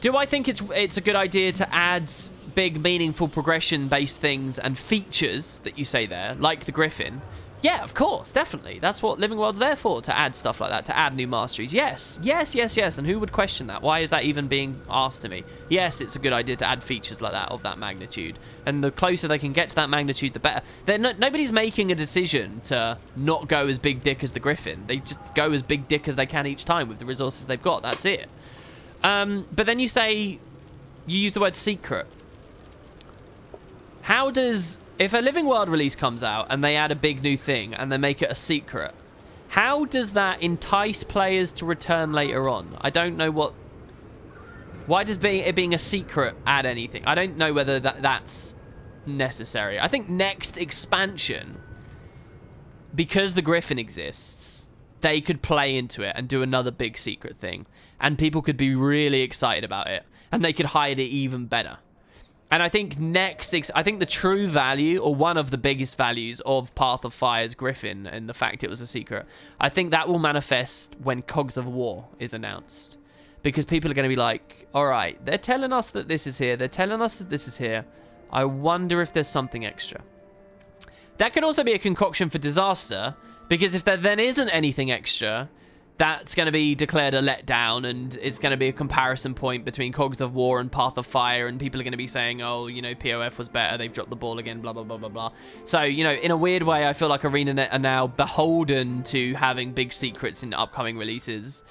Do I think it's a good idea to add big, meaningful progression-based things and features that you say there, like the Griffin? Yeah, of course, definitely. That's what Living World's there for, to add stuff like that, to add new masteries. Yes, yes, yes, yes. And who would question that? Why is that even being asked to me? Yes, it's a good idea to add features like that of that magnitude. And the closer they can get to that magnitude, the better. Nobody's making a decision to not go as big dick as the Griffin. They just go as big dick as they can each time with the resources they've got. That's it. But then you use the word secret. How does, if a Living World release comes out and they add a big new thing and they make it a secret, how does that entice players to return later on? I don't know why does it being a secret add anything? I don't know whether that's necessary. I think next expansion, because the Griffin exists, they could play into it and do another big secret thing. And people could be really excited about it. And they could hide it even better. And I think the true value, or one of the biggest values of Path of Fire's Griffin, and the fact it was a secret, I think that will manifest when Cogs of War is announced. Because people are going to be like, alright, they're telling us that this is here. They're telling us that this is here. I wonder if there's something extra. That could also be a concoction for Disaster. Because if there then isn't anything extra, that's going to be declared a letdown, and it's going to be a comparison point between Cogs of War and Path of Fire, and people are going to be saying, oh, you know, POF was better, they've dropped the ball again, blah, blah, blah, blah, blah. So, you know, in a weird way, I feel like ArenaNet are now beholden to having big secrets in upcoming releases.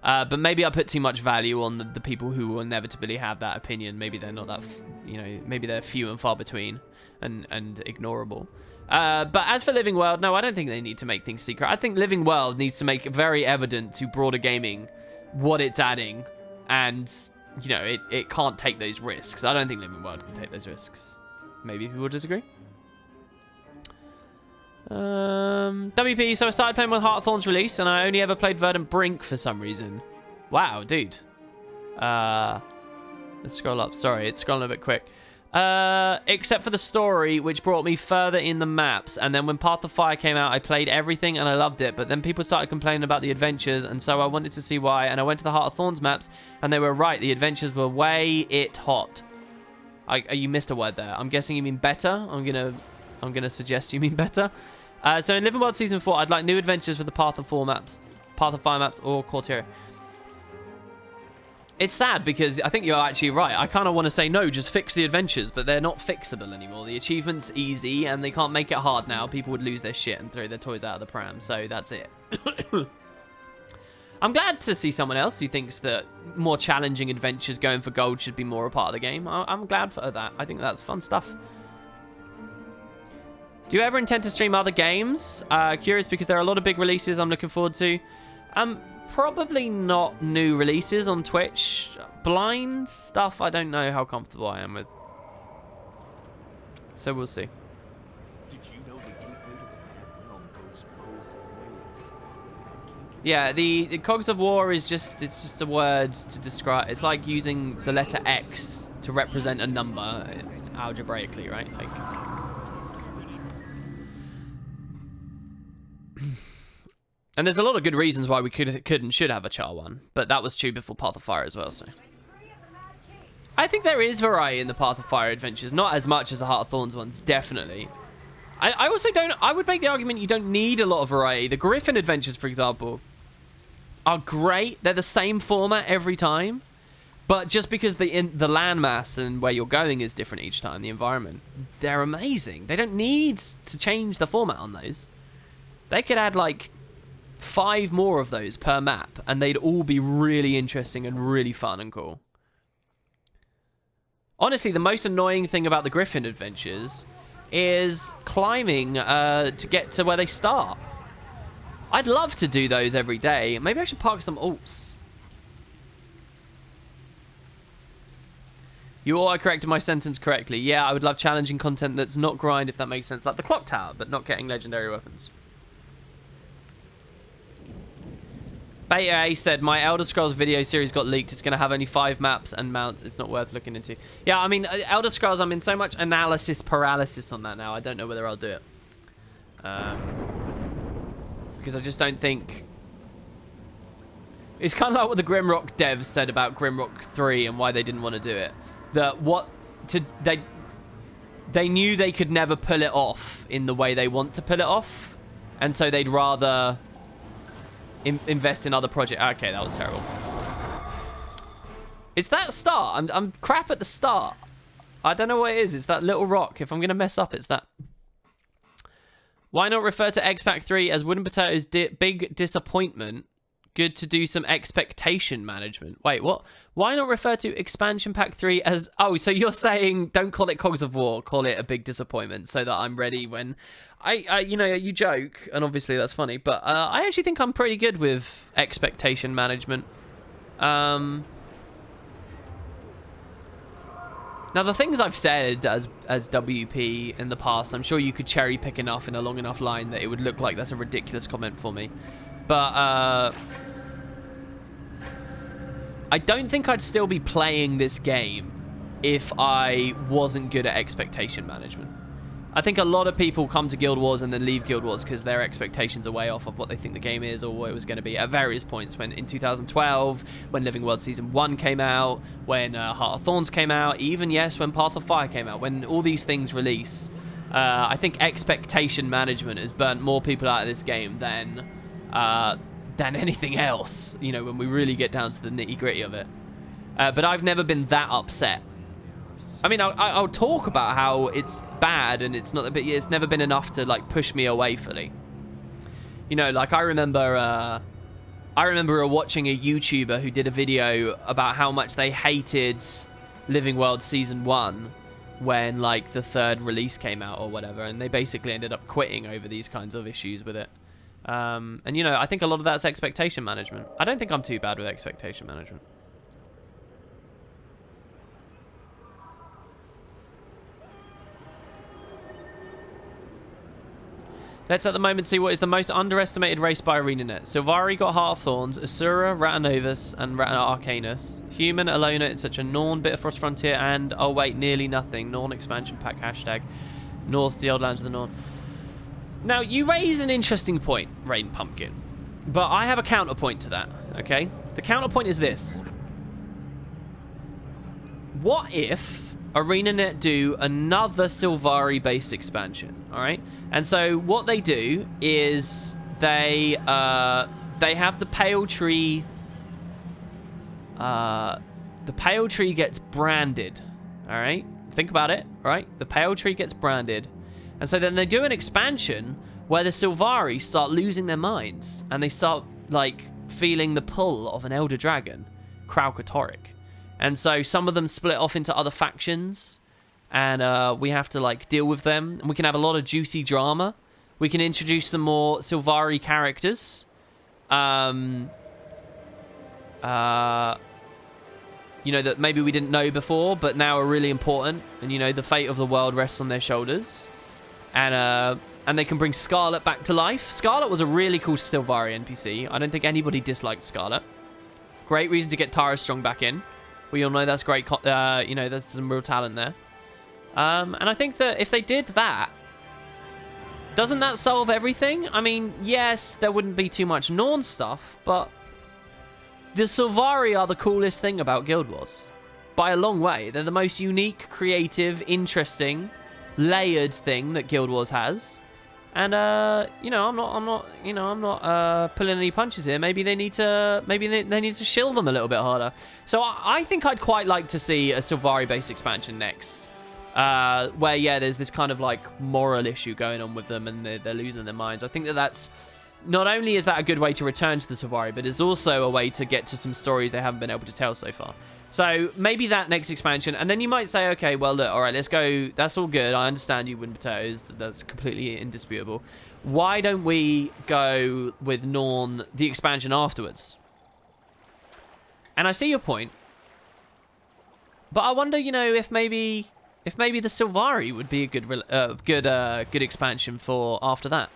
But maybe I put too much value on the people who will inevitably have that opinion. Maybe they're not that, maybe they're few and far between and ignorable. But as for Living World, no, I don't think they need to make things secret. I think Living World needs to make it very evident to broader gaming what it's adding. And, you know, it can't take those risks. I don't think Living World can take those risks. Maybe people disagree. WP, so I started playing when Heart of Thorns release, and I only ever played Verdant Brink for some reason. Wow, dude. Let's scroll up. Sorry, it's scrolling a bit quick. Except for the story, which brought me further in the maps. And then when Path of Fire came out, I played everything and I loved it. But then people started complaining about the adventures, and so I wanted to see why. And I went to the Heart of Thorns maps, and they were right. The adventures were way hot. You missed a word there. I'm guessing you mean better. I'm gonna suggest you mean better. So in Living World Season 4, I'd like new adventures for the Path of Fire maps, or Corteria. It's sad because I think you're actually right. I kind of want to say, no, just fix the adventures, but they're not fixable anymore. The achievement's easy, and they can't make it hard now. People would lose their shit and throw their toys out of the pram, so that's it. I'm glad to see someone else who thinks that more challenging adventures going for gold should be more a part of the game. I'm glad for that. I think that's fun stuff. Do you ever intend to stream other games? Curious because there are a lot of big releases I'm looking forward to. Probably not new releases on Twitch. Blind stuff, I don't know how comfortable I am with. So we'll see. Did you know the gateway to the Mad Realm goes both ways? Yeah, the Cogs of War is it's just a word to describe. It's like using the letter X to represent a number algebraically, right? Like. And there's a lot of good reasons why we could and should have a Char one, but that was true before Path of Fire as well, so. I think there is variety in the Path of Fire adventures, not as much as the Heart of Thorns ones, definitely. I also I would make the argument you don't need a lot of variety. The Griffin adventures, for example, are great. They're the same format every time, but just because the landmass and where you're going is different each time, the environment, they're amazing. They don't need to change the format on those. They could add, like, 5 more of those per map, and they'd all be really interesting and really fun and cool. Honestly, the most annoying thing about the Griffin adventures is climbing to get to where they start. I'd love to do those every day. Maybe I should park some alts. You auto-corrected my sentence correctly. Yeah, I would love challenging content that's not grind, if that makes sense. Like the clock tower, but not getting legendary weapons. Beta A said, my Elder Scrolls video series got leaked. It's going to have only 5 maps and mounts. It's not worth looking into. Yeah, I mean, Elder Scrolls, I'm in so much analysis paralysis on that now. I don't know whether I'll do it. Because I just don't think... It's kind of like what the Grimrock devs said about Grimrock 3 and why they didn't want to do it. That they knew they could never pull it off in the way they want to pull it off. And so they'd rather... invest in other projects. Okay, that was terrible. It's that start. I'm crap at the start. I don't know what it is. It's that little rock. If I'm going to mess up, it's that. Why not refer to X-Pac 3 as Wooden Potato's big disappointment? Good to do some expectation management. Wait, what? Why not refer to Expansion Pack 3 as... Oh, so you're saying don't call it Cogs of War, call it a big disappointment so that I'm ready when... you know, you joke, and obviously that's funny, but I actually think I'm pretty good with expectation management. Now, the things I've said as WP in the past, I'm sure you could cherry pick enough in a long enough line that it would look like that's a ridiculous comment for me. But I don't think I'd still be playing this game if I wasn't good at expectation management. I think a lot of people come to Guild Wars and then leave Guild Wars because their expectations are way off of what they think the game is or what it was going to be at various points. When in 2012, when Living World Season 1 came out, when Heart of Thorns came out, even, yes, when Path of Fire came out, when all these things release, I think expectation management has burnt more people out of this game than anything else, you know, when we really get down to the nitty-gritty of it. But I've never been that upset. I mean, I'll talk about how it's bad and it's not, but it's never been enough to like push me away fully. You know, like I remember watching a YouTuber who did a video about how much they hated Living World Season 1 when like the 3rd release came out or whatever, and they basically ended up quitting over these kinds of issues with it. And you know, I think a lot of that's expectation management. I don't think I'm too bad with expectation management. Let's at the moment see what is the most underestimated race by ArenaNet. Sylvari got Heart of Thorns, Asura, Ratanovus, and Arcanus. Human, Alona, etc. Norn, Bitterfrost Frontier, and, oh wait, nearly nothing. Norn expansion pack, hashtag North, the old lands of the Norn. Now, you raise an interesting point, Rain Pumpkin. But I have a counterpoint to that, okay? The counterpoint is this. What if ArenaNet do another Sylvari-based expansion, alright? And so what they do is they have the Pale Tree... the Pale Tree gets branded, alright? Think about it, right? The Pale Tree gets branded. And so then they do an expansion where the Sylvari start losing their minds. And they start, like, feeling the pull of an Elder Dragon, Kralkatoric. And so some of them split off into other factions. And we have to, like, deal with them. And we can have a lot of juicy drama. We can introduce some more Sylvari characters. You know, that maybe we didn't know before, but now are really important. And, you know, the fate of the world rests on their shoulders. And they can bring Scarlet back to life. Scarlet was a really cool Sylvari NPC. I don't think anybody disliked Scarlet. Great reason to get Tara Strong back in. We all know that's great. You know, there's some real talent there. And I think that if they did that, doesn't that solve everything? I mean, yes, there wouldn't be too much Norn stuff, but the Sylvari are the coolest thing about Guild Wars. By a long way. They're the most unique, creative, interesting, layered thing that Guild Wars has. And you know, I'm not pulling any punches here. Maybe they need to shill them a little bit harder. So I think I'd quite like to see a Sylvari-based expansion next. Where, yeah, there's this kind of, like, moral issue going on with them and they're losing their minds. I think that's... Not only is that a good way to return to the Sylvari, but it's also a way to get to some stories they haven't been able to tell so far. So maybe that next expansion, and then you might say, okay, well, look, all right, let's go. That's all good. I understand you win potatoes. That's completely indisputable. Why don't we go with Norn, the expansion afterwards? And I see your point. But I wonder, you know, if maybe the Sylvari would be a good expansion for after that.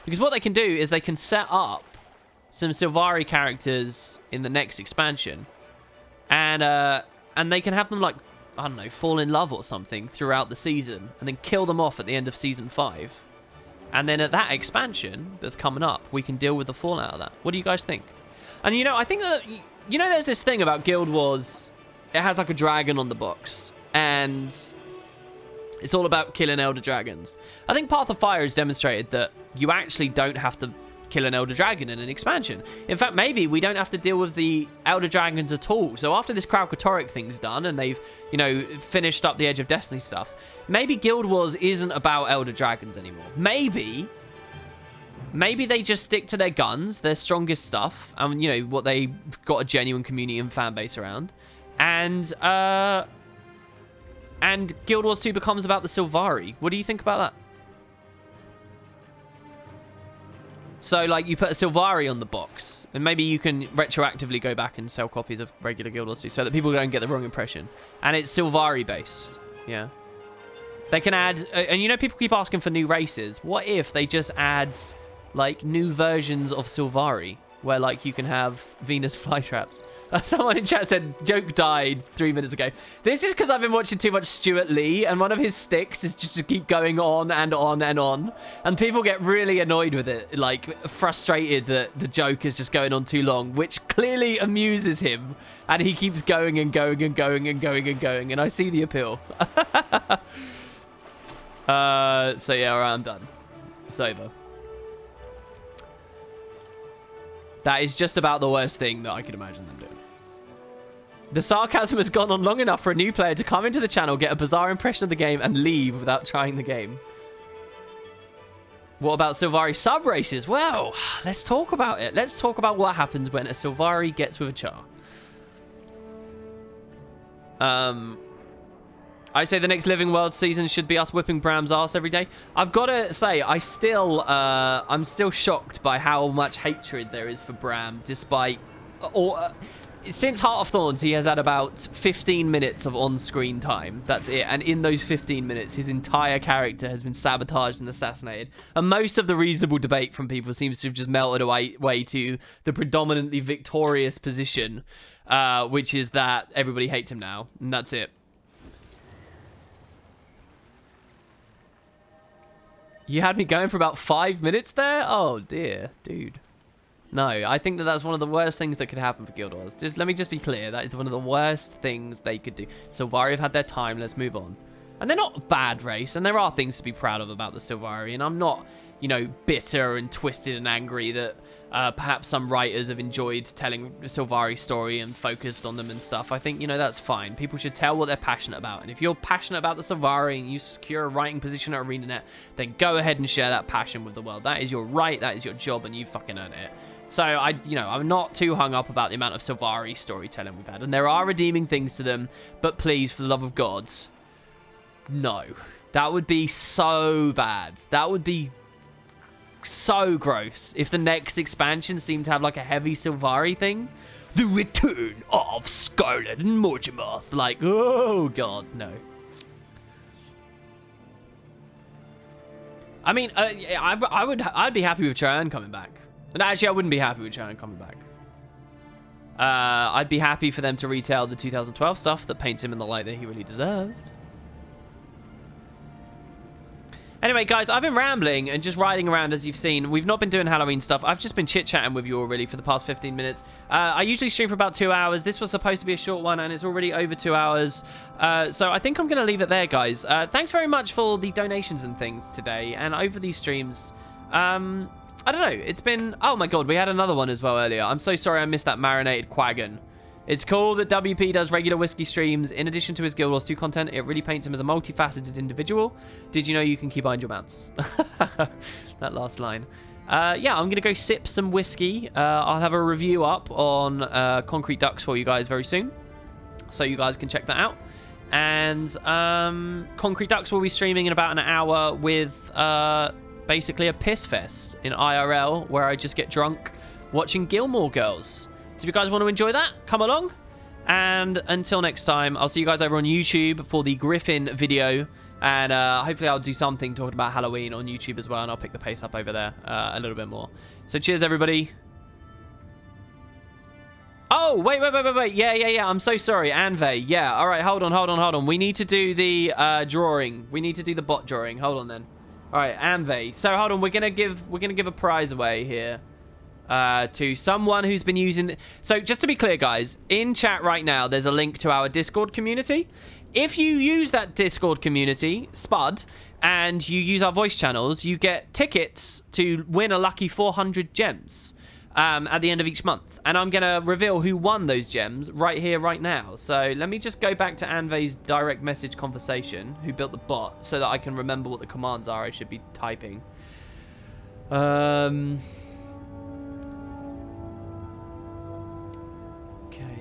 Because what they can do is they can set up some Sylvari characters in the next expansion, and they can have them, like, I don't know, fall in love or something throughout the season, and then kill them off at the end of season 5. And then at that expansion that's coming up, we can deal with the fallout of that. What do you guys think? And, you know, I think that, you know, there's this thing about Guild Wars. It has, like, a dragon on the box, and it's all about killing Elder Dragons. I think Path of Fire has demonstrated that you actually don't have to kill an Elder Dragon in an expansion. In fact, maybe we don't have to deal with the Elder Dragons at all. So after this Kralkatorrik thing's done and they've, you know, finished up the Edge of Destiny stuff, maybe Guild Wars isn't about Elder Dragons anymore. Maybe they just stick to their guns, their strongest stuff, and, you know, what they got a genuine community and fan base around. And Guild Wars 2 becomes about the Sylvari. What do you think about that? So, like, you put a Sylvari on the box, and maybe you can retroactively go back and sell copies of regular Guild Wars 2 so that people don't get the wrong impression. And it's Sylvari-based, yeah. They can add... and, you know, people keep asking for new races. What if they just add, like, new versions of Sylvari, where, like, you can have Venus flytraps? Someone in chat said, joke died 3 minutes ago. This is because I've been watching too much Stuart Lee, and one of his sticks is just to keep going on and on and on. And people get really annoyed with it, like, frustrated that the joke is just going on too long, which clearly amuses him. And he keeps going and going and going and going and going, and I see the appeal. So yeah, alright, I'm done. It's over. That is just about the worst thing that I could imagine them doing. The sarcasm has gone on long enough for a new player to come into the channel, get a bizarre impression of the game, and leave without trying the game. What about Sylvari sub-races? Well, let's talk about it. Let's talk about what happens when a Sylvari gets with a Char. I say the next Living World season should be us whipping Bram's ass every day. I've got to say, I'm still shocked by how much hatred there is for Bram, despite... since Heart of Thorns, he has had about 15 minutes of on-screen time. That's it. And in those 15 minutes, his entire character has been sabotaged and assassinated. And most of the reasonable debate from people seems to have just melted away to the predominantly victorious position, which is that everybody hates him now. And that's it. You had me going for about 5 minutes there? Oh, dear. Dude. No, I think that that's one of the worst things that could happen for Guild Wars. Let me just be clear. That is one of the worst things they could do. Sylvari have had their time. Let's move on. And they're not a bad race. And there are things to be proud of about the Sylvari. And I'm not, you know, bitter and twisted and angry that perhaps some writers have enjoyed telling the Sylvari story and focused on them and stuff. I think, you know, that's fine. People should tell what they're passionate about. And if you're passionate about the Sylvari and you secure a writing position at ArenaNet, then go ahead and share that passion with the world. That is your right. That is your job. And you fucking earn it. So, I'm not too hung up about the amount of Sylvari storytelling we've had. And there are redeeming things to them. But please, for the love of God, no. That would be so bad. That would be so gross if the next expansion seemed to have, like, a heavy Sylvari thing. The return of Scarlet and Morgemoth. Like, oh, God, no. I mean, I'd be happy with Cheyenne coming back. And actually, I wouldn't be happy with Cheyenne coming back. I'd be happy for them to retell the 2012 stuff that paints him in the light that he really deserved. Anyway, guys, I've been rambling and just riding around, as you've seen. We've not been doing Halloween stuff. I've just been chit-chatting with you all, really, for the past 15 minutes. I usually stream for about 2 hours. This was supposed to be a short one, and it's already over 2 hours. So I think I'm going to leave it there, guys. Thanks very much for the donations and things today, and over these streams. I don't know. It's been... Oh, my God. We had another one as well earlier. I'm so sorry I missed that marinated quaggan. It's cool that WP does regular whiskey streams. In addition to his Guild Wars 2 content, it really paints him as a multifaceted individual. Did you know you can keep behind your mounts? That last line. Yeah, I'm going to go sip some whiskey. I'll have a review up on Concrete Ducks for you guys very soon. So you guys can check that out. And Concrete Ducks will be streaming in about an hour with... basically a piss fest in IRL where I just get drunk watching Gilmore Girls. So if you guys want to enjoy that, come along. And until next time, I'll see you guys over on YouTube for the Griffin video. And hopefully I'll do something talking about Halloween on YouTube as well. And I'll pick the pace up over there a little bit more. So cheers, everybody. Oh, wait. Yeah. I'm so sorry. Anve. Yeah. All right. Hold on. We need to do the drawing. We need to do the bot drawing. Hold on then. All right, Anve. So hold on. We're gonna give a prize away here to someone who's been using. So just to be clear, guys, in chat right now, there's a link to our Discord community. If you use that Discord community, Spud, and you use our voice channels, you get tickets to win a lucky 400 gems at the end of each month. And I'm going to reveal who won those gems right here, right now. So let me just go back to Anve's direct message conversation, who built the bot, so that I can remember what the commands are I should be typing. Okay,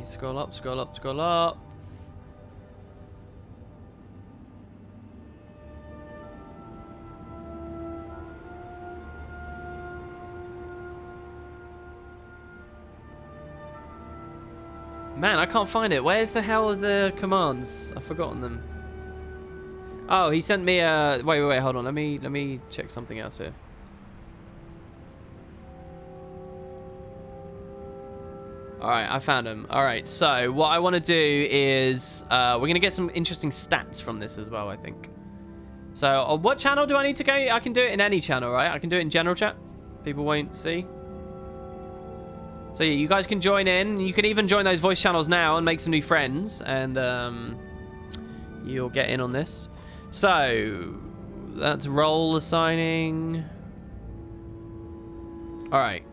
scroll up. Man, I can't find it. Where's the hell are the commands? I've forgotten them. Oh, he sent me a... Wait, hold on. Let me check something else here. Alright, I found him. Alright, so what I want to do is... we're going to get some interesting stats from this as well, I think. So, what channel do I need to go? I can do it in any channel, right? I can do it in general chat. People won't see. So yeah, you guys can join in. You can even join those voice channels now and make some new friends. And you'll get in on this. So, that's role assigning. Alright.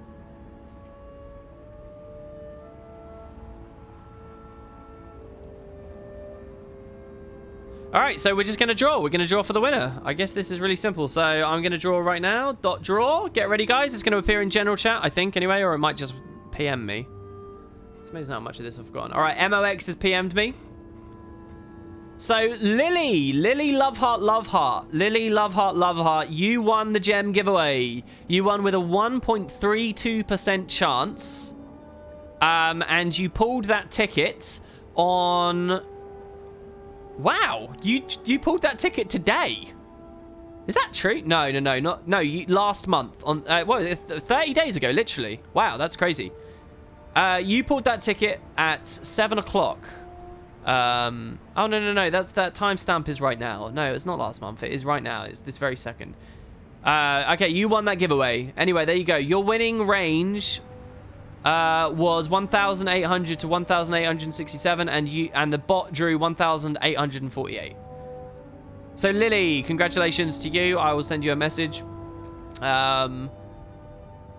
Alright, so we're just going to draw. We're going to draw for the winner. I guess this is really simple. So I'm going to draw right now. .draw. Get ready, guys. It's going to appear in general chat, I think, anyway. Or it might just PM me. It's amazing how much of this I've forgotten. Alright, MOX has PM'd me. So, Lily Love Heart. Lily Love Heart. You won the gem giveaway. You won with a 1.32% chance. And you pulled that ticket on... Wow, you pulled that ticket today. Is that true? No, last month on 30 days ago, literally. Wow, that's crazy. You pulled that ticket at 7 o'clock. Oh no, that timestamp is right now. No, it's not last month. It is right now. It's this very second. Okay, you won that giveaway. Anyway, there you go. Your winning range was 1,800 to 1,867, and the bot drew 1,848. So Lily, congratulations to you. I will send you a message. And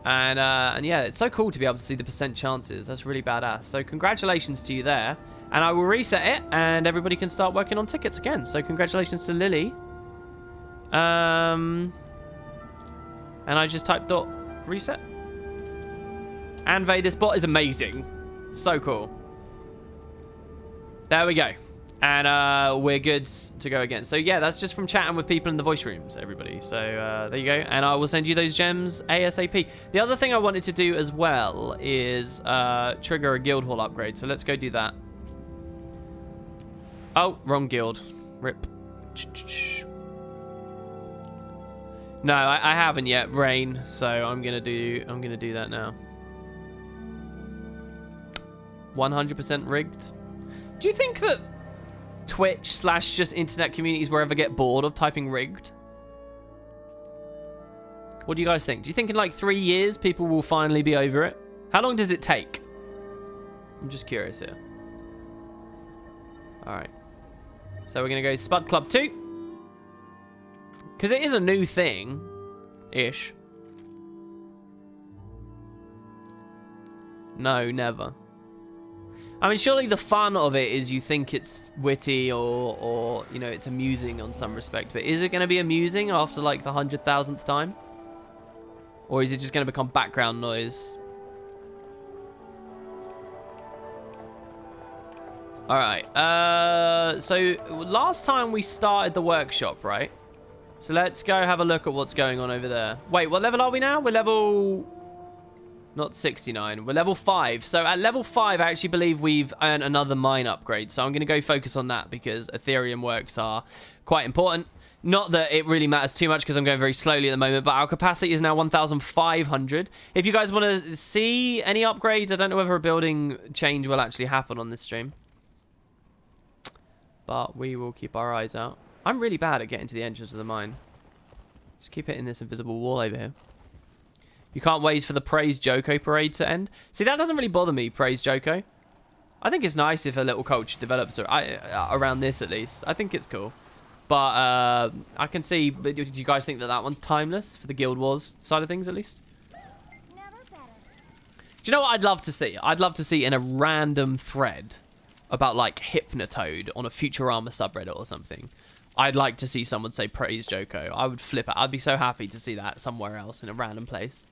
yeah, it's so cool to be able to see the percent chances. That's really badass. So congratulations to you there. And I will reset it, and everybody can start working on tickets again. So congratulations to Lily. And I just typed .reset. Anve, this bot is amazing. So cool. There we go. And we're good to go again. So yeah, that's just from chatting with people in the voice rooms, everybody. So there you go. And I will send you those gems ASAP. The other thing I wanted to do as well is trigger a guild hall upgrade. So let's go do that. Oh, wrong guild. Rip. No, I haven't yet, Rain. So I'm gonna do that now. 100% rigged. Do you think that Twitch / just internet communities will ever get bored of typing rigged? What do you guys think? Do you think in like 3 years people will finally be over it? How long does it take? I'm just curious here. Alright. So we're going to go Spud Club 2. Because it is a new thing. Ish. No, never. I mean, surely the fun of it is you think it's witty or you know, it's amusing on some respect. But is it going to be amusing after like the 100,000th time? Or is it just going to become background noise? Alright. So last time we started the workshop, right? So let's go have a look at what's going on over there. Wait, what level are we now? We're level Not 69. We're level 5. So at level 5, I actually believe we've earned another mine upgrade. So I'm going to go focus on that because Ethereum works are quite important. Not that it really matters too much because I'm going very slowly at the moment, but our capacity is now 1,500. If you guys want to see any upgrades, I don't know whether a building change will actually happen on this stream. But we will keep our eyes out. I'm really bad at getting to the entrance of the mine. Just keep hitting this invisible wall over here. You can't wait for the Praise Joko parade to end. See, that doesn't really bother me, Praise Joko. I think it's nice if a little culture develops around this, at least. I think it's cool. But I can see... Do you guys think that that one's timeless for the Guild Wars side of things, at least? Never better. Do you know what I'd love to see? I'd love to see in a random thread about, like, Hypnotoad on a Futurama subreddit or something. I'd like to see someone say Praise Joko. I would flip it. I'd be so happy to see that somewhere else in a random place.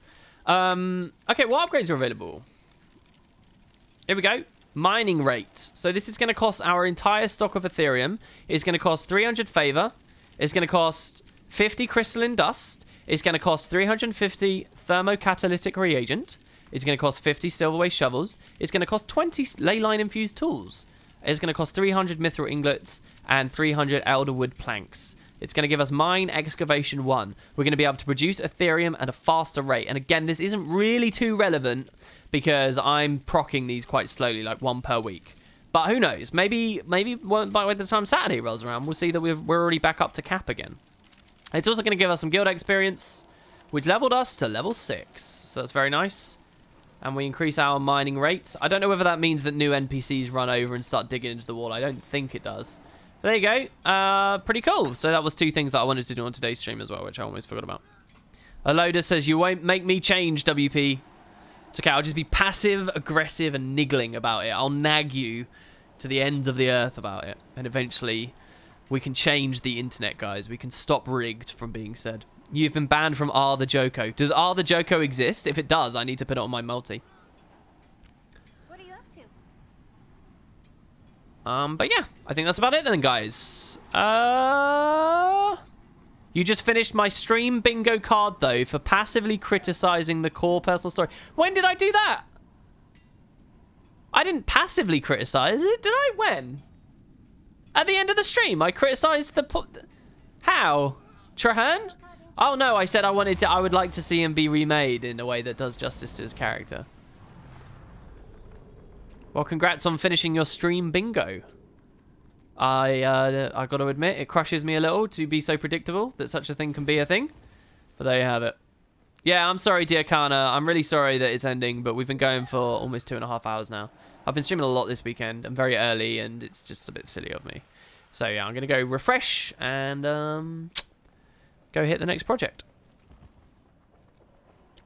Okay, what upgrades are available? Here we go. Mining rate. So this is going to cost our entire stock of Ethereum. It's going to cost 300 favor. It's going to cost 50 crystalline dust. It's going to cost 350 thermocatalytic reagent. It's going to cost 50 silverware shovels. It's going to cost 20 leyline infused tools. It's going to cost 300 mithril ingots and 300 elderwood planks. It's going to give us mine excavation 1. We're going to be able to produce Ethereum at a faster rate. And again, this isn't really too relevant because I'm procking these quite slowly, like 1 per week. But who knows? Maybe by the time Saturday rolls around, we'll see that we're already back up to cap again. It's also going to give us some guild experience, which leveled us to level 6. So that's very nice. And we increase our mining rate. I don't know whether that means that new NPCs run over and start digging into the wall. I don't think it does. But there you go. Pretty cool. So that was 2 things that I wanted to do on today's stream as well, which I almost forgot about. Aloda says, you won't make me change, WP. It's okay. I'll just be passive, aggressive, and niggling about it. I'll nag you to the ends of the earth about it. And eventually, we can change the internet, guys. We can stop rigged from being said. You've been banned from R the Joko. Does R the Joko exist? If it does, I need to put it on my multi. What are you up to? But yeah, I think that's about it then, guys. You just finished my stream bingo card, though, for passively criticizing the core personal story. When did I do that? I didn't passively criticize it, did I? When? At the end of the stream, I criticized the... How? Trahan? Oh, no, I said I would like to see him be remade in a way that does justice to his character. Well, congrats on finishing your stream bingo. I got to admit, it crushes me a little to be so predictable that such a thing can be a thing. But there you have it. Yeah, I'm sorry, dear Kana. I'm really sorry that it's ending, but we've been going for almost 2.5 hours now. I've been streaming a lot this weekend. I'm very early, and it's just a bit silly of me. So, yeah, I'm going to go refresh and go hit the next project.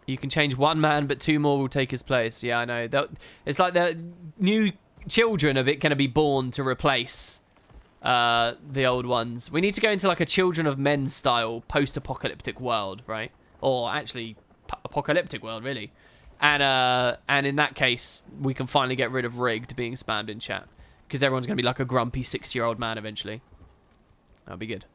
You can change 1 man, but 2 more will take his place. Yeah, I know. It's like the new children of it going to be born to replace the old ones. We need to go into like a Children of Men style post-apocalyptic world, right? Or actually apocalyptic world, really. And in that case, we can finally get rid of rigged being spammed in chat, because everyone's going to be like a grumpy 6-year-old man eventually. That'll be good.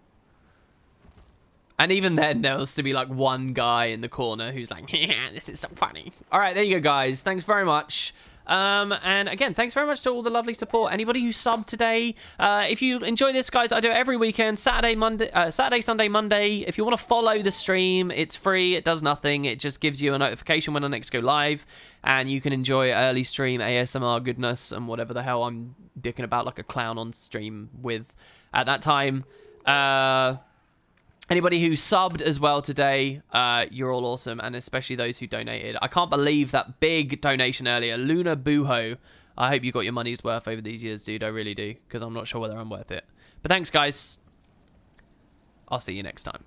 And even then, there'll still be like 1 guy in the corner who's like, yeah, this is so funny. All right, there you go, guys. Thanks very much. And again, thanks very much to all the lovely support. Anybody who subbed today, if you enjoy this, guys, I do it every weekend, Saturday, Sunday, Monday. If you want to follow the stream, it's free. It does nothing. It just gives you a notification when I next go live, and you can enjoy early stream ASMR goodness and whatever the hell I'm dicking about like a clown on stream with at that time. Anybody who subbed as well today, you're all awesome, and especially those who donated. I can't believe that big donation earlier. Luna Buho, I hope you got your money's worth over these years, dude. I really do, because I'm not sure whether I'm worth it. But thanks, guys. I'll see you next time.